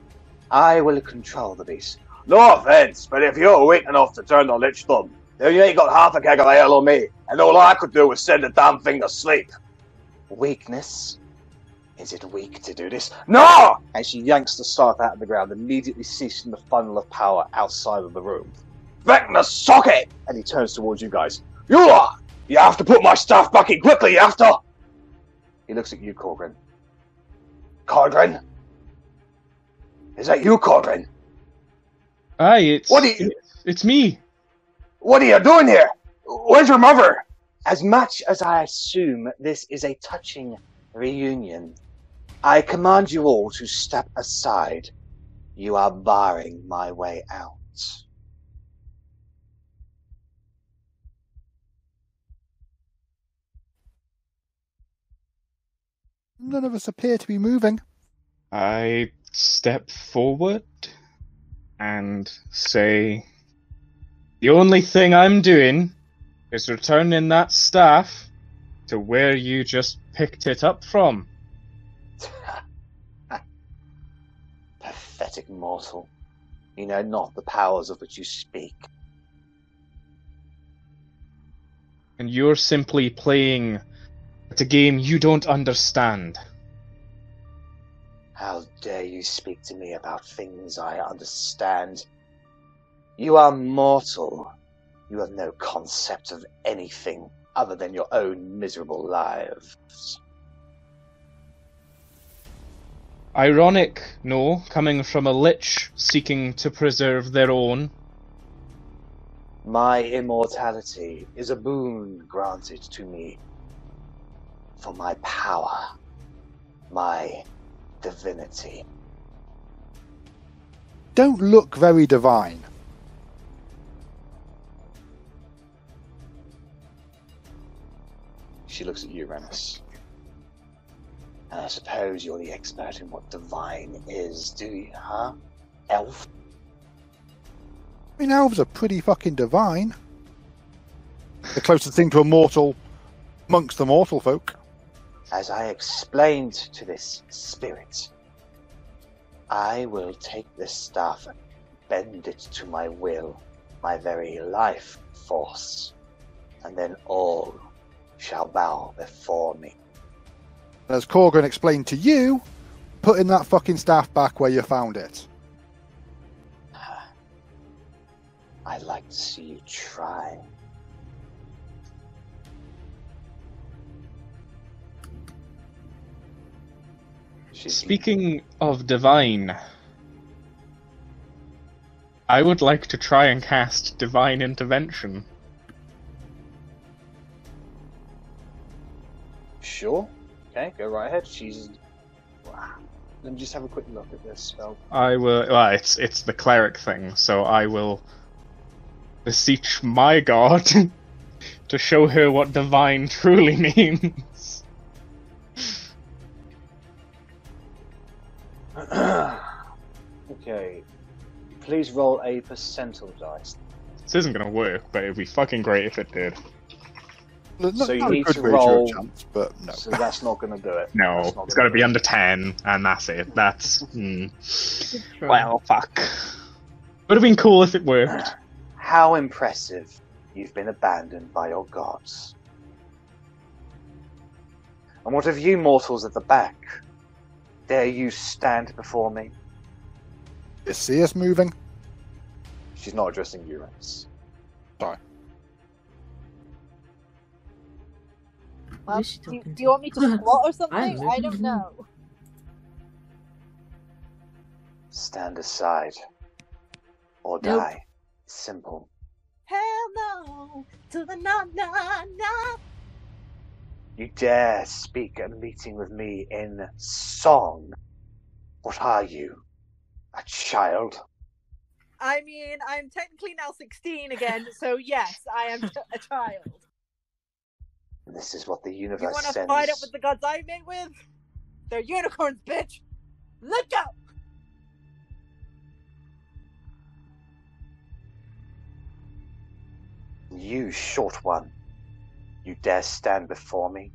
I will control the beast. No offense, but if you're weak enough to turn the lich thumb, then you ain't got half a keg of ale on me, and all I could do was send the damn thing to sleep. Weakness? Is it weak to do this? No! And she yanks the staff out of the ground, immediately ceasing the funnel of power outside of the room. Back in the socket! And he turns towards you guys. You lot! You have to put my staff back in quickly, you have to! He looks at you, Korgrin. Korgrin? Is that you, Korgrin? Aye, What are you... it's me. What are you doing here? Where's your mother? As much as I assume this is a touching reunion, I command you all to step aside. You are barring my way out. None of us appear to be moving. I step forward and say, the only thing I'm doing is returning that staff to where you just picked it up from. Pathetic mortal. You know not the powers of which you speak. And you're simply playing at a game you don't understand. How dare you speak to me about things I understand? You are mortal. You have no concept of anything other than your own miserable lives. Ironic, no, coming from a lich seeking to preserve their own. My immortality is a boon granted to me for my power, my divinity. Don't look very divine. She looks at you, Rennas. And I suppose you're the expert in what divine is, do you, huh? Elf? I mean, elves are pretty fucking divine. The closest thing to a mortal amongst the mortal folk. As I explained to this spirit, I will take this staff and bend it to my will, my very life force, and then all shall bow before me. As Korgrin explained to you, putting that fucking staff back where you found it. I'd like to see you try. Speaking of divine, I would like to try and cast Divine Intervention. Sure. Okay, go right ahead. She's... Let me just have a quick look at this spell. I will. Well, it's the cleric thing, so I will beseech my god to show her what divine truly means. Okay. Please roll a percentile dice. This isn't gonna work, but it'd be fucking great if it did. So you Not a need good to ratio roll. of chance, but no. So that's not going to do it. No, That's not it's gonna gotta be do it. under 10, and that's it. That's. Well, fuck. Would have been cool if it worked. How impressive. You've been abandoned by your gods. And what of you mortals at the back? Dare you stand before me? You see us moving? She's not addressing you, Rennas. Sorry. Who is she Do talking you want me to squat or I something? don't I don't know. Stand aside. Or Nope. die. Simple. Hell no to the no, no, no. You dare speak a meeting with me in song? What are you? A child? I mean, I'm technically now 16 again, so yes, I am a child. This is what the You universe want to sends. fight up with the gods I made with? They're unicorns, bitch! Let go! You, short one. You dare stand before me?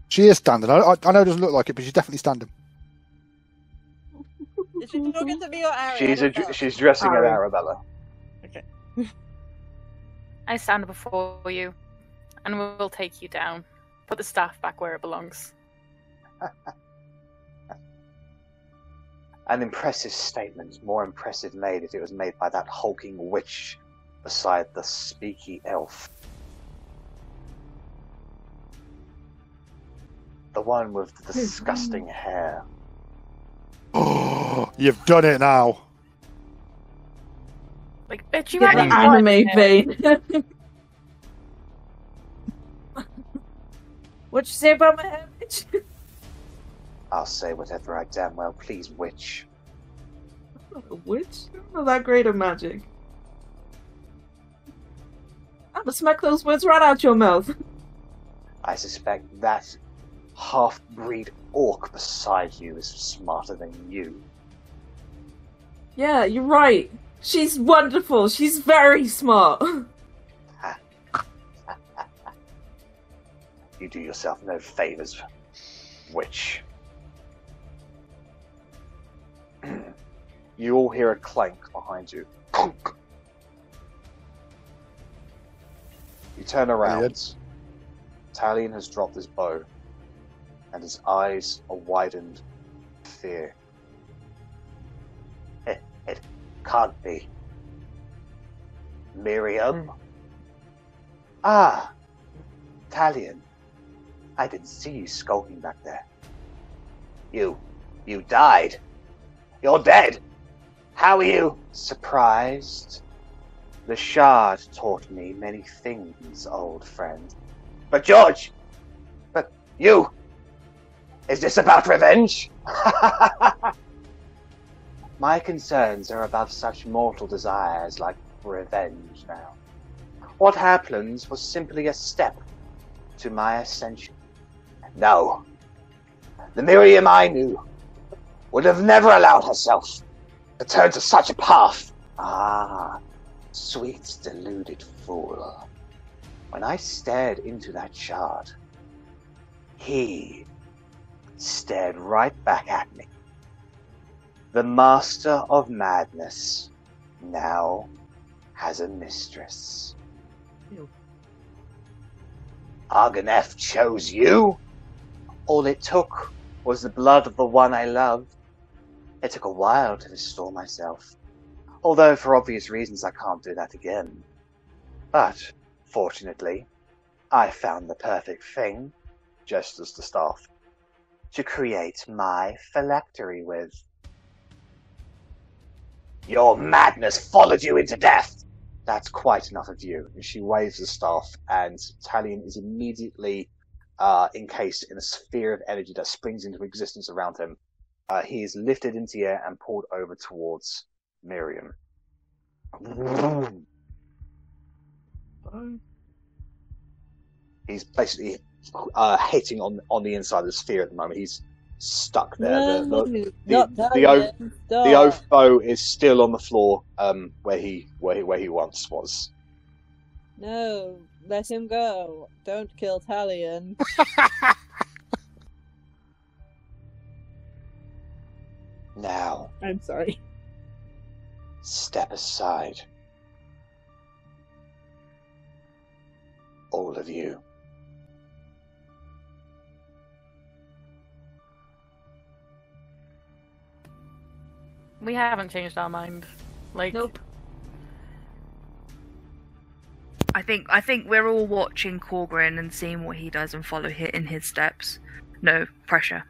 She is standing. I know it doesn't look like it, but she's definitely standing. Is she talking to me or Arri? She's dressing at Arri. Arrabella. Okay. I stand before you, and we'll take you down. Put the staff back where it belongs. An impressive statement, more impressive made if it was made by that hulking witch beside the speaky elf. The one with the disgusting hair. Oh, you've done it now. Like, bitch, you Get haven't the got anime it. vein. What'd you say about my hair, bitch? I'll say whatever I damn well please, witch. A witch? I'm not that great at magic. I'm gonna smack those words right out your mouth. I suspect that half-breed orc beside you is smarter than you. Yeah, you're right. She's wonderful. She's very smart. You do yourself no favors, witch. You all hear a clank behind you. Clunk. You turn around. Talion has dropped his bow, and his eyes are widened with fear. It can't be. Miriam? Ah, Talion. I didn't see you skulking back there. You died. You're dead. How are you? Surprised? The shard taught me many things, old friend. But George! But you! Is this about revenge? My concerns are above such mortal desires like revenge now. What happened was simply a step to my ascension. No. The Miriam I knew would have never allowed herself to turn to such a path. Ah, sweet deluded fool. When I stared into that shard, he stared right back at me. The master of madness now has a mistress. Ew. Argonef chose you? All it took was the blood of the one I loved. It took a while to restore myself. Although for obvious reasons I can't do that again. But, fortunately, I found the perfect thing, gestures the staff, to create my phylactery with. Your madness followed you into death! That's quite enough of you. And she waves the staff, and Talion is immediately encased in a sphere of energy that springs into existence around him. He is lifted into the air and pulled over towards Miriam. He's basically hitting on the inside of the sphere at the moment. He's stuck there. The oath bow is still on the floor, where he once was. No, let him go. Don't kill Talion. Now, I'm sorry. step aside. All of you. We haven't changed our mind. Like, Nope. I think we're all watching Korgrin and seeing what he does and follow in his steps. No pressure.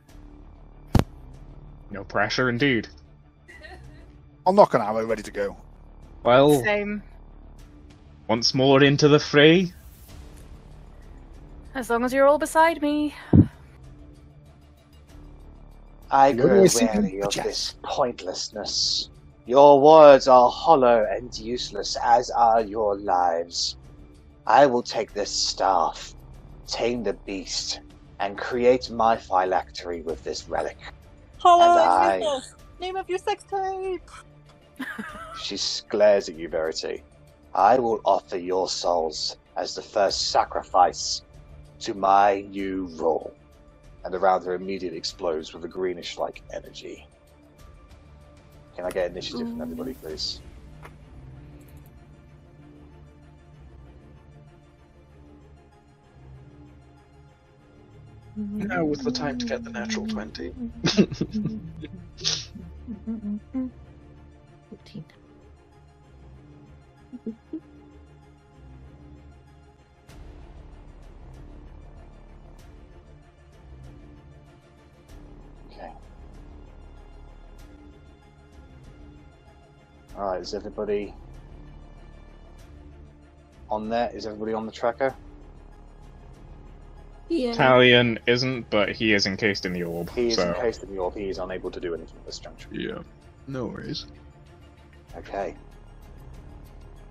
No pressure, indeed. I'll knock an arrow, ready to go. Well, same. once more into the fray. As long as you're all beside me. I You grow always seem weary of to this pointlessness. Your words are hollow and useless, as are your lives. I will take this staff, tame the beast, and create my phylactery with this relic. Hollow And and useless. Name of your sex tape. She glares at you, Verity. I will offer your souls as the first sacrifice to my new role. And around her immediately explodes with a greenish-like energy. Can I get initiative from everybody, please? Now with the time to get the natural 20. 14. Okay. Alright, is everybody on there? Is everybody on the tracker? Yeah. Talion isn't, but he is encased in the orb. He is so. encased in the orb. He is unable to do anything at this juncture. Yeah. No worries. Okay.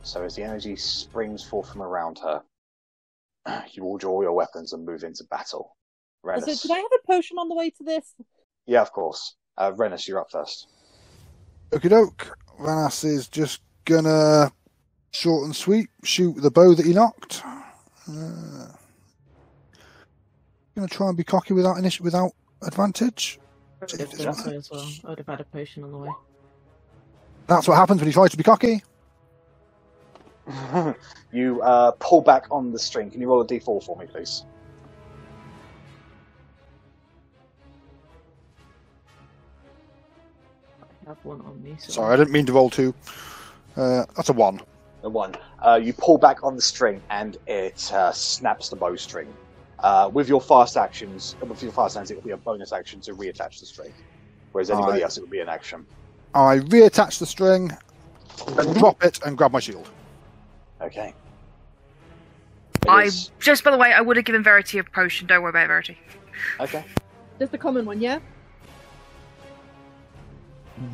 So as the energy springs forth from around her, you all draw your weapons and move into battle. Also, Rennas. did I have a potion on the way to this? Yeah, of course. Rennas, you're up first. Okie doke. Rennas is just gonna short and sweet shoot the bow that he knocked. Gonna try and be cocky without advantage. I would have done so as well. I would have had a potion on the way. That's what happens when you try to be cocky. You pull back on the string. Can you roll a d4 for me, please? I have one on me. So Sorry, I didn't mean to roll two. That's a 1. The 1. You pull back on the string and it snaps the bowstring. With your fast actions, it will be a bonus action to reattach the string. Whereas anybody else, it would be an action. I reattach the string, and drop it, and grab my shield. Okay. Just by the way, I would have given Verity a potion. Don't worry about Verity. Okay. Just a common one, yeah?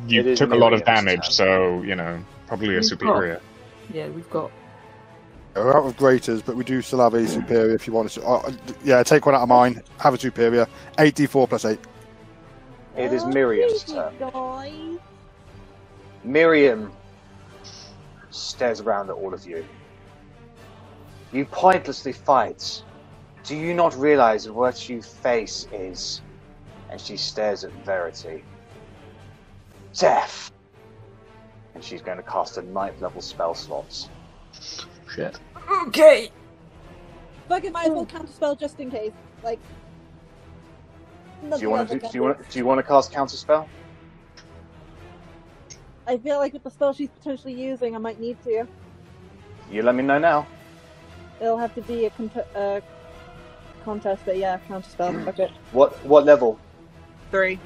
You took a lot of damage, so, you know, probably a superior. yeah, we've got. We're out of graters, but we do still have a superior if you want to. Yeah, take one out of mine. Have a superior. 8d4 plus 8. It is Miriam's turn. Miriam stares around at all of you. You pointlessly fight. Do you not realize what you face is? And she stares at Verity. Death! And she's going to cast a 9th level spell slot. Shit. Okay! Fuck it, might as well counterspell just in case. Like. Do you want to cast counterspell? I feel like with the spell she's potentially using, I might need to. You let me know now. It'll have to be a contest, but yeah, counterspell. Fuck it. What level? 3.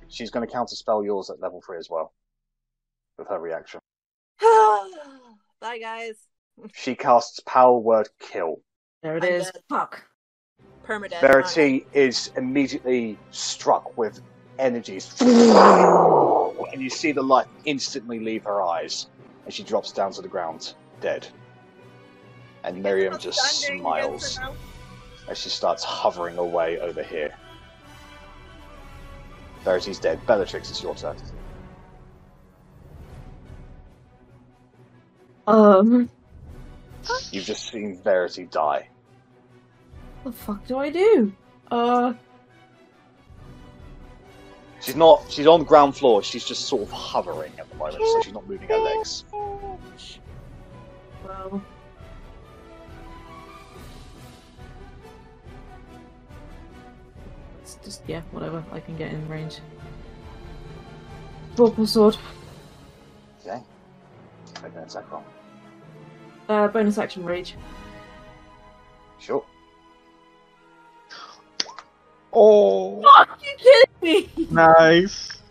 She's going to counterspell yours at level 3 as well. With her reaction. Bye, guys. She casts Power Word Kill. There it I'm is. dead. Fuck. permadeath. Verity is immediately struck with energies, and you see the light instantly leave her eyes, and she drops down to the ground, dead. And Miriam just smiles as she starts hovering away over here. Verity's dead. Bellatrix, it's your turn. You've just seen Verity die. What the fuck do I do? She's on the ground floor, she's just sort of hovering at the moment, so she's not moving her legs. Well... It's just, yeah, whatever, I can get in range. Vorpal sword. Okay. Make an attack roll. Bonus action rage. Sure. Oh, Fuck, you kidding me? nice.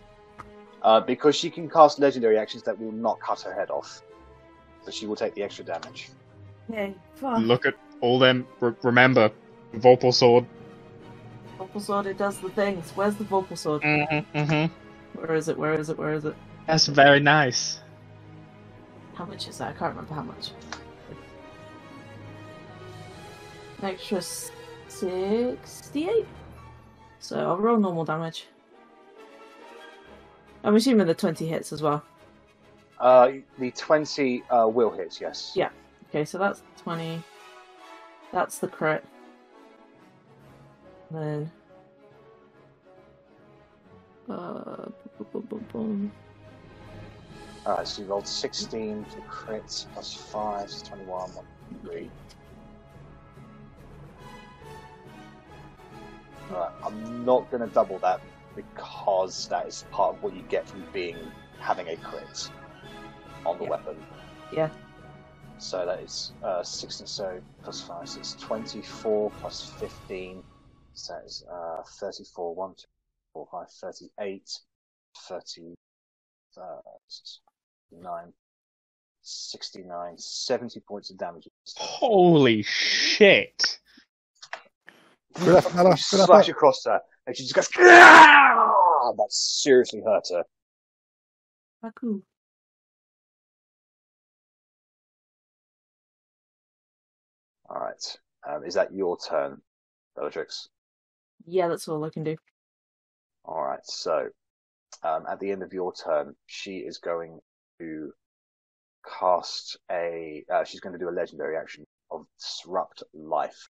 Because she can cast legendary actions that will not cut her head off. So she will take the extra damage. Hey, fuck. Look at all them. Remember, Vorpal sword. Vorpal sword, it does the things. Where's the Vorpal sword? Where is it? Where is it? Where is it? That's very nice. How much is that? I can't remember how much. An extra 68? So I'll roll normal damage. I'm assuming the 20 hits as well. The 20 will hit, yes. Yeah. Okay, so that's 20. That's the crit. And then... Alright, so you rolled 16 for the crits, plus 5, so 21, 1, 3. Alright, I'm not going to double that because that is part of what you get from having a crit on the weapon. Yeah. So that is 16, so plus 5, so it's 24 plus 15, so that is 34, 1, 2, 4, 5, 38, 39, 69, 70 points of damage. Holy shit! Good effort, Mella. You Good effort. slash across her, and she just goes, "Aah!" That seriously hurt her. Haku. Alright, is that your turn, Bellatrix? Yeah, that's all I can do. Alright, so at the end of your turn, she is going to cast she's going to do a legendary action of Disrupt Life.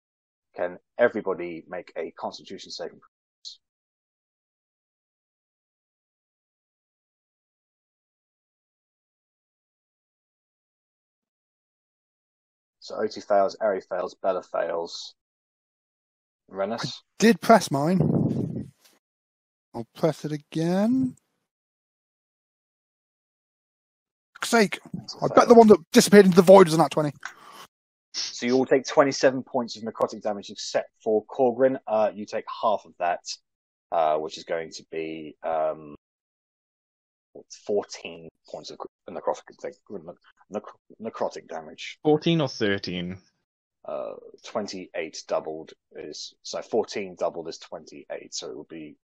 Can everybody make a Constitution saving throw? So Otti fails, Arri fails, Bella fails. Rennas? Did press mine. I'll press it again. For fuck's sake. I bet the one that disappeared into the void was an at 20. So you all take 27 points of necrotic damage, except for Korgrin. You take half of that, which is going to be 14 points of necrotic damage. 14 or 13? 28 doubled is... So 14 doubled is 28, so it will be...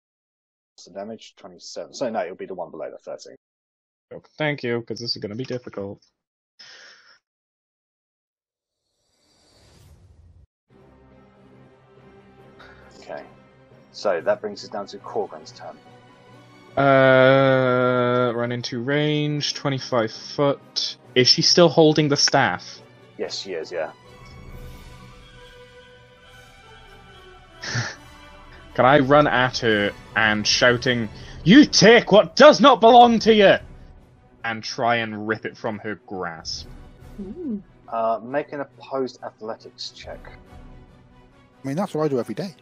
What's the damage? 27. So no, it'll be the one below the 13. Thank you, because this is going to be difficult. Okay. So that brings us down to Korgrin's turn. Run into range, 25 foot. Is she still holding the staff? Yes, she is, yeah. Can I run at her and shouting, "You take what does not belong to you!" and try and rip it from her grasp? Ooh. Make an opposed athletics check. I mean, that's what I do every day.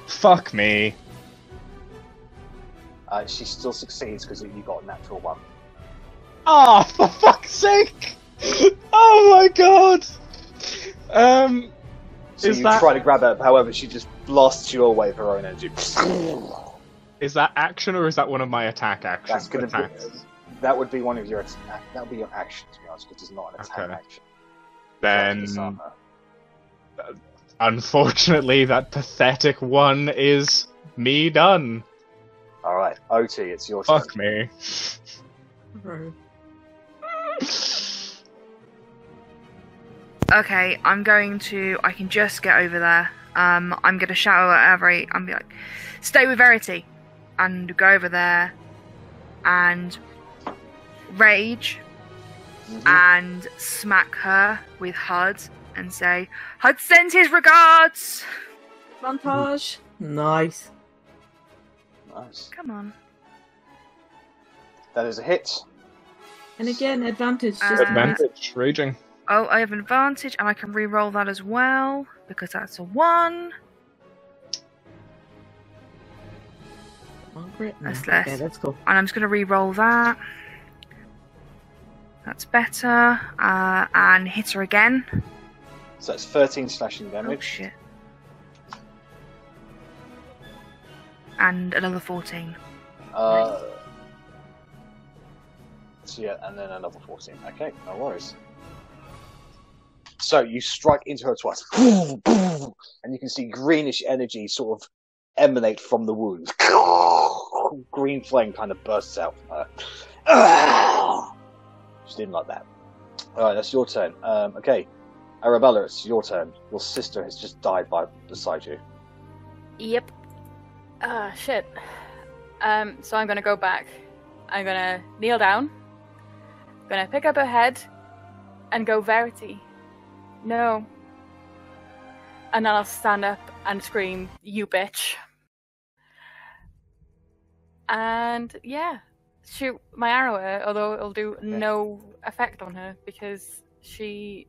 Fuck me. She still succeeds because you got a natural one. Ah, for fuck's sake! Oh my god! So you try to grab her, however, she just blasts you away with her own energy. Is that action or is that one of my attack actions? That's gonna be, that would be one of your that would be your action, to be honest, because it's not an attack Okay. action. Then Disarm her. Unfortunately, that pathetic one is me done. Alright, Otti, it's your turn. Fuck me. Okay, I can just get over there. I'm going to shout at Arri and be like, stay with Verity. And go over there and rage and smack her with Hud and say, Hud sends his regards! Montage. Nice. Nice. Come on. That is a hit. And again, advantage. Just Advantage, raging. Oh, I have an advantage, and I can re-roll that as well, because that's a 1. Margaret? No. That's less. Okay, that's cool. And I'm just going to re-roll that. That's better. And hit her again. So that's 13 slashing Oh, damage. shit. And another 14. So yeah, and then another 14. Okay, no worries. So you strike into her twice, and you can see greenish energy sort of emanate from the wound. Green flame kind of bursts out from her. She didn't like that. Alright, that's your turn. Okay, Arrabella, it's your turn. Your sister has just died beside you. Yep. Shit. So I'm gonna go back. I'm gonna kneel down. Gonna pick up her head and go, Verity. No. And then I'll stand up and scream, you bitch. And yeah, shoot my arrow at her, although it'll do no effect on her because she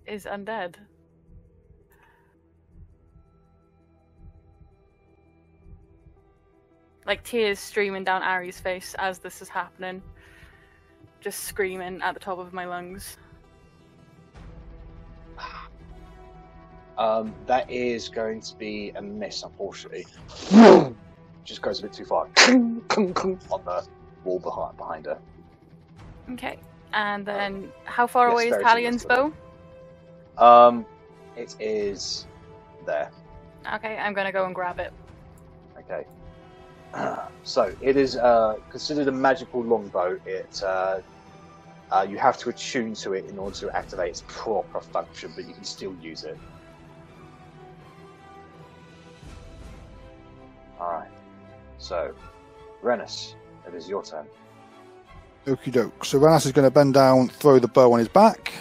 is undead. Like tears streaming down Arri's face as this is happening. Just screaming at the top of my lungs. That is going to be a miss, unfortunately. Just goes a bit too far on the wall behind her. Okay, and then how far Yes, away is very Talion's similar bow? It is there. Okay, I'm gonna go and grab it. Okay. So it is considered a magical longbow. It you have to attune to it in order to activate its proper function, but you can still use it. Alright. So, Rennas, it is your turn. Okie doke. So Rennas is going to bend down, throw the bow on his back.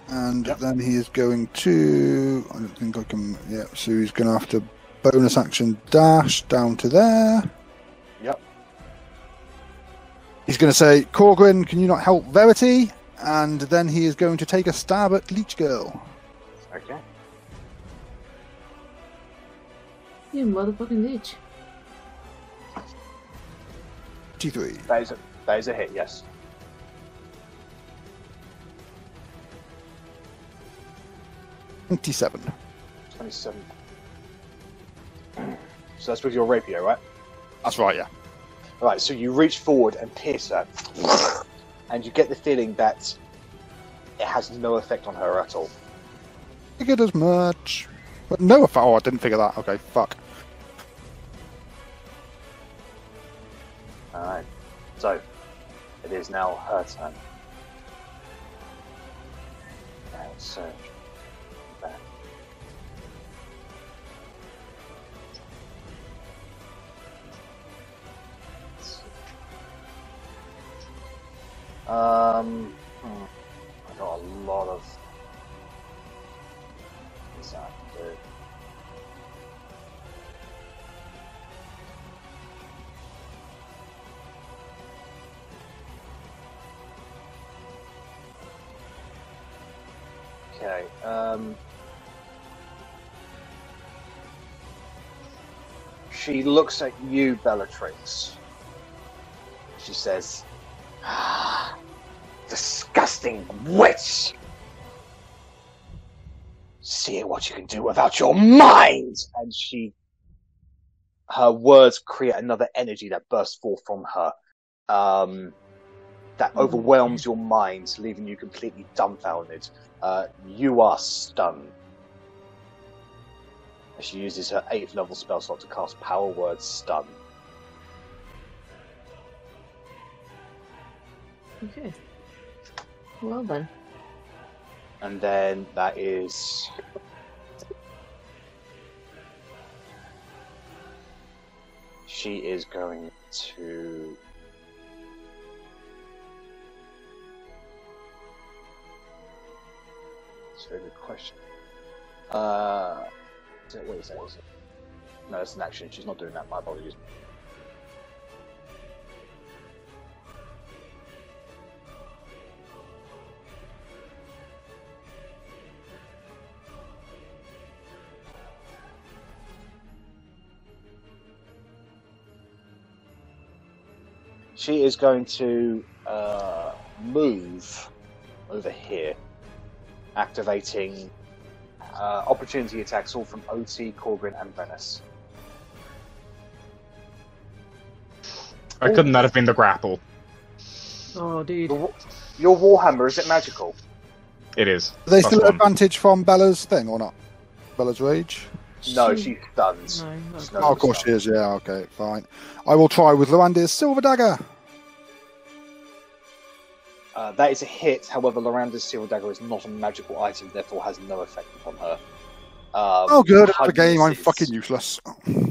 And then he is going to... I don't think I can... Yeah, so he's going to have to bonus action dash down to there. Yep. He's going to say, Korgrin, can you not help Verity? And then he is going to take a stab at Leech Girl. Okay. You motherfucking leech. 23. That is a hit, yes. $27. 27. So that's with your rapier, right? That's right, yeah. Alright, so you reach forward and pierce her, and you get the feeling that it has no effect on her at all. Figured as much. But no effect. Oh, I didn't figure that. Okay, fuck. Alright, so it is now her turn. Now search. Back. I got a lot of things I can do. Okay, she looks at you, Bellatrix. She says, disgusting witch! See what you can do without your mind! And her words create another energy that bursts forth from her. That overwhelms your mind, leaving you completely dumbfounded. You are stunned. She uses her 8th level spell slot to cast Power Word Stun. Okay. Well then. And then that is... She is going to... That's a very good question. What is that? No, it's an action. She's not doing that. My apologies. She is going to move over here, activating opportunity attacks all from Otti, Korgrin, and Rennas. Couldn't that have been the grapple? Oh, dude. Your Warhammer, is it magical? It is. Are they Plus still at one. advantage from Bella's thing or not? Bella's rage? No, she's stunned. No, not She's no Oh, of course she stunned. is, yeah, okay, fine. I will try with Lorandir's Silver Dagger. That is a hit, however, Loranda's Silver Dagger is not a magical item, therefore has no effect upon her. Oh, good, at the game, I'm 106. fucking useless. Wait,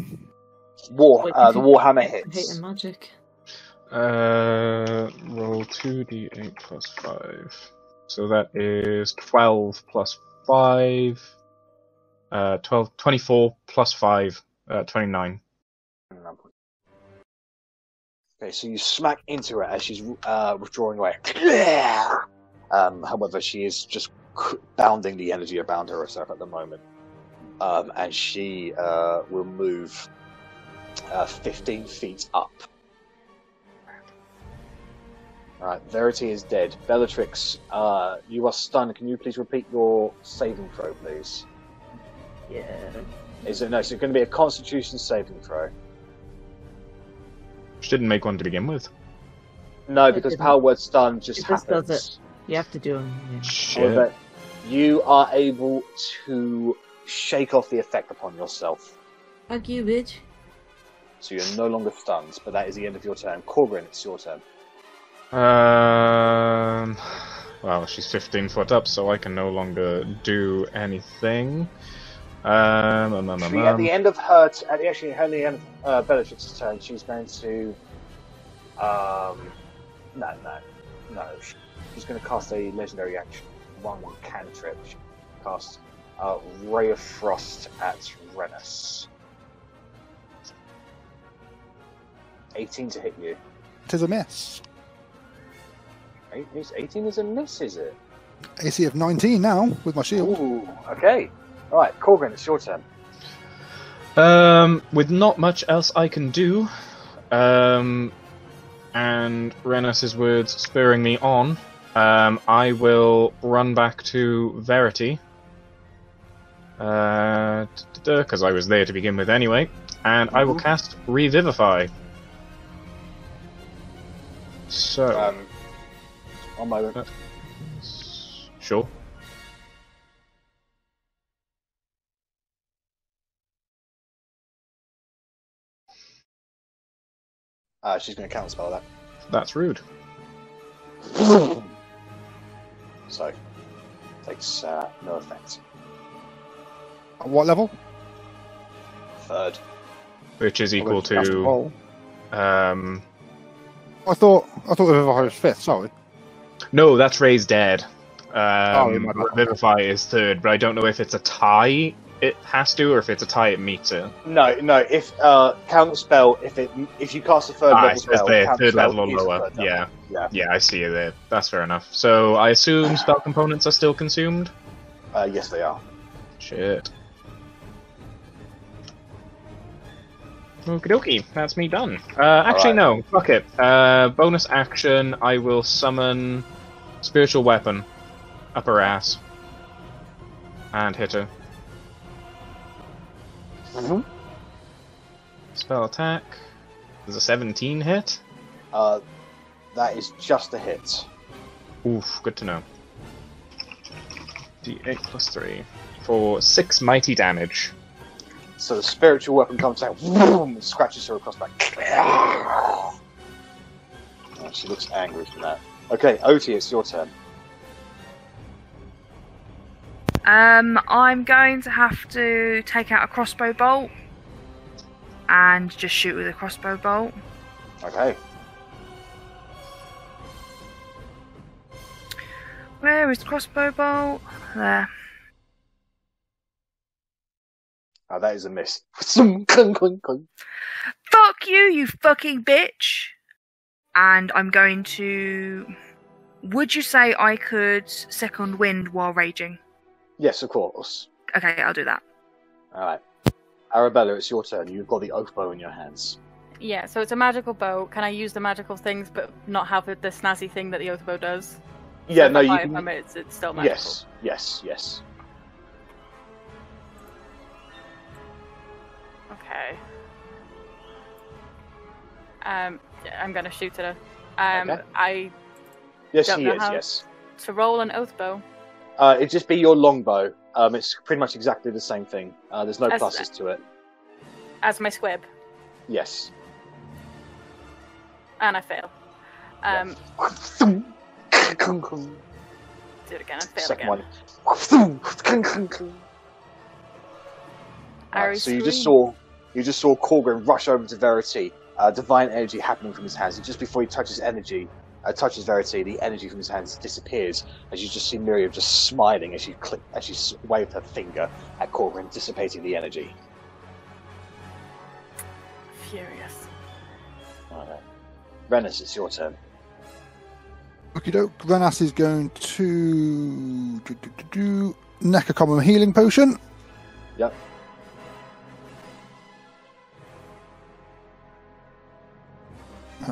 The Warhammer hate hits. and magic. Roll 2d8 plus 5. So that is 12 plus 5. 12, 24 plus 5, 29. Okay, so you smack into her as she's withdrawing away. However, she is just bounding the energy around herself at the moment. And she will move 15 feet up. Alright, Verity is dead. Bellatrix, you are stunned. Can you please repeat your saving throw, please? Yeah. Is it no? So it's going to be a Constitution saving throw. She didn't make one to begin with. No, It because didn't. Power Word Stun just It just happens. does it. You have to do them. Yeah. Shit. However, you are able to shake off the effect upon yourself. Fuck you, bitch. So you're no longer stunned, but that is the end of your turn. Korgrin, it's your turn. Well, she's 15 foot up, so I can no longer do anything. At the end of her, at the end of Bellatrix's turn, she's going to, no. She's going to cast a legendary action, one cantrip. She cast Ray of Frost at Rennas. 18 to hit you. It is a miss. 18 is a miss, is it? AC of 19 now, with my shield. Ooh, okay. Alright, Korgrin, it's your turn. With not much else I can do, and Rennas' words spurring me on, I will run back to Verity, because I was there to begin with anyway, and I will cast Revivify. So, One moment. sure. She's going to counterspell that. That's rude. So, takes no effect. At what level? Third. Which is equal That's the to, roll. I thought Revivify was 5th, sorry. no, that's Ray's dead. my bad. Revivify is third, but I don't know if it's a tie it has to, or if it's a tie it meets it. No. If counterspell, if you cast a third level It says spell, there, third counterspell level or is a lower. third level. Yeah. Yeah, I see it there. That's fair enough. So I assume spell components are still consumed? Yes, they are. Shit. Okie dokie, that's me done. Actually, no, fuck it. Bonus action, I will summon Spiritual Weapon up her ass and hit her. Spell attack. There's a 17 hit. That is just a hit. Oof, good to know. D8 plus 3 for 6 mighty damage. So the spiritual weapon comes out, boom, and scratches her across the back. Oh, she looks angry from that. Okay, Otti, it's your turn. I'm going to have to take out a crossbow bolt and just shoot with a crossbow bolt. Okay. Where is the crossbow bolt? There. Oh, that is a miss. Fuck you, you fucking bitch! And I'm going to... Would you say I could second wind while raging? Yes, of course. Okay, I'll do that. Alright. Arrabella, it's your turn. You've got the oath bow in your hands. Yeah, so it's a magical bow. Can I use the magical things but not have the snazzy thing that the oath bow does? Yeah, so no, you. It's still magical. Yes. Okay. I'm gonna shoot at her. Okay. I Yes, don't he know is, how yes. to roll an oath bow. It'd just be your longbow. It's pretty much exactly the same thing. There's no As- pluses to it. As my squib. Yes. And I fail. Yeah. Do it again and fail Second again. one. Right, so you just saw Korgrin rush over to Verity. Divine energy happening from his hands, and just before he touches Verity, the energy from his hands disappears. As you just see Miriam just smiling as she waved her finger at Korgrin, dissipating the energy. Furious. Right. Rennas, it's your turn. Okie doke. Rennas is going to neck a common healing potion. Yep.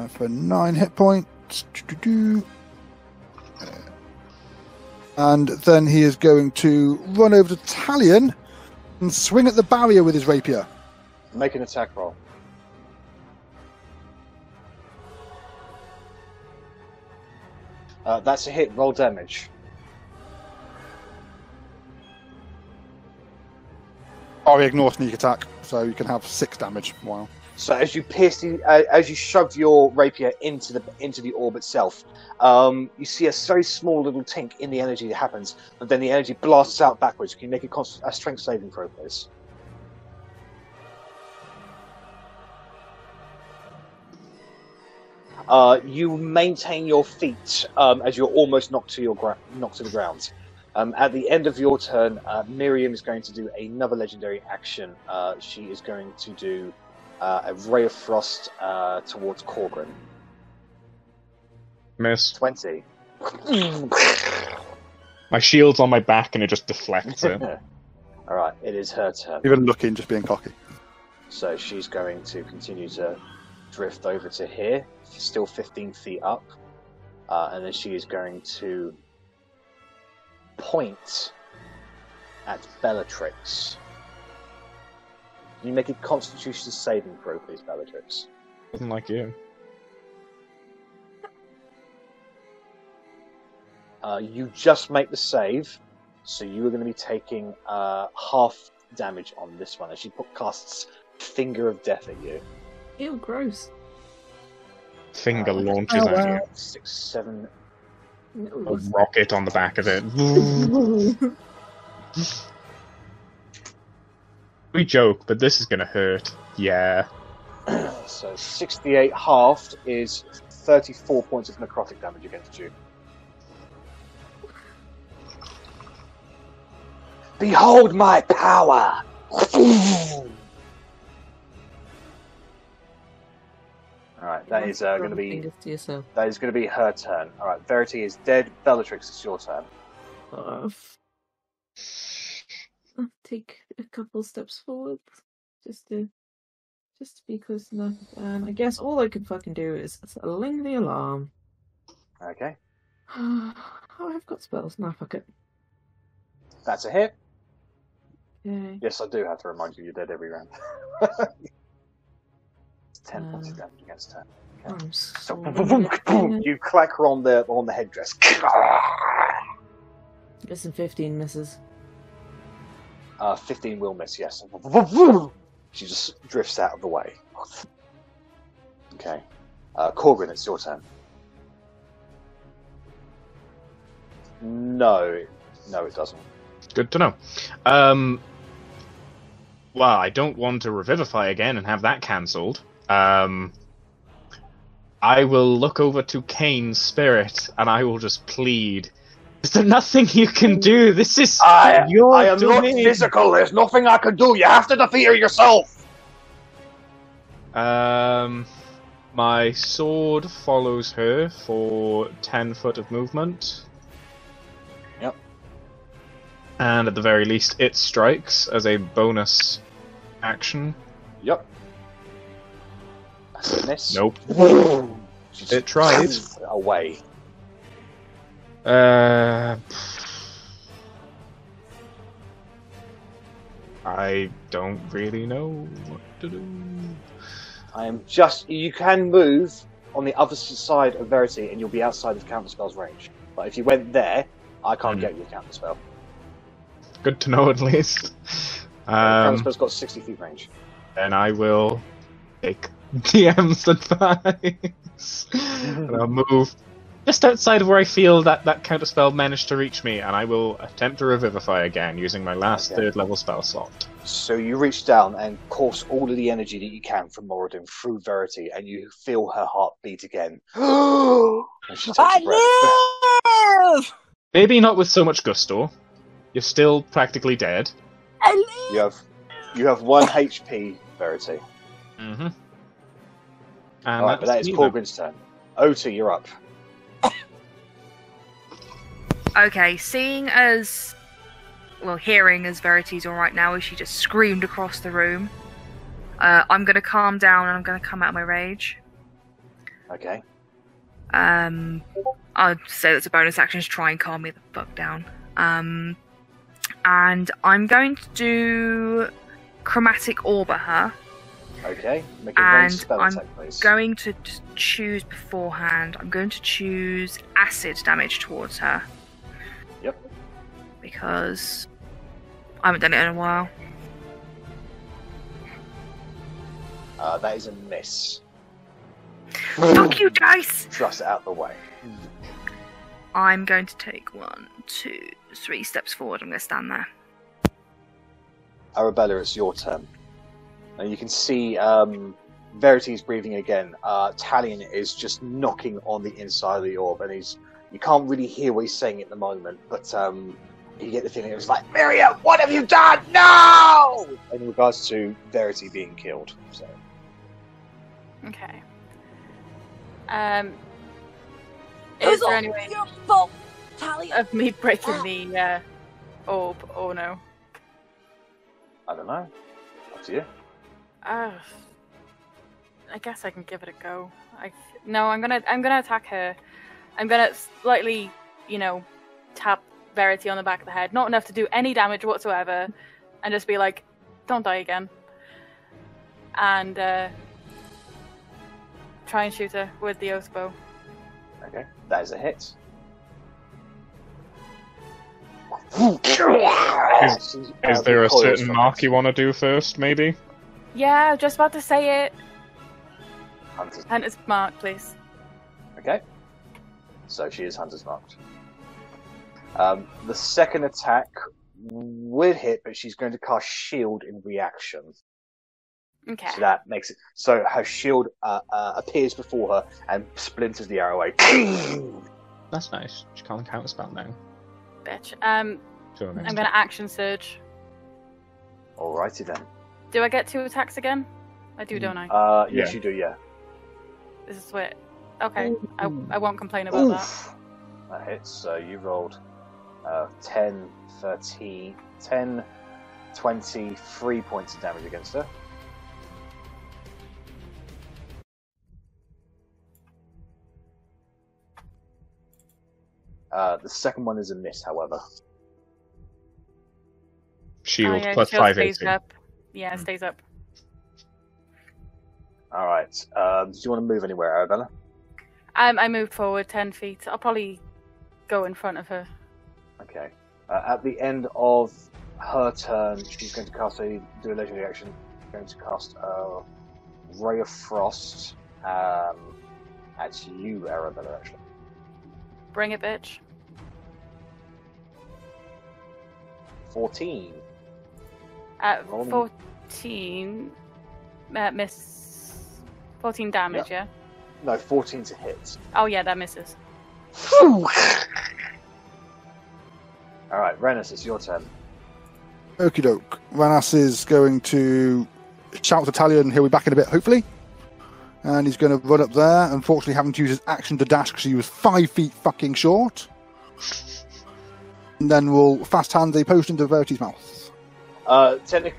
For 9 hit points. And then he is going to run over to Talion and swing at the barrier with his rapier. Make an attack roll. That's a hit. Roll damage. Arri ignore sneak attack, so you can have 6 damage. Wow. So as you as you shove your rapier into the orb itself, you see a very small little tink in the energy that happens, and then the energy blasts out backwards. Can you make a strength saving throw, please? You maintain your feet as you're almost knocked to the ground. At the end of your turn, Miriam is going to do another legendary action. She is going to do a ray of frost towards Korgrin. Miss. 20. My shield's on my back and it just deflects it. Alright, it is her turn. Even looking, just being cocky. So she's going to continue to drift over to here, still 15 feet up. And then she is going to point at Bellatrix. Can you make a Constitution saving throw, please, Bellatrix? Doesn't like you. You just make the save, so you are going to be taking half damage on this one as she casts Finger of Death at you. Ew, gross. Finger launches at you. 6, 7. A rocket on the back of it. We joke, but this is gonna hurt. Yeah. So 68 halved is 34 points of necrotic damage against you. Behold my power! Alright, that is going to be her turn. Alright, Verity is dead. Bellatrix, it's your turn. I'll take a couple steps forward, just to be close enough. And I guess all I can fucking do is ring the alarm. Okay. Oh, I've got spells. Nah, fuck it. That's a hit. Okay. Yes, I do have to remind you you're dead every round. 10 points of damage against her. Okay. So, boom, you clack her on the headdress. Guessing 15 misses. 15 will miss, yes. She just drifts out of the way. Okay. Korgrin, it's your turn. No, it doesn't. Good to know. Well, I don't want to revivify again and have that cancelled. I will look over to Kane's spirit and I will just plead. Is there nothing you can do? This is your I am not domain. physical. There's nothing I can do. You have to defeat her yourself. My sword follows her for 10 foot of movement. Yep. And at the very least, it strikes as a bonus action. Yep. That's a miss. Nope. She It tried. Away. I don't really know what to do. You can move on the other side of Verity and you'll be outside of counterspell's range. But if you went there, I can't get you a counterspell. Good to know at least. Counterspell's got 60 feet range. And I will take DM's advice. And I'll move just outside of where I feel that counterspell managed to reach me, and I will attempt to revivify again using my last 3rd level spell slot. So you reach down and course all of the energy that you can from Moradin through Verity, and you feel her heart beat again. And she takes a breath. live! Maybe not with so much gusto. You're still practically dead. I live! You have 1 HP, Verity. Mm-hmm. Alright, but that is Korgrin's turn. Otti, you're up. Okay, hearing as Verity's alright now as she just screamed across the room, I'm going to calm down and I'm going to come out of my rage. Okay. I'd say that's a bonus action to try and calm me the fuck down. And I'm going to do Chromatic Orb at her. Okay, make a range spell I'm attack, please. going to choose beforehand. I'm going to choose acid damage towards her. Yep. Because I haven't done it in a while. That is a miss. Fuck you, dice! Thrust it out the way. I'm going to take 1, 2, 3 steps forward. I'm going to stand there. Arrabella, it's your turn. And you can see Verity's breathing again. Talion is just knocking on the inside of the orb, and you can't really hear what he's saying at the moment, but you get the feeling it was like, Miriam, what have you done? No! In regards to Verity being killed. So. Okay. It was Is there all any way your fault, Talia. of me breaking the orb? Or no? I don't know. Up to you. I guess I can give it a go. No, I'm gonna attack her. I'm gonna slightly, tap Verity on the back of the head. Not enough to do any damage whatsoever, and just be like, "Don't die again." And try and shoot her with the oath bow. Okay, that is a hit. Is there a certain mark you want to do first, maybe? Yeah, I was just about to say it. Hunter's mark, please. Okay. So she is Hunter's marked. The second attack will hit, but she's going to cast Shield in reaction. Okay. So that makes it so her shield appears before her and splinters the arrow away. That's nice. She can't counterspell now. Bitch. I'm gonna action surge. Alrighty then. Do I get 2 attacks again? I do, don't I? Yes, you do. Yeah. This is sweet. Okay, I won't complain about that. That hits. So you rolled 10, 13, 10, 23 points of damage against her. The second one is a miss, however. Shield yeah, plus shield 580. stays up. Yeah, it stays up. Alright. Do you want to move anywhere, Arrabella? I moved forward 10 feet. I'll probably go in front of her. Okay. At the end of her turn, she's going to do a legendary action. She's going to cast a Ray of Frost at you, Arrabella, actually. Bring it, bitch. 14. At Roll me. 14, miss 14 damage, yeah? No, 14 to hit. Oh yeah, that misses. Alright, Rennas, it's your turn. Okie doke. Rennas is going to shout to Talia and he'll be back in a bit, hopefully. And he's going to run up there, unfortunately having to use his action to dash because he was 5 feet fucking short. And then we'll fast hand the potion into Verity's mouth. Technically,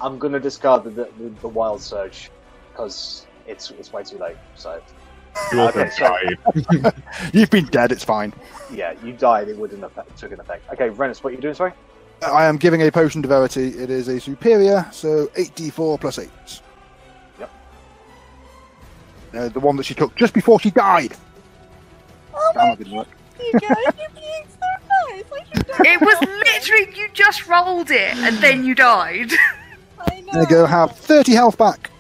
I'm going to discard the wild surge because it's way too late. So You also died. You've been dead, it's fine. yeah, you died. It wouldn't have took an effect. Okay, Rennas, what are you doing? Sorry. I am giving a potion to Verity. It is a superior, so 8d4 plus 8. Yep. The one that she took just before she died. Oh Damn, my it didn't work. you guys, you're being so nice. I should die. It was literally you just rolled it and then you died. I know. There you go, have 30 health back.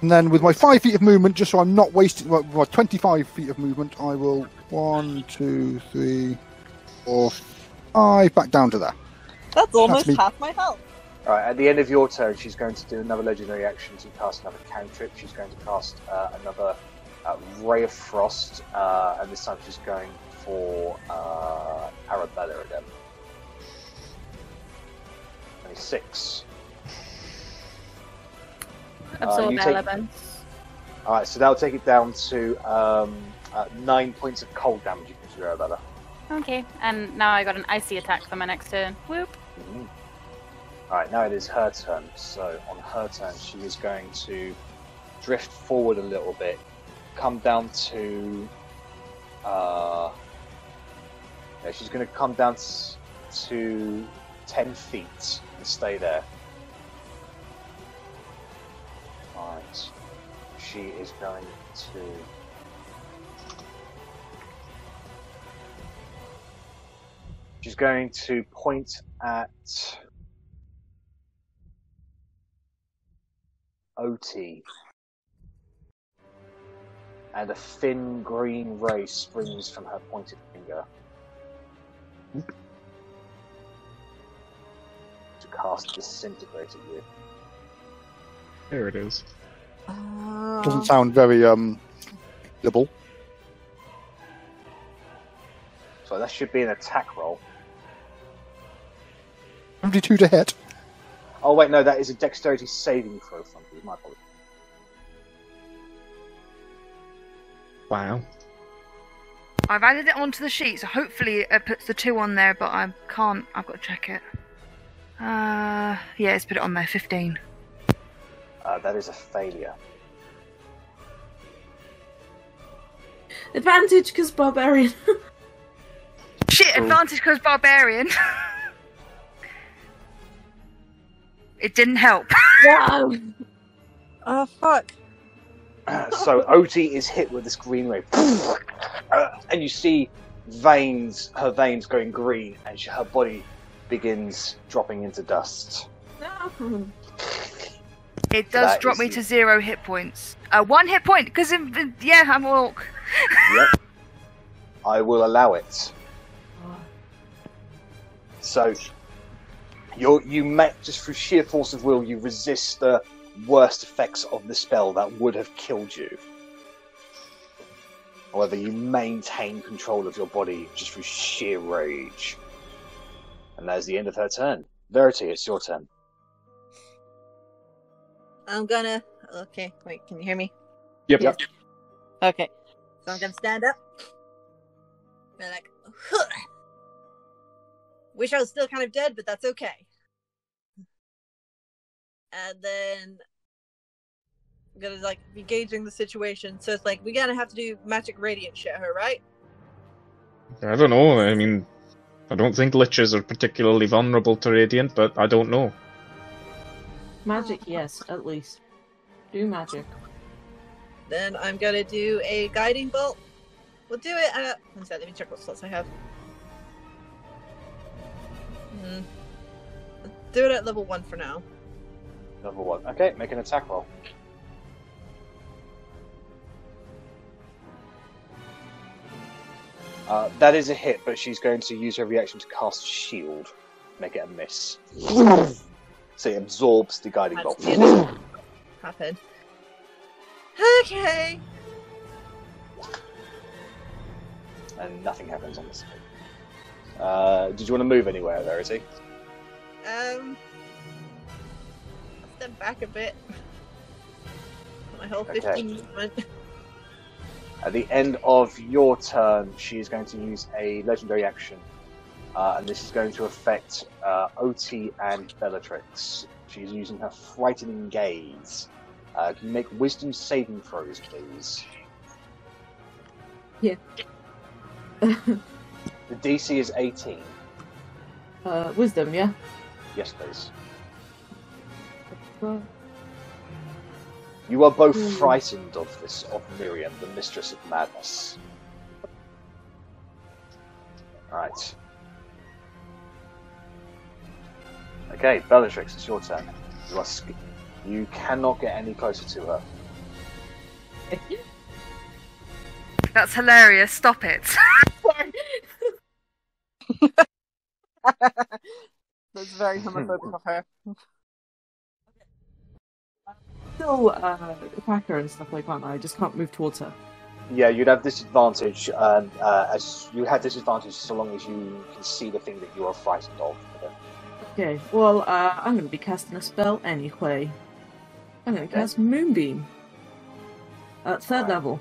And then with my 5 feet of movement, just so I'm not wasting my 25 feet of movement, I will 1, 2, 3, 4, 5 back down to there. That's almost me. half my health. Alright, at the end of your turn, she's going to do another legendary action to cast another cantrip. She's going to cast another Ray of Frost, and this time she's going for Arrabella again. 26. Absorb you take- elements. Alright, so that'll take it down to 9 points of cold damage you can do, Arrabella. Okay, and now I got an icy attack for my next turn. Whoop. Alright, now it is her turn. So on her turn, she is going to drift forward a little bit, come down to. She's going to come down to 10 feet and stay there. Alright. She is going to. She's going to point at Otti, and a thin green ray springs from her pointed finger to cast Disintegrate at you. There it is. Doesn't sound very double. So that should be an attack roll. 72 to hit. Oh wait, no, that is a dexterity saving throw from you. My apologies. Wow. I've added it onto the sheet, so hopefully it puts the 2 on there, but I can't. I've got to check it. Yeah, it's put it on there. 15. That is a failure. Advantage because barbarian. Shit, advantage because barbarian. It didn't help. Wow. Oh fuck. So Otti is hit with this green ray, and you see her veins going green, and her body begins dropping into dust. No. It does That drop is me the- to 0 hit points. 1 hit point, because yeah, I'm an orc. Yep. I will allow it. So you met just through sheer force of will, you resist the worst effects of the spell that would have killed you. However, you maintain control of your body just through sheer rage. And that is the end of her turn. Verity, it's your turn. I'm gonna. Okay, wait, can you hear me? Yep. Okay. So I'm gonna stand up. Be like, huh. Wish I was still kind of dead, but that's okay. And then I'm gonna like be gauging the situation. So it's like we're gonna have to do magic radiant shit her, right? I don't know. I mean, I don't think liches are particularly vulnerable to radiant, but I don't know. Magic, yes, at least. Do magic. Then I'm gonna do a guiding bolt We'll do it at... One sec, let me check what slots I have. Do it at level 1 for now. Level 1. Okay, make an attack roll. That is a hit, but she's going to use her reaction to cast Shield. Make it a miss. So it absorbs the guiding bolt. Happened. Okay. And nothing happens on this. Did you want to move anywhere, Verity? Step back a bit. My whole 15 movement. At the end of your turn, she is going to use a legendary action. And this is going to affect Otti and Bellatrix. She's using her frightening gaze. Can you make wisdom saving throws, please? Yeah. The DC is 18. Wisdom, yeah? Yes, please. You are both frightened of Miriam, the Mistress of Madness. Right. Okay, Bellatrix, it's your turn. You cannot get any closer to her. That's hilarious. Stop it. That's very homophobic of her. Still attack her and stuff like that. I just can't move towards her. Yeah, you'd have disadvantage, as you had disadvantage so long as you can see the thing that you are frightened of. Okay, well, I'm going to be casting a spell anyway. I'm going to cast Moonbeam. At 3rd level.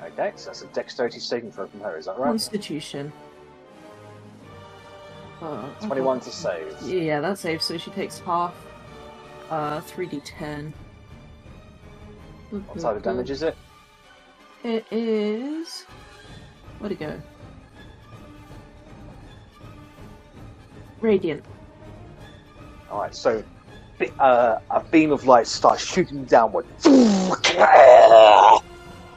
Okay, so that's a dexterity saving throw from her, is that right? Constitution. 21 to save. Yeah, that saves, so she takes half 3d10. What type of damage is it? It is... Where'd it go? Radiant. Alright, so a beam of light starts shooting downward.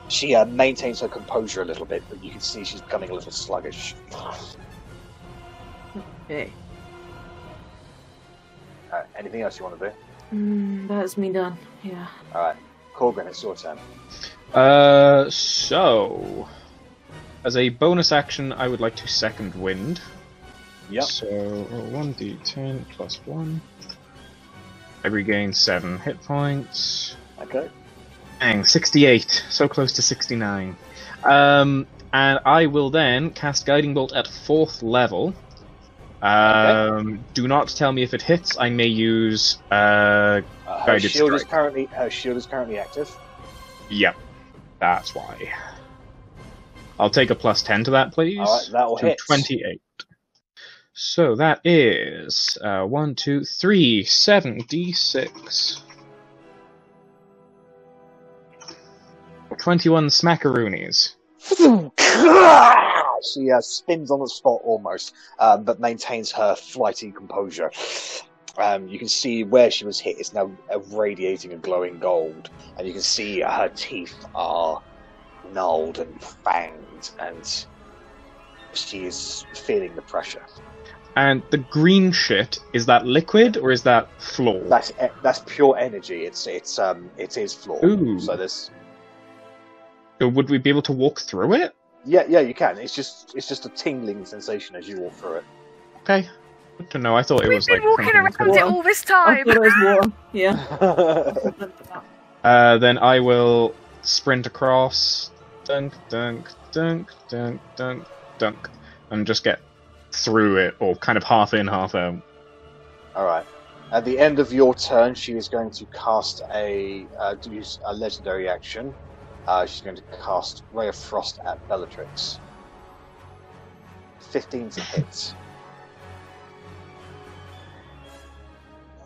She maintains her composure a little bit, but you can see she's becoming a little sluggish. Okay. Anything else you want to do? That's me done, yeah. Alright, Korgrin, it's your turn. So... As a bonus action, I would like to second wind. Yep. So, 1d10 plus 1. I regain 7 hit points. Okay. Dang, 68. So close to 69. And I will then cast Guiding Bolt at 4th level. Do not tell me if it hits. I may use Guided Strike. Her shield is currently active. Yep. That's why. I'll take a plus 10 to that, please. Alright, that will hit. 28. So that is 1, 2, 3, 7d6. 21 smackaroonies. She spins on the spot almost, but maintains her flighty composure. You can see where she was hit is now radiating a glowing gold, and you can see her teeth are gnarled and fanged, and she is feeling the pressure. And the green shit, is that liquid or is that floor? That's pure energy. It is floor. Ooh. So there's. So would we be able to walk through it? Yeah, you can. It's just a tingling sensation as you walk through it. Okay. Good to know. I thought it was like. We've been walking around it all this time. I thought it was water. Yeah. Then I will sprint across, dunk, dunk, dunk, dunk, dunk, dunk, and just get through it, or kind of half in, half out. Alright. At the end of your turn, she is going to cast use a legendary action. She's going to cast Ray of Frost at Bellatrix. 15 to hit.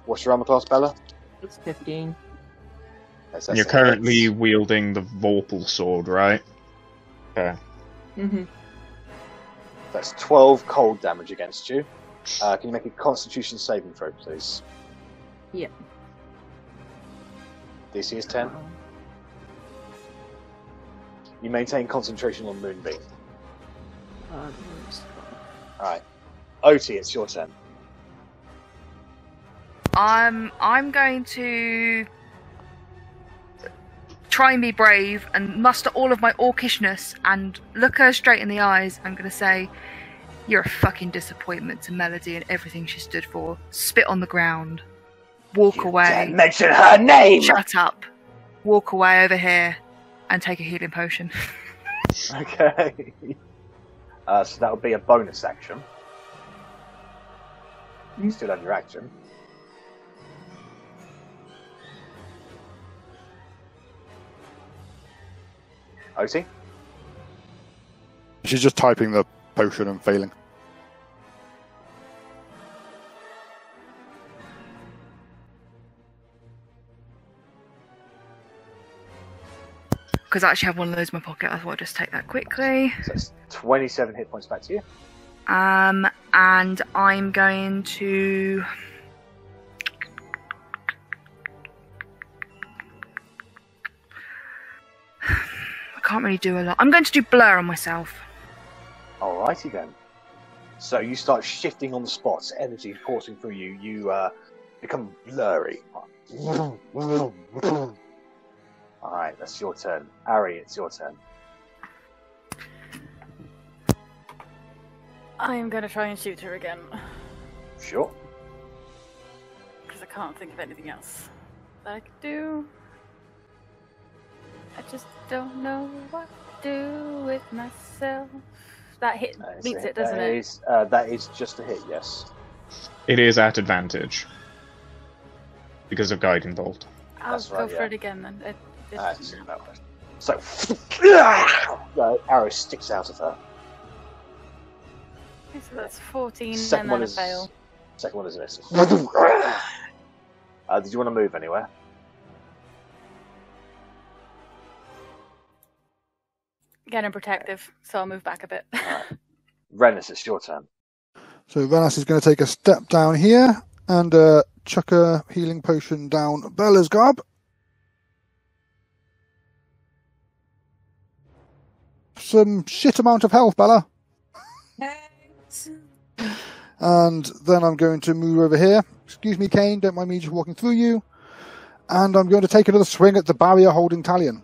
What's your armor class, Bella? It's 15. Yes, And you're currently wielding the Vorpal sword, right? Okay. Mm-hmm. That's 12 cold damage against you. Can you make a Constitution saving throw, please? Yeah. DC is 10. You maintain concentration on Moonbeam. Alright. Otti, it's your turn. I'm going to try and be brave and muster all of my orcishness and look her straight in the eyes. I'm going to say, "You're a fucking disappointment to Melody and everything she stood for. Spit on the ground. Walk away. Can't mention her name! Shut up. Walk away over here and take a healing potion." Okay. So that would be a bonus action. You still have your action. Otti? She's just typing the potion and failing. Because I actually have one of those in my pocket. I thought I'd just take that quickly. So it's 27 hit points back to you. And I'm going to... I can't really do a lot. I'm going to do blur on myself. Alrighty then. So you start shifting on the spots, energy coursing through you. You become blurry. Alright, that's your turn. Arri, it's your turn. I am going to try and shoot her again. Sure. Because I can't think of anything else that I could do. I just don't know what to do with myself. That hit beats it, doesn't it? That is just a hit, yes. It is at advantage. Because of Guiding Bolt. I'll go for it again then. So, the arrow sticks out of her. Okay, so that's 14 Second and one then a is fail. Second one is a miss. Did you want to move anywhere? Again, I'm protective, so I'll move back a bit. Rennas, it's your turn. So Rennas is going to take a step down here and chuck a healing potion down Bella's gob. Some shit amount of health, Bella. Thanks. And then I'm going to move over here. Excuse me, Kane, don't mind me just walking through you. And I'm going to take another swing at the barrier holding Talion.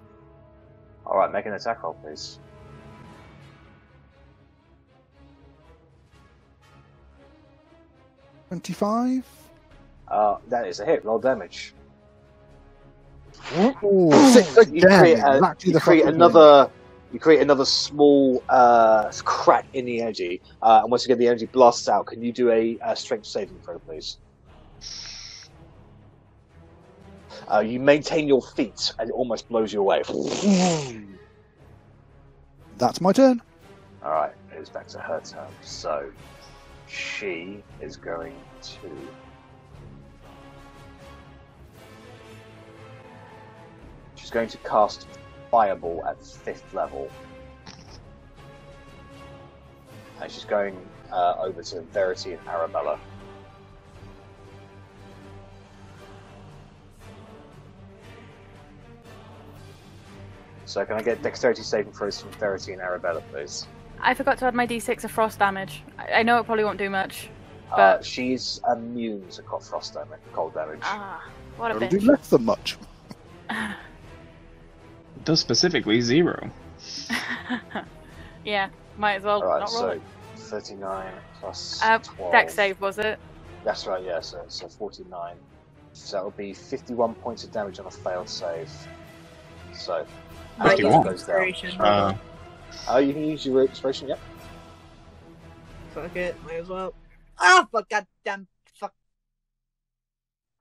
Alright, make an attack roll, please. $25. That is a hit. Roll damage. Ooh, 6 again. You create another small crack in the energy, and once again the energy blasts out. Can you do a strength saving throw, please? You maintain your feet, and it almost blows you away. That's my turn. Alright, it is back to her turn. So, she is going to... She's going to cast Fireball at 5th level. And she's going over to Verity and Arrabella. So can I get dexterity saving throws from Verity and Arrabella, please? I forgot to add my d6 of frost damage. I know it probably won't do much, but... she's immune to frost damage, cold damage. Ah, what a It'll do bitch. less than much. It does specifically 0. Yeah, might as well Alright, not roll so it. 39 plus 12. Dex save, was it? That's right, yeah, so 49. So that would be 51 points of damage on a failed save. So, Might that use goes down. inspiration. You can use your inspiration, yep. Fuck it, might as well. Ah, but goddamn fuck.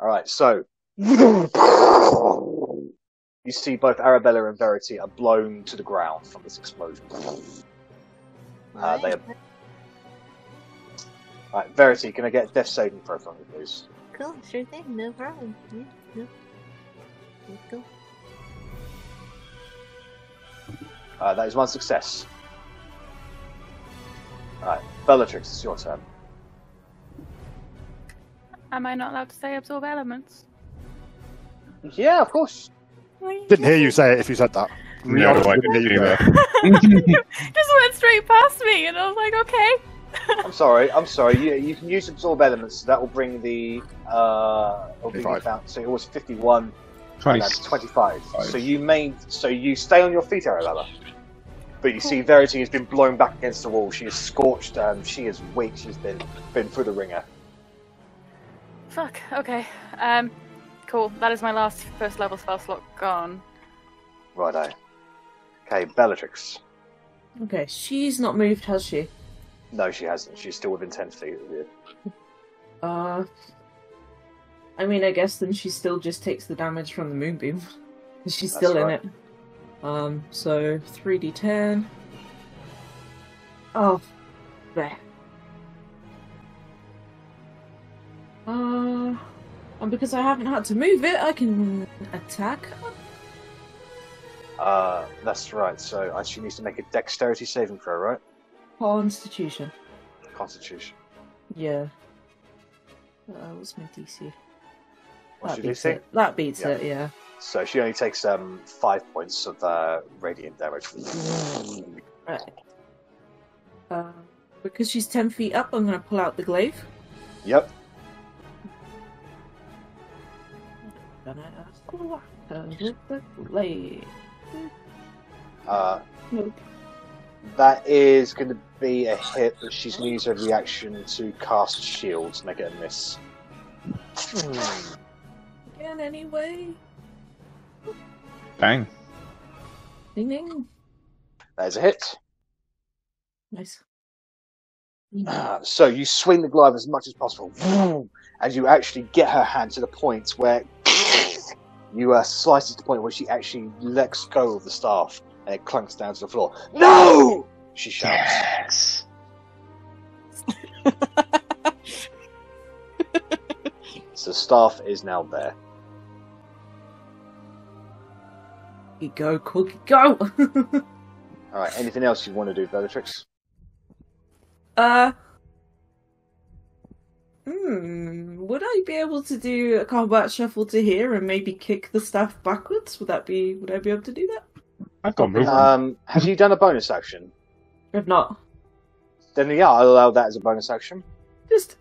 Alright, so you see both Arrabella and Verity are blown to the ground from this explosion. They are... Alright, Verity, can I get a death saving throw from you, please? Cool, sure thing, no problem. Yeah. Let's go. That is one success. Alright, Bellatrix, it's your turn. Am I not allowed to say absorb elements? Yeah, of course. Didn't hear you say it if you said that. No, I didn't do that. Just went straight past me, and I was like, okay. I'm sorry. You can use absorb elements. So that will bring the so it was 51. 20. And that's 25. So you stay on your feet, Arrabella. But you see, Verity has been blown back against the wall. She is scorched. She is weak. She's been through the ringer. Fuck. Okay. Cool. That is my last first level spell slot gone. Righto. Okay, Bellatrix. Okay, she's not moved, has she? No, she hasn't. She's still within 10 feet of you. I mean, I guess then she still just takes the damage from the moonbeam. She's That's still in right. it. So 3d10. Oh, there. And because I haven't had to move it, I can attack her. That's right. So she needs to make a dexterity saving throw, right? Constitution. Constitution. Yeah. What's my DC? What's That your beats DC? it. That beats Yeah. it, yeah. So she only takes 5 points of radiant damage. Right. Because she's 10 feet up, I'm going to pull out the glaive. Yep. Gonna whack her with the glaive. Nope. That is going to be a hit, but she's going to use her reaction to cast shield to make it a miss. Again, anyway. Bang. Ding ding. That is a hit. Nice. So you swing the glaive as much as possible, and you actually get her hand to the point where you slice it to the point where she actually lets go of the staff, and it clunks down to the floor. No! She shouts. Yes. So the staff is now there. You go, Cookie, go! Alright, anything else you want to do, Bellatrix? Would I be able to do a combat shuffle to here and maybe kick the staff backwards? Would I be able to do that? I've got movement. Have you done a bonus action? If not, Then yeah, I'll allow that as a bonus action.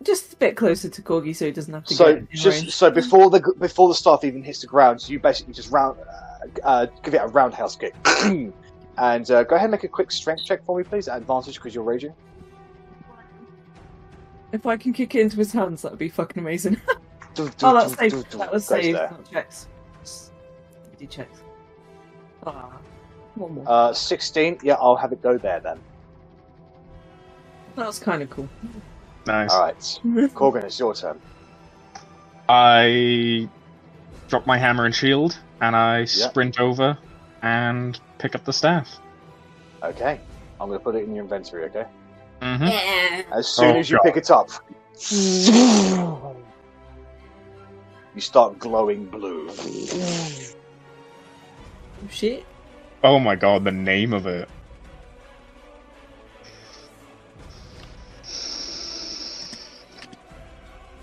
just a bit closer to Corgi so he doesn't have to So get in range. before the staff even hits the ground, you basically just give it a roundhouse kick. And go ahead and make a quick strength check for me, please, at advantage because you're raging. If I can kick it into his hands, that'd be fucking amazing. Do, Oh, that's safe. That was goes saved, there. not checks. Do checks. One more. 16. Yeah, I'll have it go there then. That was kind of cool. Nice. All right, Korgrin, it's your turn. I drop my hammer and shield, and I sprint over and pick up the staff. Okay, I'm going to put it in your inventory. Okay. Mm-hmm. As soon as you pick it up, you start glowing blue. Oh, shit. Oh my god, the name of it.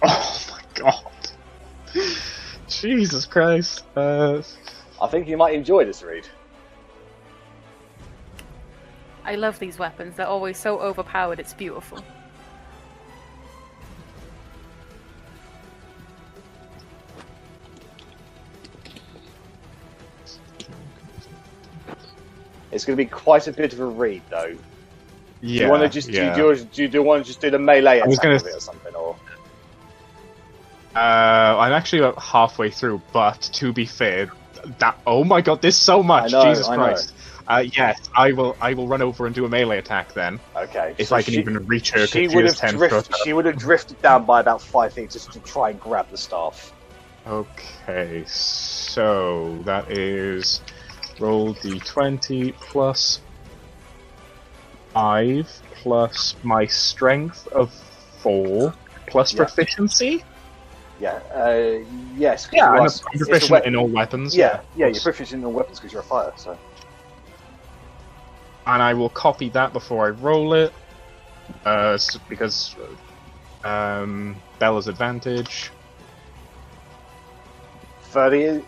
Oh my god. Jesus Christ. I think you might enjoy this read. I love these weapons. They're always so overpowered, it's beautiful. It's going to be quite a bit of a read, though. Yeah. Do you want to just do you want to just do the melee was attack gonna of it or something, or? I'm actually about halfway through, but to be fair, oh my god, there's so much. I know, Jesus I know. Christ. Yes, I will run over and do a melee attack then. Okay. If so I can even reach her, she because would is have 10 foot. she would have drifted down by about 5 feet just to try and grab the staff. Okay, so that is roll d20 plus 5 plus my strength of 4 plus Yeah. proficiency. Yeah. Yes. 'cause Yeah, you I'm are- it's a proficient in all weapons. Yeah. Yeah. of You're course. proficient in all weapons because you're a fighter. So. And I will copy that before I roll it, because Bella's advantage. 30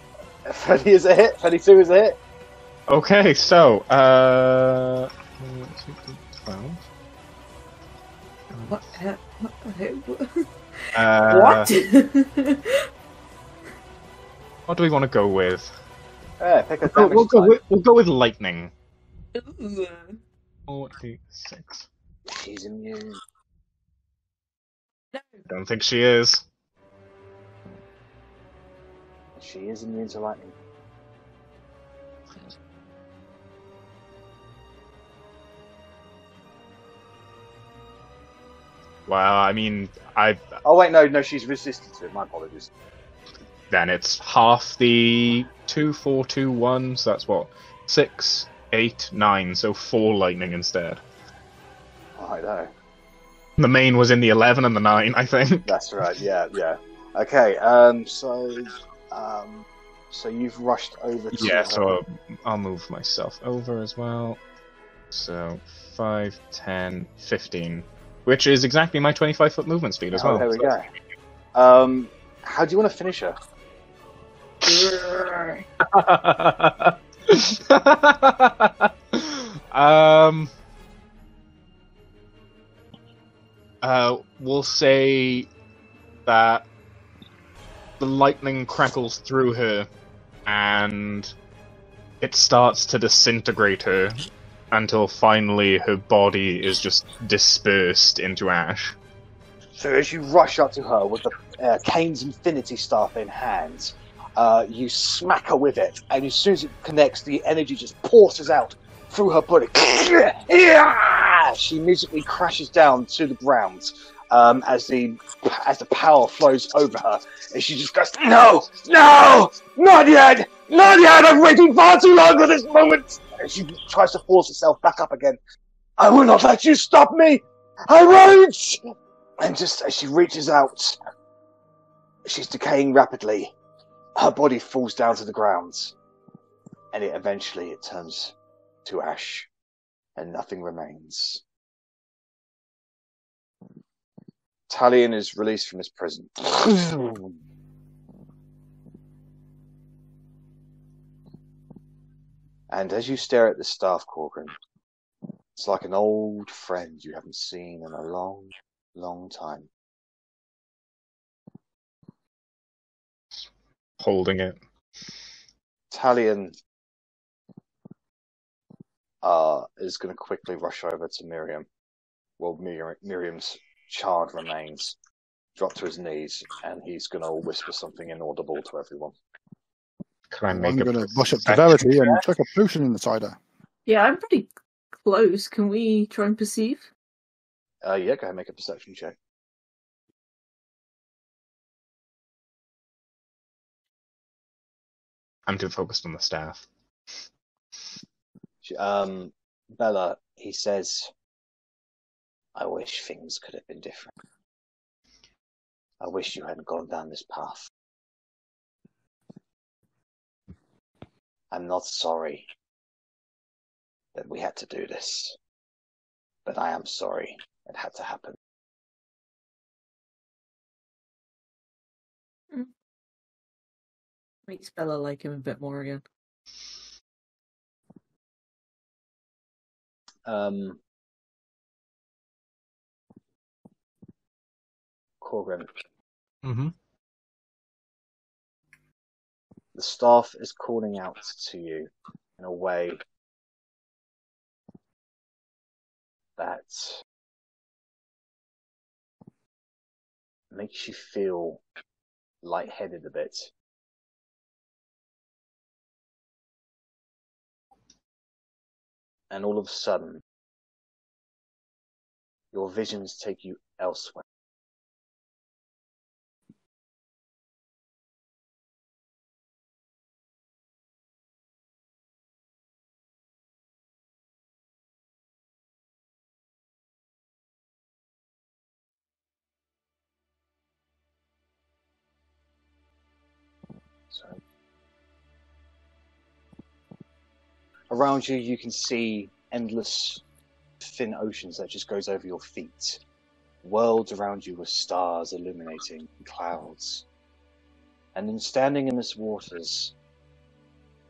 is a hit. 32 is a hit. Okay, so 12. What? What? What? What do we want to go with? Pick a damage We'll go with lightning. Ooh. 46. She's immune. Don't think she is. She is immune to lightning. Well, I mean, Oh wait, no, she's resistant to it. My apologies. then it's half the 2, 4, 2, 1, so that's what? 6, 8, 9, so 4 lightning instead. I know. The main was in the 11 and the 9, I think. That's right. Yeah. Okay. So you've rushed over to Yeah, her. so I'll move myself over as well. So 5, 10, 15, which is exactly my 25-foot movement speed as well. There we go. How do you want to finish her? We'll say that the lightning crackles through her and it starts to disintegrate her until finally her body is just dispersed into ash. So as you rush up to her with the Kane's Infinity Staff in hand, you smack her with it, and as soon as it connects, the energy just pours out through her body. She immediately crashes down to the ground as the power flows over her, and she just goes, "No, not yet! I'm waiting far too long for this moment!" And she tries to force herself back up again. "I will not let you stop me! I won't!" And just as she reaches out, she's decaying rapidly. Her body falls down to the ground, and eventually it turns to ash, and nothing remains. Talion is released from his prison. And as you stare at the staff, Korgrin, it's like an old friend you haven't seen in a long, long time. Holding it. Talion is going to quickly rush over to Miriam. Well, Miriam's charred remains. Drop to his knees, and he's going to whisper something inaudible to everyone. I'm going to rush up to Verity and chuck a potion inside her. Yeah, I'm pretty close. Can we try and perceive? Yeah, go ahead and make a perception check. I'm too focused on the staff. Bella, he says, "I wish things could have been different. I wish you hadn't gone down this path. I'm not sorry that we had to do this, but I am sorry it had to happen." Makes Bella like him a bit more again. Korgrin. Mm-hmm. The staff is calling out to you in a way that makes you feel lightheaded a bit. And all of a sudden, your visions take you elsewhere. So, around you, you can see endless thin oceans that just goes over your feet. Worlds around you with stars illuminating clouds. And then standing in this waters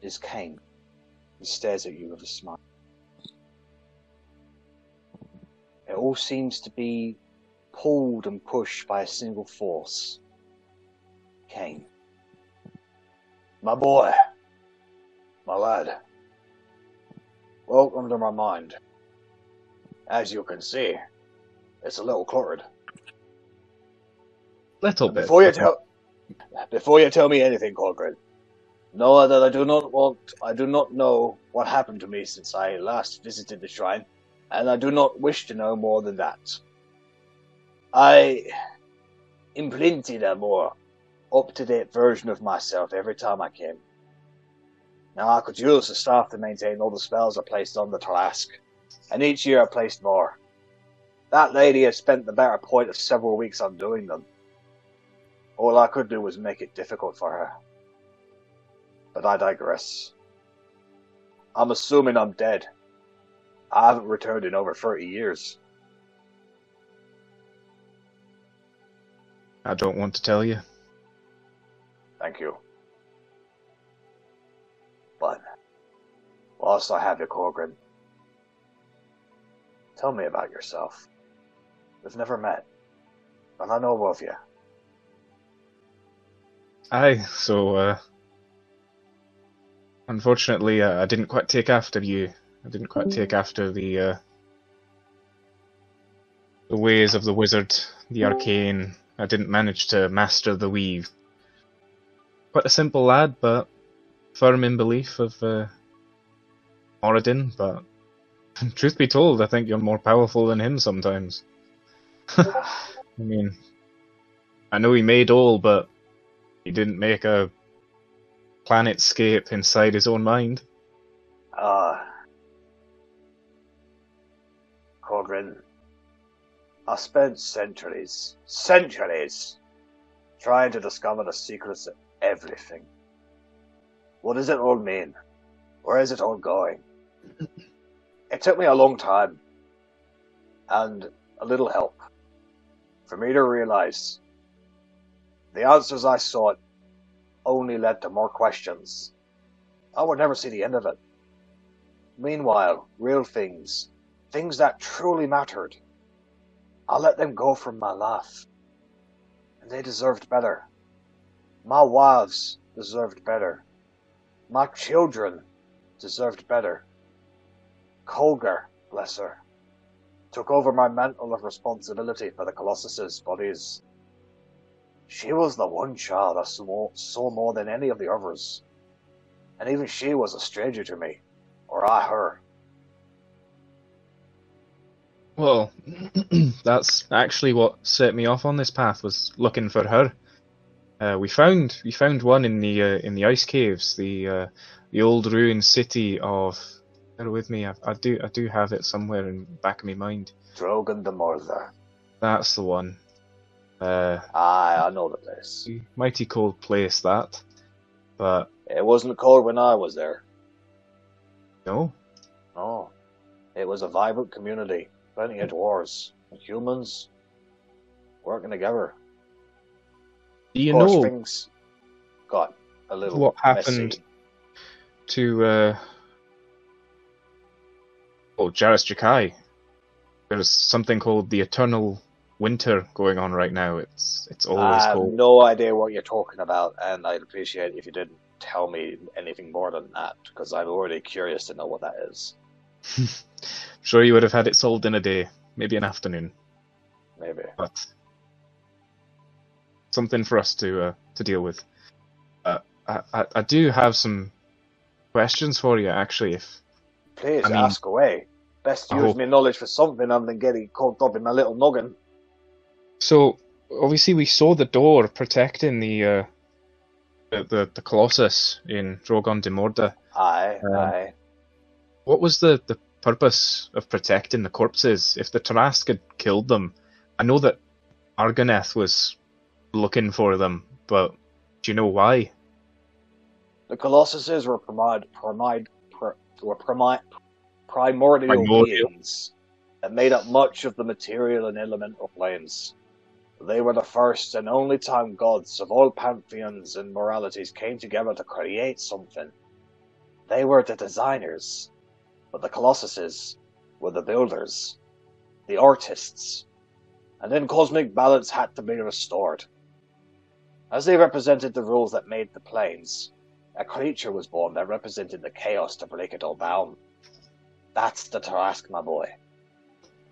is Kane. He stares at you with a smile. It all seems to be pulled and pushed by a single force. Cain. My boy. My lad. Welcome to my mind. As you can see, it's a little cluttered. Little bit. Before you tell me anything, Korgrin, know that I do not know what happened to me since I last visited the shrine, and I do not wish to know more than that. I implanted a more up-to-date version of myself every time I came. Now I could use the staff to maintain all the spells I placed on the Trask, and each year I placed more. That lady had spent the better part of several weeks undoing them. All I could do was make it difficult for her. But I digress. I'm assuming I'm dead. I haven't returned in over 30 years. I don't want to tell you. Thank you. But, whilst I have you, Korgrin, tell me about yourself. We've never met, but I know of you. Aye, so, unfortunately, I didn't quite take after you. I didn't quite take after the ways of the wizard, the arcane. I didn't manage to master the weave. Quite a simple lad, but firm in belief of Moradin, but truth be told, I think you're more powerful than him sometimes. I mean, I know he made all, but he didn't make a planetscape inside his own mind. Korgrin, I spent centuries, trying to discover the secrets of everything. What does it all mean? Where is it all going? It took me a long time, and a little help, for me to realize the answers I sought only led to more questions. I would never see the end of it. Meanwhile, real things that truly mattered, I let them go from my life. And they deserved better. My wives deserved better. My children deserved better. Kolgar, bless her, took over my mantle of responsibility for the Colossus's bodies. She was the one child I saw more than any of the others. And even she was a stranger to me, or I her. Well, that's actually what set me off on this path, was looking for her. We found one in the ice caves, the old ruined city of. Bear with me, I do have it somewhere in the back of my mind. Drogan de Mordor. That's the one. Aye, I know the place. Mighty cold place, that. But it wasn't cold when I was there. No? No. It was a vibrant community. Plenty of dwarves and humans working together. Do you of course, know things got a little what happened messy. To Jairus Jakai? There's something called the Eternal Winter going on right now. It's always I have cold. no idea what you're talking about, and I'd appreciate if you didn't tell me anything more than that, because I'm already curious to know what that is. Sure, you would have had it solved in a day, maybe an afternoon. Maybe. But something for us to deal with. I do have some questions for you, actually. Please ask away. Best use my knowledge for something other than getting caught up in my little noggin. So obviously we saw the door protecting the Colossus in Drogon de Mordor. Aye. What was the purpose of protecting the corpses? If the Trask had killed them, I know that Argoneth was looking for them, but do you know why? The Colossuses were primordial beings that made up much of the material and elemental planes. They were the first and only time gods of all pantheons and moralities came together to create something. They were the designers, but the Colossuses were the builders, the artists, and then cosmic balance had to be restored. As they represented the rules that made the planes, a creature was born that represented the chaos to break it all down. That's the Tarask, my boy.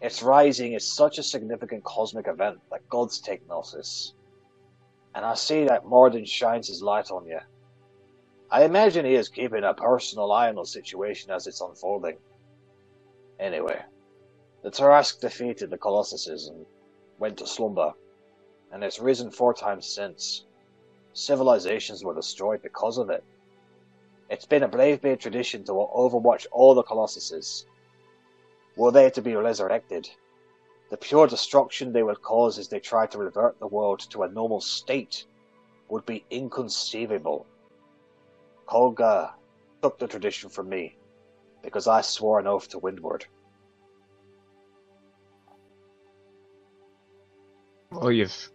Its rising is such a significant cosmic event that gods take notice. And I see that Morden shines his light on you. I imagine he is keeping a personal eye on the situation as it's unfolding. Anyway, the Tarask defeated the Colossuses and went to slumber, and it's risen 4 times since. Civilizations were destroyed because of it. It's been a brave bay tradition to overwatch all the Colossuses. Were they to be resurrected, the pure destruction they would cause as they try to revert the world to a normal state would be inconceivable. Kolga took the tradition from me, because I swore an oath to Windward. Well, you've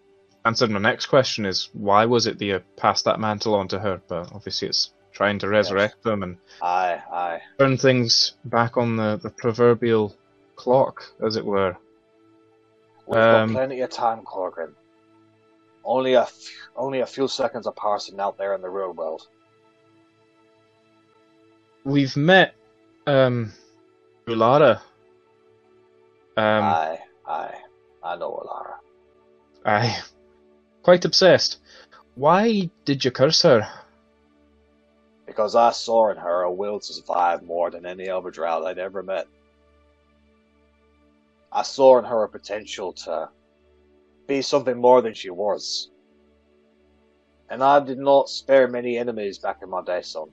answered my next question, is why was it that you passed that mantle on to her? But obviously it's trying to resurrect them and Aye. turn things back on the proverbial clock, as it were. We've got plenty of time, Korgrin. Only a few seconds are passing out there in the real world. We've met Ulara. Aye. I know Ulara. Aye. Quite obsessed. Why did you curse her? Because I saw in her a will to survive more than any other drow I'd ever met. I saw in her a potential to be something more than she was. And I did not spare many enemies back in my day, son.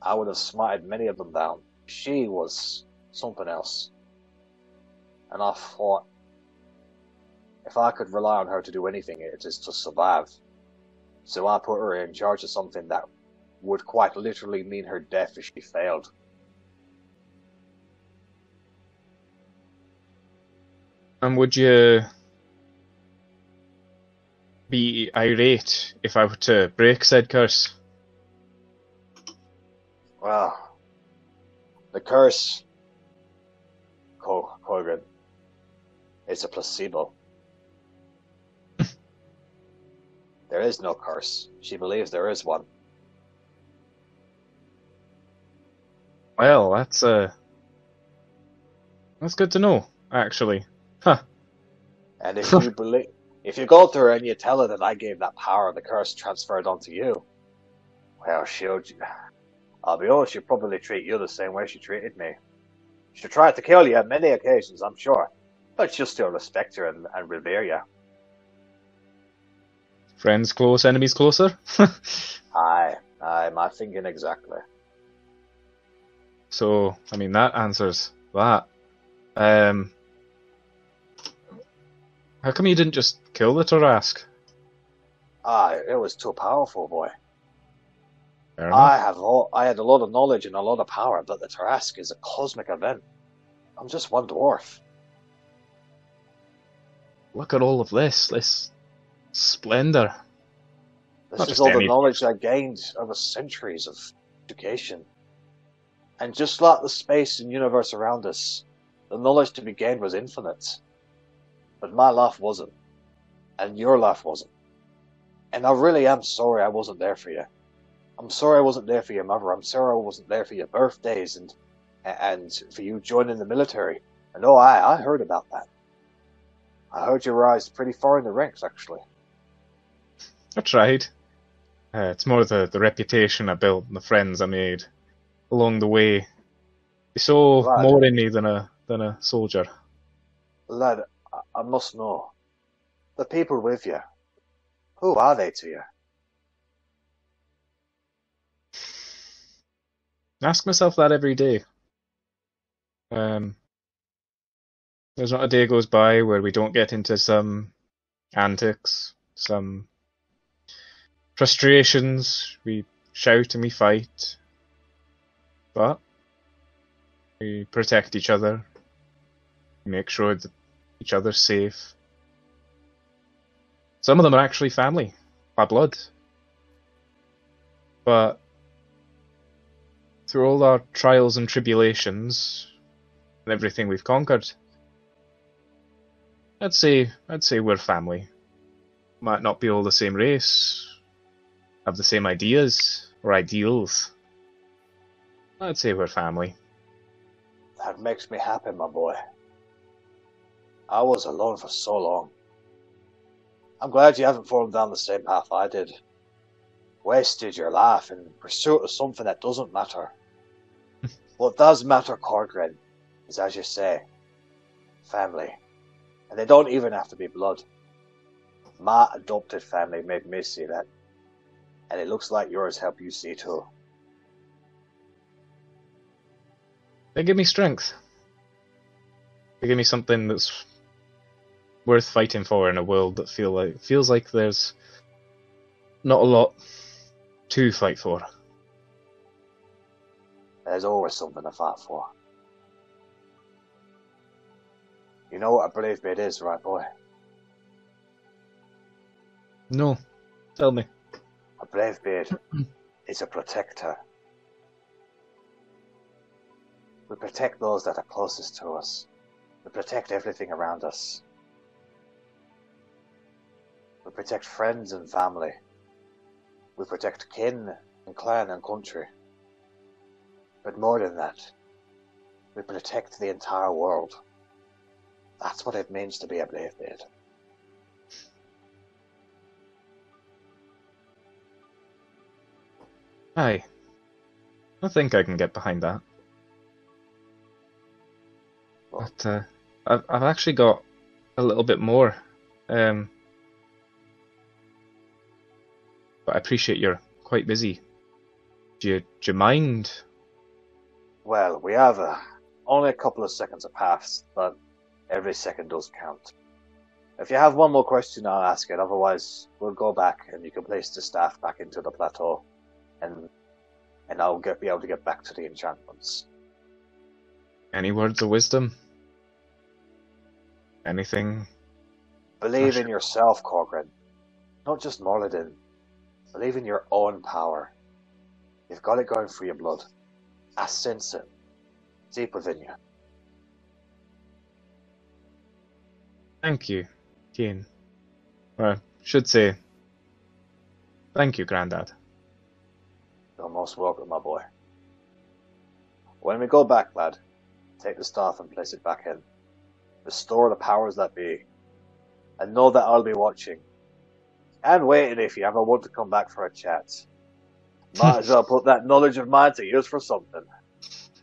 I would have smited many of them down. She was something else. And I thought, if I could rely on her to do anything, it is to survive. So I put her in charge of something that would quite literally mean her death if she failed. And would you be irate if I were to break said curse? Well, the curse, Korgrin, is a placebo. There is no curse. She believes there is one. Well, that's good to know, actually. Huh. And if you go to her and you tell her that I gave that power, the curse transferred onto you, well, I'll be honest, she'll probably treat you the same way she treated me. She'll try to kill you on many occasions, I'm sure, but she'll still respect you and revere you. Friends close, enemies closer? Aye, my thinking exactly. So, I mean, that answers that. How come you didn't just kill the Tarask? It was too powerful, boy. Fair enough. I had a lot of knowledge and a lot of power, but the Tarask is a cosmic event. I'm just one dwarf. Look at all of this splendor. This is all the knowledge I gained over centuries of education. And just like the space and universe around us, the knowledge to be gained was infinite. But my life wasn't. And your life wasn't. And I really am sorry I wasn't there for you. I'm sorry I wasn't there for your mother. I'm sorry I wasn't there for your birthdays and for you joining the military. And I heard about that. I heard you rise pretty far in the ranks, actually. I tried. It's more the reputation I built and the friends I made along the way. They saw more in me than a soldier. Lad, I must know. The people with you, who are they to you? I ask myself that every day. There's not a day goes by where we don't get into some antics, some frustrations. We shout and we fight, but we protect each other, make sure that each other's safe. Some of them are actually family by blood, but through all our trials and tribulations and everything we've conquered, I'd say we're family. Might not be all the same race, have the same ideas or ideals. I'd say we're family. That makes me happy, my boy. I was alone for so long. I'm glad you haven't fallen down the same path I did. Wasted your life in pursuit of something that doesn't matter. What does matter, Korgrin, is, as you say, family. And they don't even have to be blood. My adopted family made me see that. And it looks like yours help you see too. They give me strength. They give me something that's worth fighting for in a world that feels like there's not a lot to fight for. There's always something to fight for. You know what a brave bit is, right, boy? No, tell me. A brave beard is a protector. We protect those that are closest to us. We protect everything around us. We protect friends and family. We protect kin and clan and country. But more than that, we protect the entire world. That's what it means to be a brave beard. Aye. I think I can get behind that. But I've actually got a little bit more. But I appreciate you're quite busy. Do you mind? Well, we have only a couple of seconds have passed, but every second does count. If you have one more question, I'll ask it. Otherwise, we'll go back and you can place the staff back into the plateau, and I'll be able to get back to the enchantments. Any words of wisdom? Anything? Believe in yourself, Korgrin. Not just Moradin. Believe in your own power. You've got it going for your blood. I sense it. Deep within you. Thank you, Kane. Well, should say, thank you, Grandad. You're most welcome, my boy. When we go back, lad, take the staff and place it back in. Restore the powers that be. And know that I'll be watching. And waiting if you ever want to come back for a chat. Might as well put that knowledge of mine to use for something.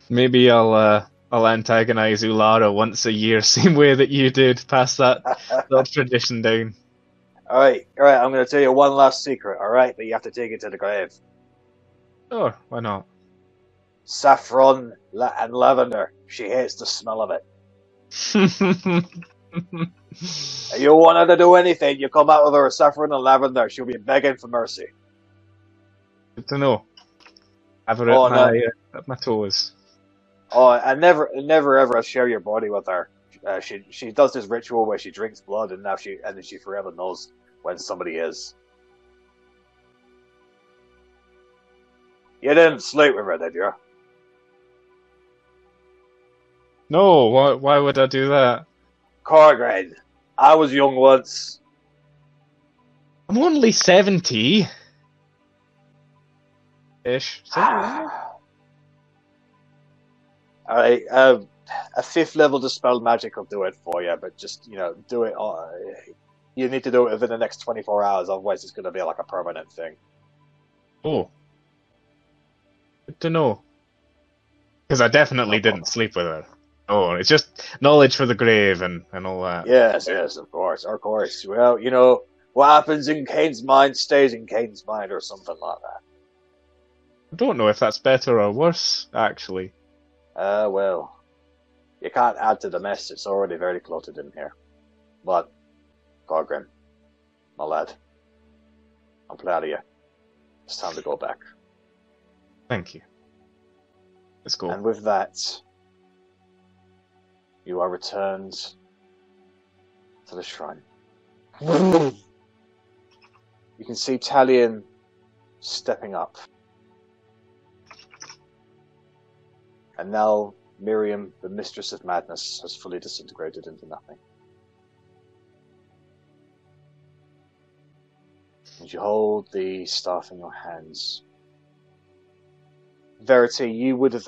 Maybe I'll antagonize Ulara once a year, same way that you did. Pass that tradition down. Alright, I'm going to tell you one last secret, alright? But you have to take it to the grave. Sure, why not? Saffron and lavender. She hates the smell of it. You want her to do anything, you come out with her saffron and lavender. She'll be begging for mercy. Good to know. Have her at my toes. Oh, and never ever share your body with her. She does this ritual where she drinks blood, and then she forever knows when somebody is. You didn't sleep with her, did you? No, why would I do that? Korgrin, I was young once. I'm only 70. Ish. Alright, a 5th level dispel magic will do it for you, but just, do it. You need to do it within the next 24 hours, otherwise it's going to be like a permanent thing. Oh. Good to know. Because I definitely didn't sleep with her. Oh, it's just knowledge for the grave and all that. Yes, of course. Well, what happens in Kane's mind stays in Kane's mind, or something like that. I don't know if that's better or worse, actually. Well, you can't add to the mess. It's already very cluttered in here. But, Korgrin, my lad, I'm proud of you. It's time to go back. Thank you. Let's go. And with that, you are returned to the shrine. You can see Talion stepping up. And now Miriam, the Mistress of Madness, has fully disintegrated into nothing. And you hold the staff in your hands. Verity, you would have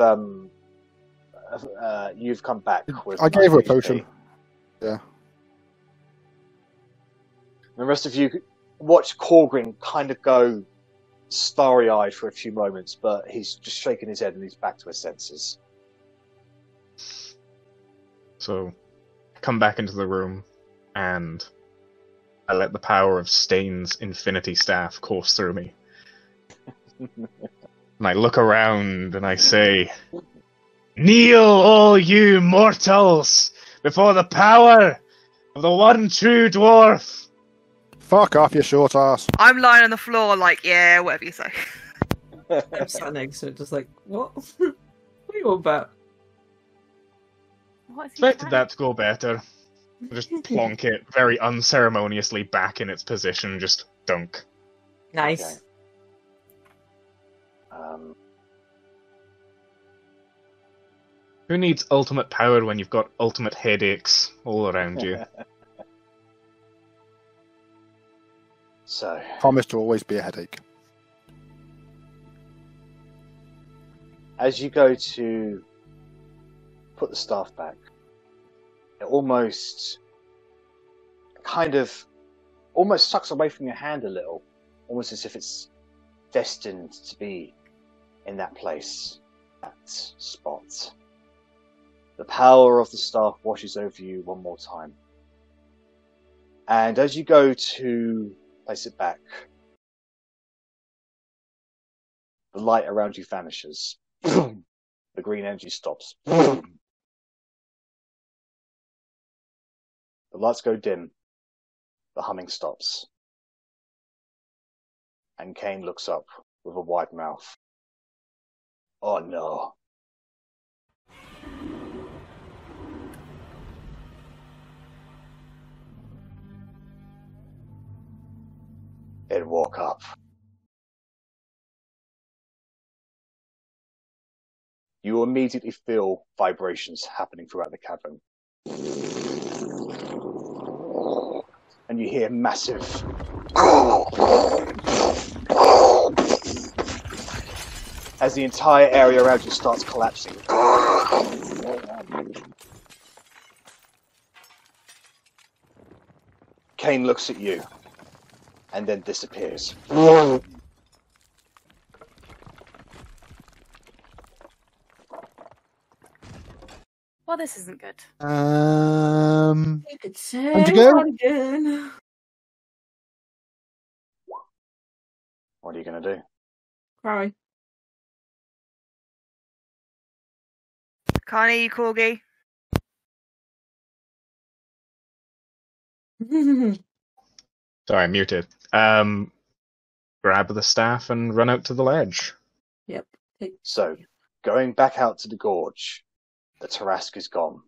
you've come back with. I gave her a 9 potion. HP. Yeah. The rest of you watch Korgrin kind of go starry-eyed for a few moments, but he's just shaking his head and he's back to his senses. So, I come back into the room, and I let the power of Stain's Infinity Staff course through me. And I look around and I say, "Kneel, all you mortals, before the power of the one true dwarf!" Fuck off, you short ass. I'm lying on the floor like, yeah, whatever you say. I'm sat next to it, just like, what? What are you on about? What is he Expected trying- that to go better. I just plonk it very unceremoniously back in its position, just dunk. Nice. Okay. Who needs ultimate power when you've got ultimate headaches all around you? So, Promise to always be a headache. as you go to put the staff back, it almost sucks away from your hand a little, almost as if it's destined to be in that place, that spot. The power of the staff washes over you one more time. And as you go to place it back, the light around you vanishes. The green energy stops. The lights go dim. The humming stops. And Kane looks up with a wide mouth. Oh no. It woke up. You immediately feel vibrations happening throughout the cavern. And you hear massive as the entire area around you starts collapsing. Kane looks at you and then disappears. Well, this isn't good. You could say Time to go? that again. What are you going to do? Cry. Can't hear you, Corgi. Sorry, muted. Grab the staff and run out to the ledge. Yep. So, going back out to the gorge, the Tarrasque is gone.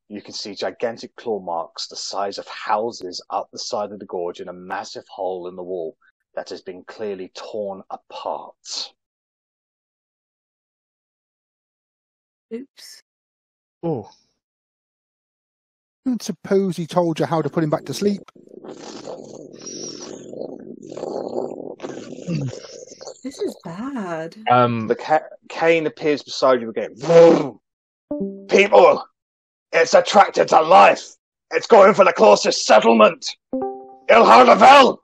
You can see gigantic claw marks the size of houses up the side of the gorge and a massive hole in the wall that has been clearly torn apart. Oops. Oh, And suppose he told you how to put him back to sleep. This is bad. The cane appears beside you again. People! It's attracted to life! It's going for the closest settlement! Arrabella!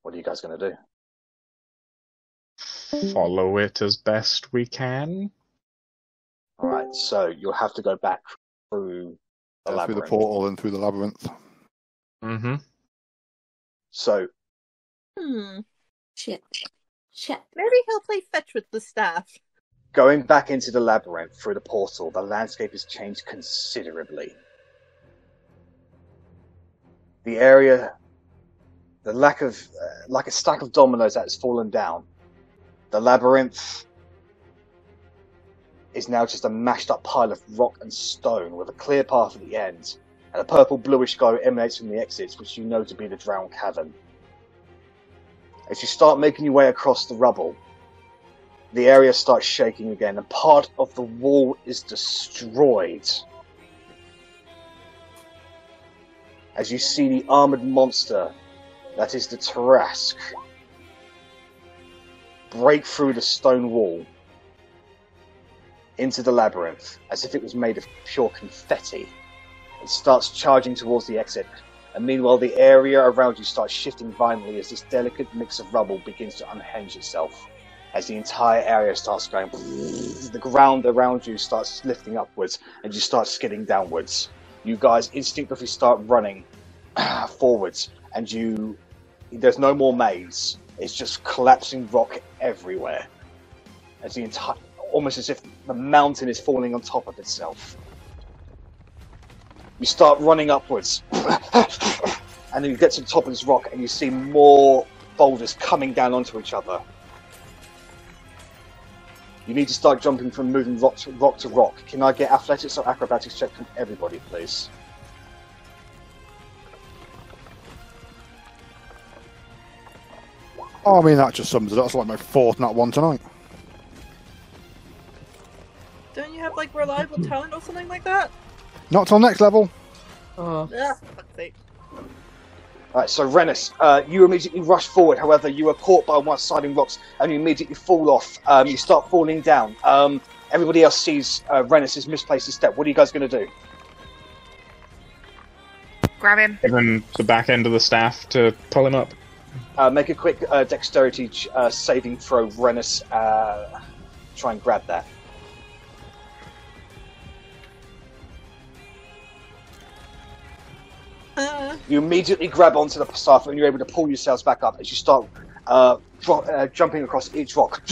What are you guys going to do? follow it as best we can. Alright, so you'll have to go back through the Through labyrinth. the portal and through the labyrinth. Mm-hmm. So, Shit. Maybe he'll play fetch with the staff. going back into the labyrinth through the portal, the landscape has changed considerably. The area, the lack of, like a stack of dominoes that has fallen down. The labyrinth is now just a mashed up pile of rock and stone with a clear path at the end, and a purple bluish glow emanates from the exits, which you know to be the drowned cavern. As you start making your way across the rubble, the area starts shaking again, and part of the wall is destroyed. As you see the armoured monster that is the Tarask break through the stone wall into the labyrinth, as if it was made of pure confetti. It starts charging towards the exit, and meanwhile the area around you starts shifting violently as this delicate mix of rubble begins to unhinge itself. As the entire area starts going, the ground around you starts lifting upwards, and you start skidding downwards. You guys instinctively start running forwards, and there's no more maze. It's just collapsing rock everywhere. As the entire, almost as if the mountain is falling on top of itself. You start running upwards, and then you get to the top of this rock, and you see more boulders coming down onto each other. You need to start jumping from moving rock to rock. Can I get athletics or acrobatics check from everybody, please? Oh, I mean, that just sums it up. That's like my fourth nat one tonight. Don't you have like reliable talent or something like that? Not till next level. Oh. Yeah, for fuck's sake. Alright, so Rennas, you immediately rush forward. However, you are caught by one siding rocks and you immediately fall off. You start falling down. Everybody else sees Rennas has misplaced his step. What are you guys going to do? Grab him. Give him the back end of the staff to pull him up. Make a quick dexterity saving throw, Rennas. Try and grab that. You immediately grab onto the staff and you're able to pull yourselves back up as you start jumping across each rock.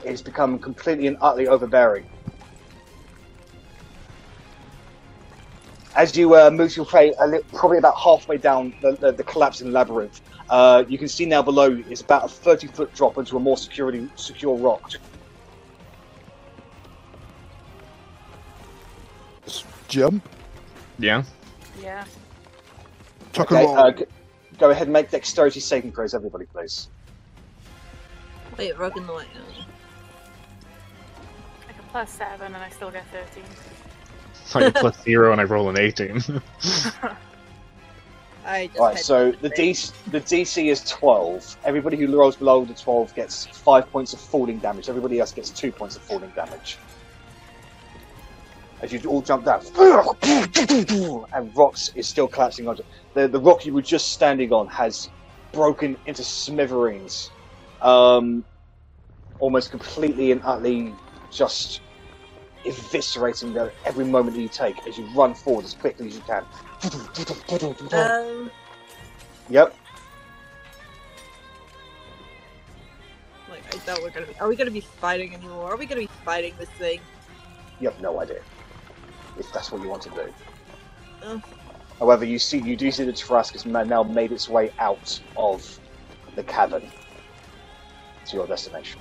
It's become completely and utterly overbearing. As you move your way, probably about halfway down the collapsing labyrinth, you can see now below is about a 30-foot drop into a more secure rock. Jump. Yeah. Yeah. Tuck Okay, and roll. go ahead and make dexterity saving throws, everybody, please. Wait, rock in the light now. Like a +7 and I still get 13. It's like a +0 and I roll an 18. I just Right, had so to the DC is 12. Everybody who rolls below the 12 gets 5 points of falling damage. Everybody else gets 2 points of falling damage. As you all jump down, and rocks is still collapsing onto the rock you were just standing on has broken into smithereens, almost completely and utterly just eviscerating every moment that you take as you run forward as quickly as you can. Yep. Like, I thought we're gonna be. Are we gonna be fighting anymore? Are we gonna be fighting this thing? You have no idea if that's what you want to do. Oh. However, you do see the Tarask has now made its way out of the cavern to your destination.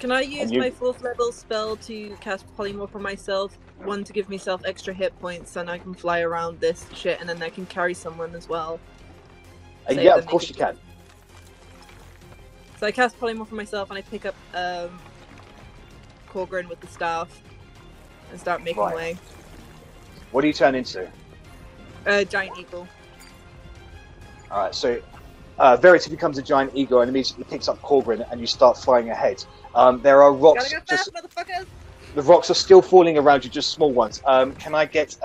Can I use my 4th level spell to cast polymorph on myself? One to give myself extra hit points, and I can fly around this shit, and then I can carry someone as well. Yeah, of course you can. So I cast polymorph on myself, and I pick up Korgrin with the staff and start making way. What do you turn into? Giant eagle. Alright, so Verity becomes a giant eagle and immediately picks up Korgrin and you start flying ahead. There are rocks. Gotta go fast, motherfuckers! The rocks are still falling around you, just small ones. Can I get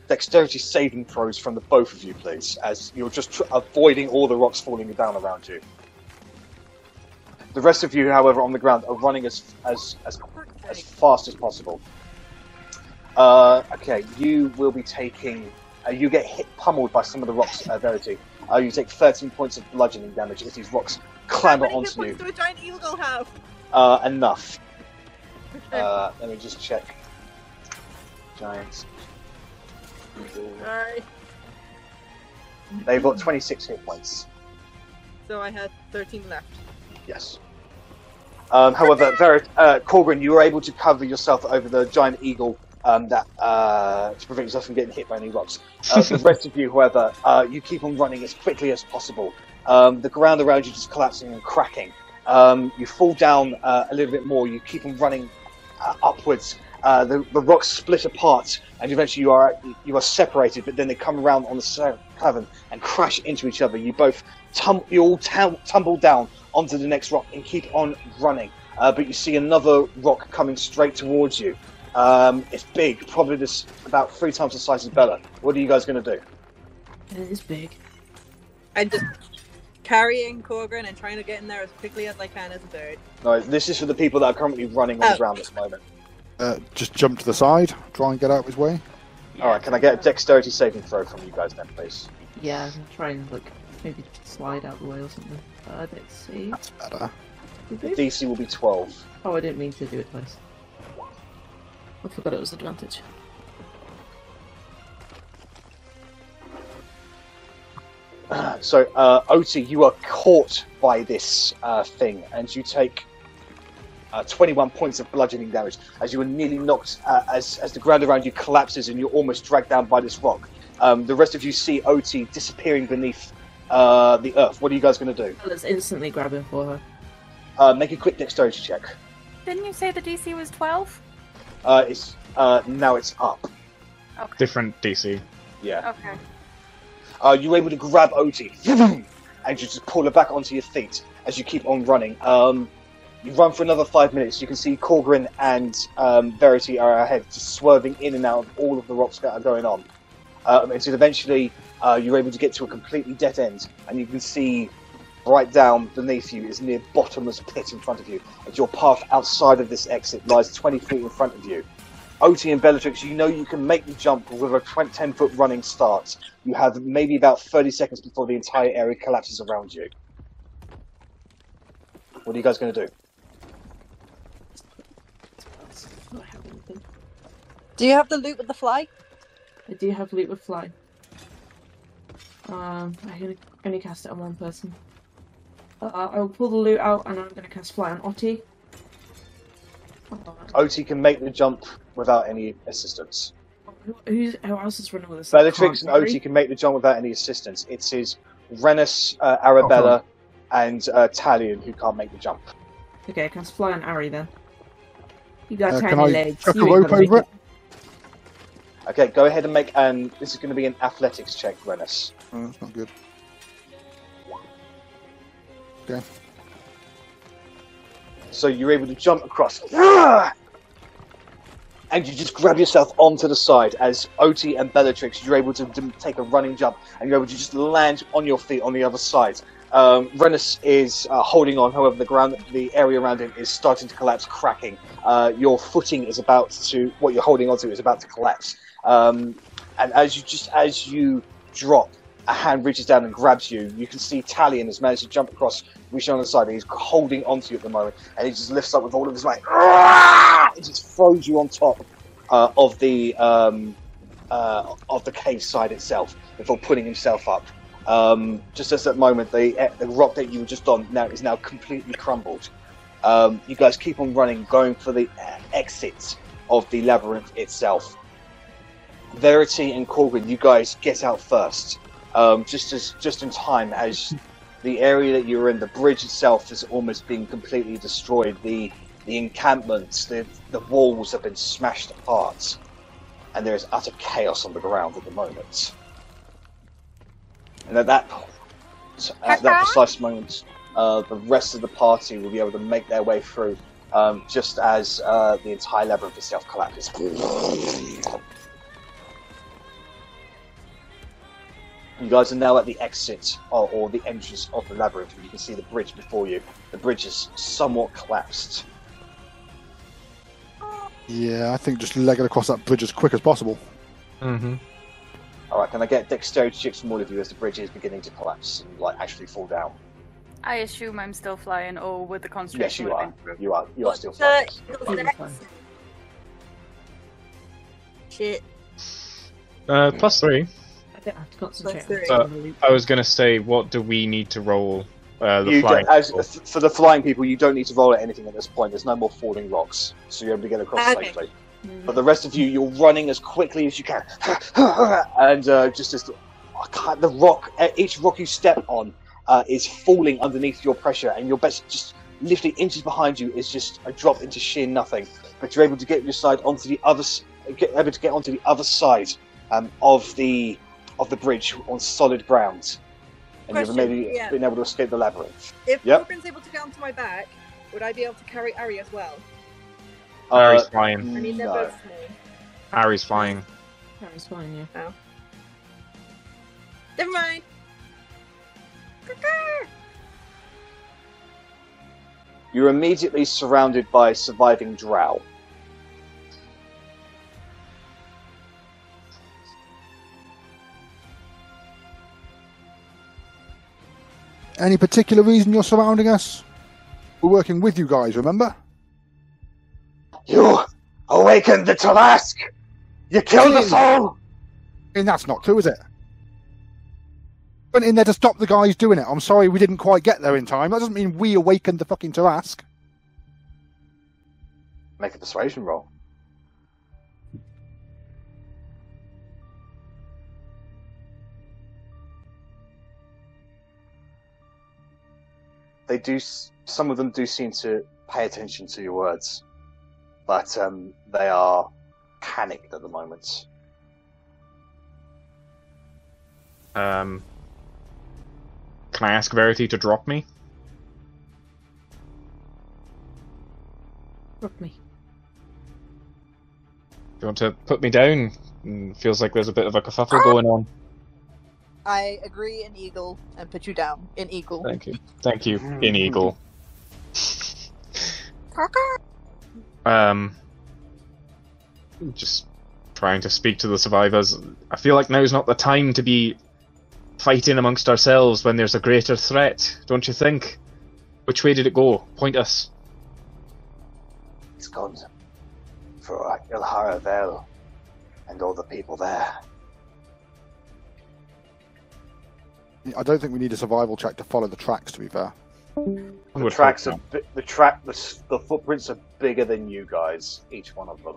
dexterity saving throws from the both of you, please? As you're just avoiding all the rocks falling down around you. The rest of you, however, on the ground are running as fast as possible. Okay, you will be taking. You get pummeled by some of the rocks, Verity. You take 13 points of bludgeoning damage as these rocks clamber onto you. How many hit points do a giant eagle have? Enough. Let me just check. Giants. Alright. They've got 26 hit points. So I had 13 left. Yes. However, Korgrin, you were able to cover yourself over the giant eagle that to prevent yourself from getting hit by any rocks. The rest of you, however, you keep on running as quickly as possible. The ground around you just collapsing and cracking. You fall down a little bit more. You keep on running upwards. The rocks split apart, and eventually you are separated. But then they come around on the cavern and crash into each other. You both tumble down onto the next rock and keep on running. But you see another rock coming straight towards you. It's big, probably just about 3 times the size of Bella. What are you guys going to do? It is big. I'm just carrying Korgrin and trying to get in there as quickly as I can as a bird. No, this is for the people that are currently running on the ground at this moment. Just jump to the side, try and get out of his way. Alright, can I get a dexterity saving throw from you guys then, please? Yeah, I'm trying to maybe slide out the way or something. Let's see. That's better. The DC will be 12. Oh, I didn't mean to do it twice. I forgot it was advantage. So, Otti, you are caught by this thing, and you take 21 points of bludgeoning damage as you are nearly knocked, as the ground around you collapses and you're almost dragged down by this rock. The rest of you see Otti disappearing beneath the earth. What are you guys going to do? Let's instantly grab him for her. Make a quick dexterity check. Didn't you say the DC was 12? It's now it's up. Okay. Different DC. Yeah. Okay. You're able to grab Otti, and you just pull her back onto your feet as you keep on running. You run for another 5 minutes. You can see Korgrin and Verity are ahead, just swerving in and out of all of the rocks that are going on. Until eventually you're able to get to a completely dead end, and you can see right down beneath you is near bottomless pit in front of you, and your path outside of this exit lies 20 feet in front of you. Otti and Bellatrix, you know you can make the jump with a 10-foot running start. You have maybe about 30 seconds before the entire area collapses around you. What are you guys going to do? Do you have the loot with the fly? I do have loot with fly. I can only cast it on one person. I'll pull the loot out and I'm going to cast fly on Otti. Otti can make the jump without any assistance. Who else is running with us? Bellatrix and Otti can make the jump without any assistance. It is Rennas, Arrabella, and Talion who can't make the jump. Okay, I cast fly on Arri then. You got Can tiny I legs. chuck a You ain't rope gonna make over it? Okay, go ahead and make this is going to be an athletics check, Rennas. Oh, that's not good. Okay. So you're able to jump across. And you just grab yourself onto the side as Otti and Bellatrix, you're able to take a running jump and you're able to just land on your feet on the other side. Rennas is holding on, however, the area around him is starting to collapse, cracking. Your footing is about to, what you're holding onto is about to collapse. And as you drop, a hand reaches down and grabs you. You can see Talion has managed to jump across, reaching on the side, and he's holding onto you at the moment. And he just lifts up with all of his might. It just throws you on top of the cave side itself before putting himself up. Just as that moment, the rock that you were just on is now completely crumbled. You guys keep on running, going for the exit of the labyrinth itself. Verity and Korgrin, you guys get out first. Just in time, as the area that you're in, the bridge itself has almost been completely destroyed. The encampments, the walls have been smashed apart, and there is utter chaos on the ground at the moment. And at that precise moment, the rest of the party will be able to make their way through, just as the entire labyrinth itself collapses. You guys are now at the exit or the entrance of the labyrinth. You can see the bridge before you. The bridge is somewhat collapsed. Yeah, I think just leg it across that bridge as quick as possible. Mm-hmm. Alright, can I get dexterity checks from all of you as the bridge is beginning to collapse and actually fall down? I assume I'm still flying, or with the Yes, concentration. you would are. have been through. You are still flying. Shit. +3. I don't have to concentrate. Plus on three. the loot. I was going to say, what do we need to roll the flying? For the flying people, you don't need to roll at anything at this point. There's no more falling rocks, so you're able to get across Okay. safely. But the rest of you, you're running as quickly as you can, and just as the rock, each rock you step on is falling underneath your pressure, and your best just literally inches behind you is just a drop into sheer nothing. But you're able to get your side onto the other, able to get onto the other side of the bridge on solid ground, and you've maybe been able to escape the labyrinth. If Korgrin's able to get onto my back, would I be able to carry Arri as well? Harry's flying. I mean, they're both small. Harry's flying. Harry's flying, yeah. Oh. Never mind. You're immediately surrounded by surviving drow. Any particular reason you're surrounding us? We're working with you guys, remember? You awakened the Tarask! You killed us all! I mean, that's not true, is it? Went in there to stop the guys doing it. I'm sorry we didn't quite get there in time. That doesn't mean we awakened the fucking Tarask. Make a persuasion roll. They do. Some of them do seem to pay attention to your words, but they are panicked at the moment. Can I ask Verity to drop me? Drop me. Do you want to put me down? Feels like there's a bit of a kerfuffle going on. I agree in Eagle and put you down in Eagle. Thank you. Thank you, in Eagle. Just trying to speak to the survivors. I feel like now's not the time to be fighting amongst ourselves when there's a greater threat, don't you think? Which way did it go? Point us. It's gone for Arrabella and all the people there. I don't think we need a survival check to follow the tracks, to be fair. The tracks are the footprints are bigger than you guys, each one of them.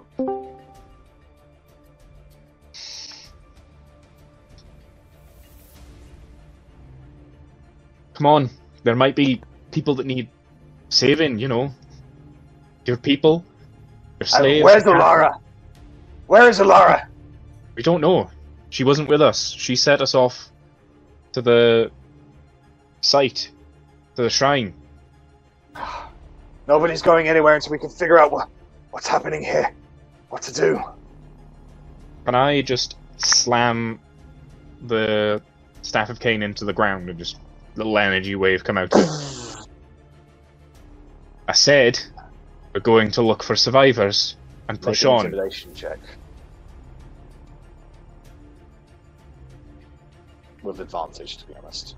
Come on, there might be people that need saving, you know. Your people, your slaves. Where's Alara? Where is Alara? We don't know. She wasn't with us. She set us off to the site, to the shrine. Nobody's going anywhere until we can figure out what's happening here. What to do. Can I just slam the Staff of Cain into the ground and just little energy wave come out? I said we're going to look for survivors and push Make an on. Intimidation check. With advantage, to be honest.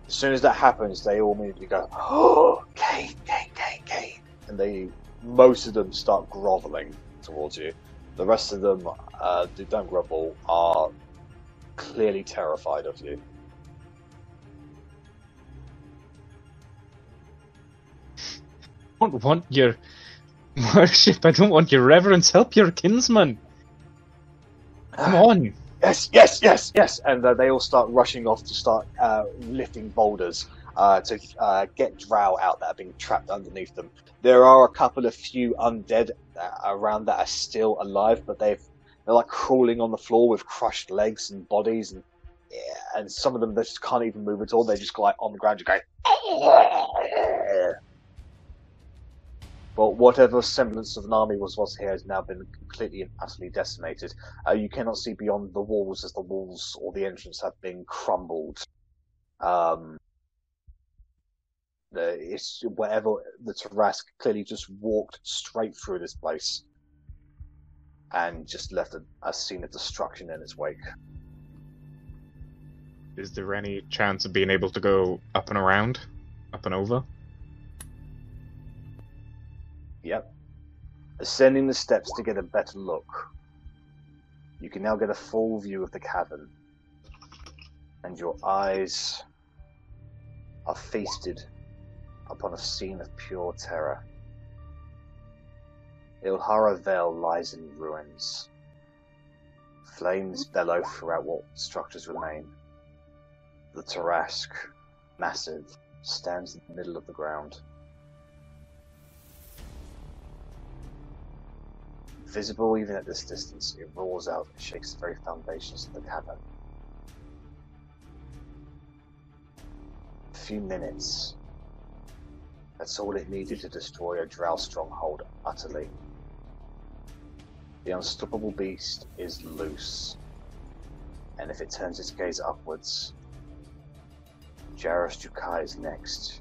As soon as that happens, they all immediately go, "Oh, Cain, Cain, Cain, Cain," and most of them start groveling towards you. The rest of them, who don't grovel, are clearly terrified of you. I don't want your worship. I don't want your reverence. Help your kinsman. Come on. Yes, yes, yes, yes! And they all start rushing off to start lifting boulders to get drow out that have been trapped underneath them. There are a couple of few undead around that are still alive, but they're like crawling on the floor with crushed legs and bodies, and some of them they just can't even move at all. They just go like on the ground, just going. But whatever semblance of an army was here has now been completely and utterly decimated. You cannot see beyond the walls as the walls or the entrance have been crumbled. It's whatever the Tarask clearly just walked straight through this place and just left a scene of destruction in its wake. Is there any chance of being able to go up and around? Up and over? Yep. Ascending the steps to get a better look. You can now get a full view of the cavern. And your eyes are feasted upon a scene of pure terror. Arrabella lies in ruins. Flames bellow throughout what structures remain. The Tarrasque, massive, stands in the middle of the ground. Visible even at this distance, it roars out and shakes the very foundations of the cavern. A few minutes. That's all it needed to destroy a drow stronghold utterly. The unstoppable beast is loose, and if it turns its gaze upwards, Jaros Jukai is next.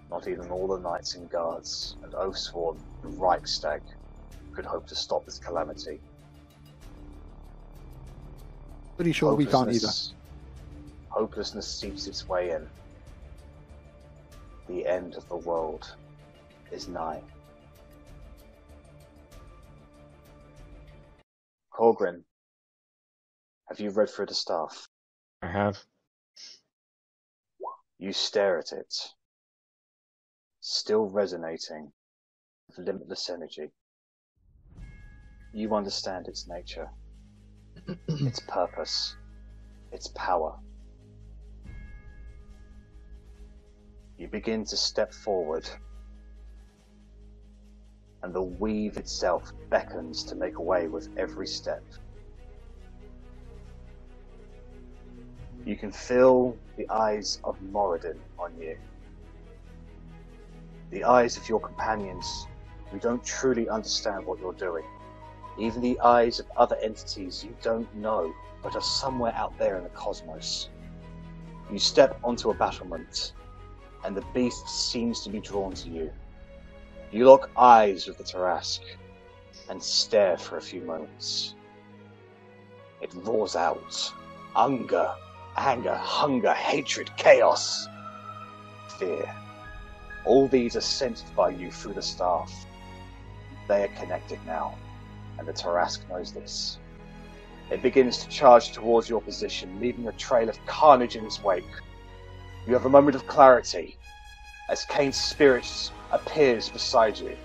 Not even all the knights and guards and Oathsworn and Reichstag could hope to stop this calamity. Pretty sure we can't either. Hopelessness seeps its way in. The end of the world is nigh. Korgrin, have you read through the staff? I have. You stare at it, still resonating with limitless energy. You understand its nature, its purpose, its power. You begin to step forward, and the weave itself beckons to make way with every step. You can feel the eyes of Moradin on you. The eyes of your companions who don't truly understand what you're doing. Even the eyes of other entities you don't know, but are somewhere out there in the cosmos. You step onto a battlement, and the beast seems to be drawn to you. You lock eyes with the Tarrasque, and stare for a few moments. It roars out. Anger, hunger, hatred, chaos, fear. All these are sensed by you through the staff. They are connected now, and the Tarrasque knows this. It begins to charge towards your position, leaving a trail of carnage in its wake. You have a moment of clarity, as Kane's spirit appears beside you.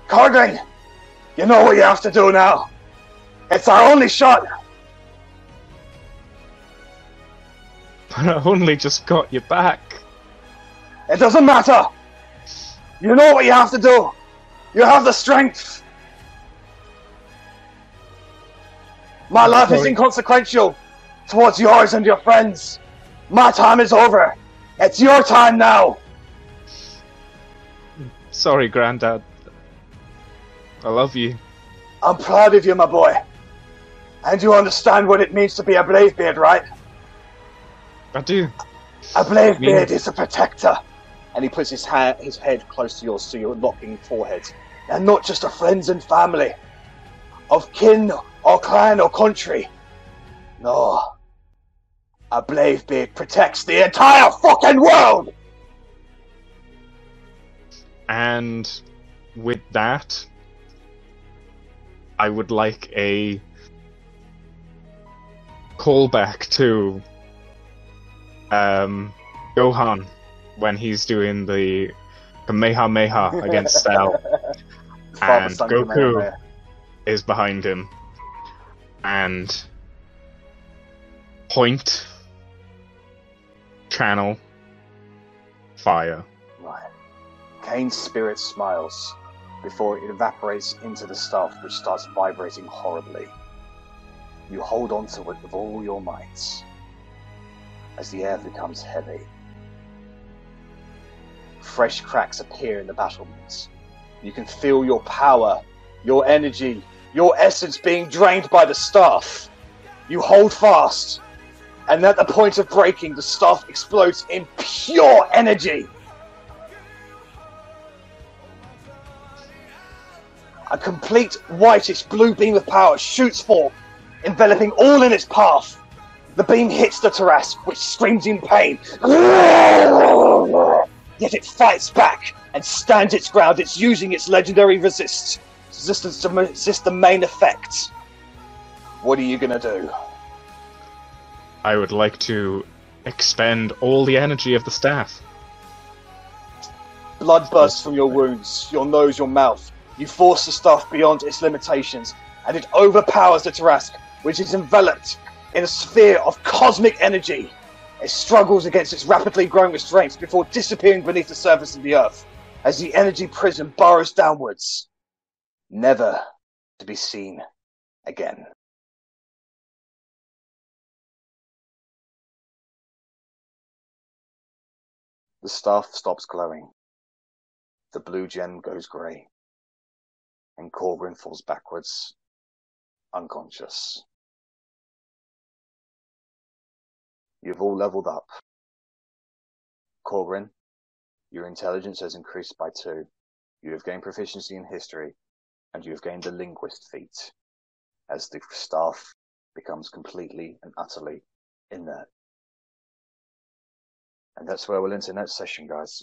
Korgrin! You know what you have to do now! It's our only shot! But I only just got you back. It doesn't matter! You know what you have to do! You have the strength! My life is inconsequential towards yours and your friends. My time is over. It's your time now! Sorry, Grandad. I love you. I'm proud of you, my boy. And you understand what it means to be a Bladebeard, right? I do. A Bladebeard is a protector. And he puts his head close to yours, so you're locking foreheads. And not just of friends and family. Of kin, or clan, or country. No. A Bladebeard protects the entire fucking world! And with that, I would like a callback to Gohan when he's doing the Kamehameha against Elle, and Goku is behind him, and point, channel, fire. Right. Kane's spirit smiles before it evaporates into the staff, which starts vibrating horribly. You hold on to it with all your might as the air becomes heavy. Fresh cracks appear in the battlements. You can feel your power, your energy, your essence being drained by the staff. You hold fast, and at the point of breaking, the staff explodes in pure energy. A complete whitish blue beam of power shoots forth, enveloping all in its path. The beam hits the Tarrasque, which screams in pain. Yet it fights back and stands its ground. It's using its legendary resistance to resist the main effect. What are you gonna do? I would like to expend all the energy of the staff. Blood bursts from your wounds, your nose, your mouth. You force the staff beyond its limitations, and it overpowers the Tarask, which is enveloped in a sphere of cosmic energy. It struggles against its rapidly growing restraints before disappearing beneath the surface of the earth, as the energy prism burrows downwards, never to be seen again. The staff stops glowing. The blue gem goes grey, and Korgrin falls backwards, unconscious. You've all leveled up. Korgrin, your intelligence has increased by 2. You have gained proficiency in history, and you have gained the linguist feat, as the staff becomes completely and utterly inert. And that's where we'll end tonight's session, guys.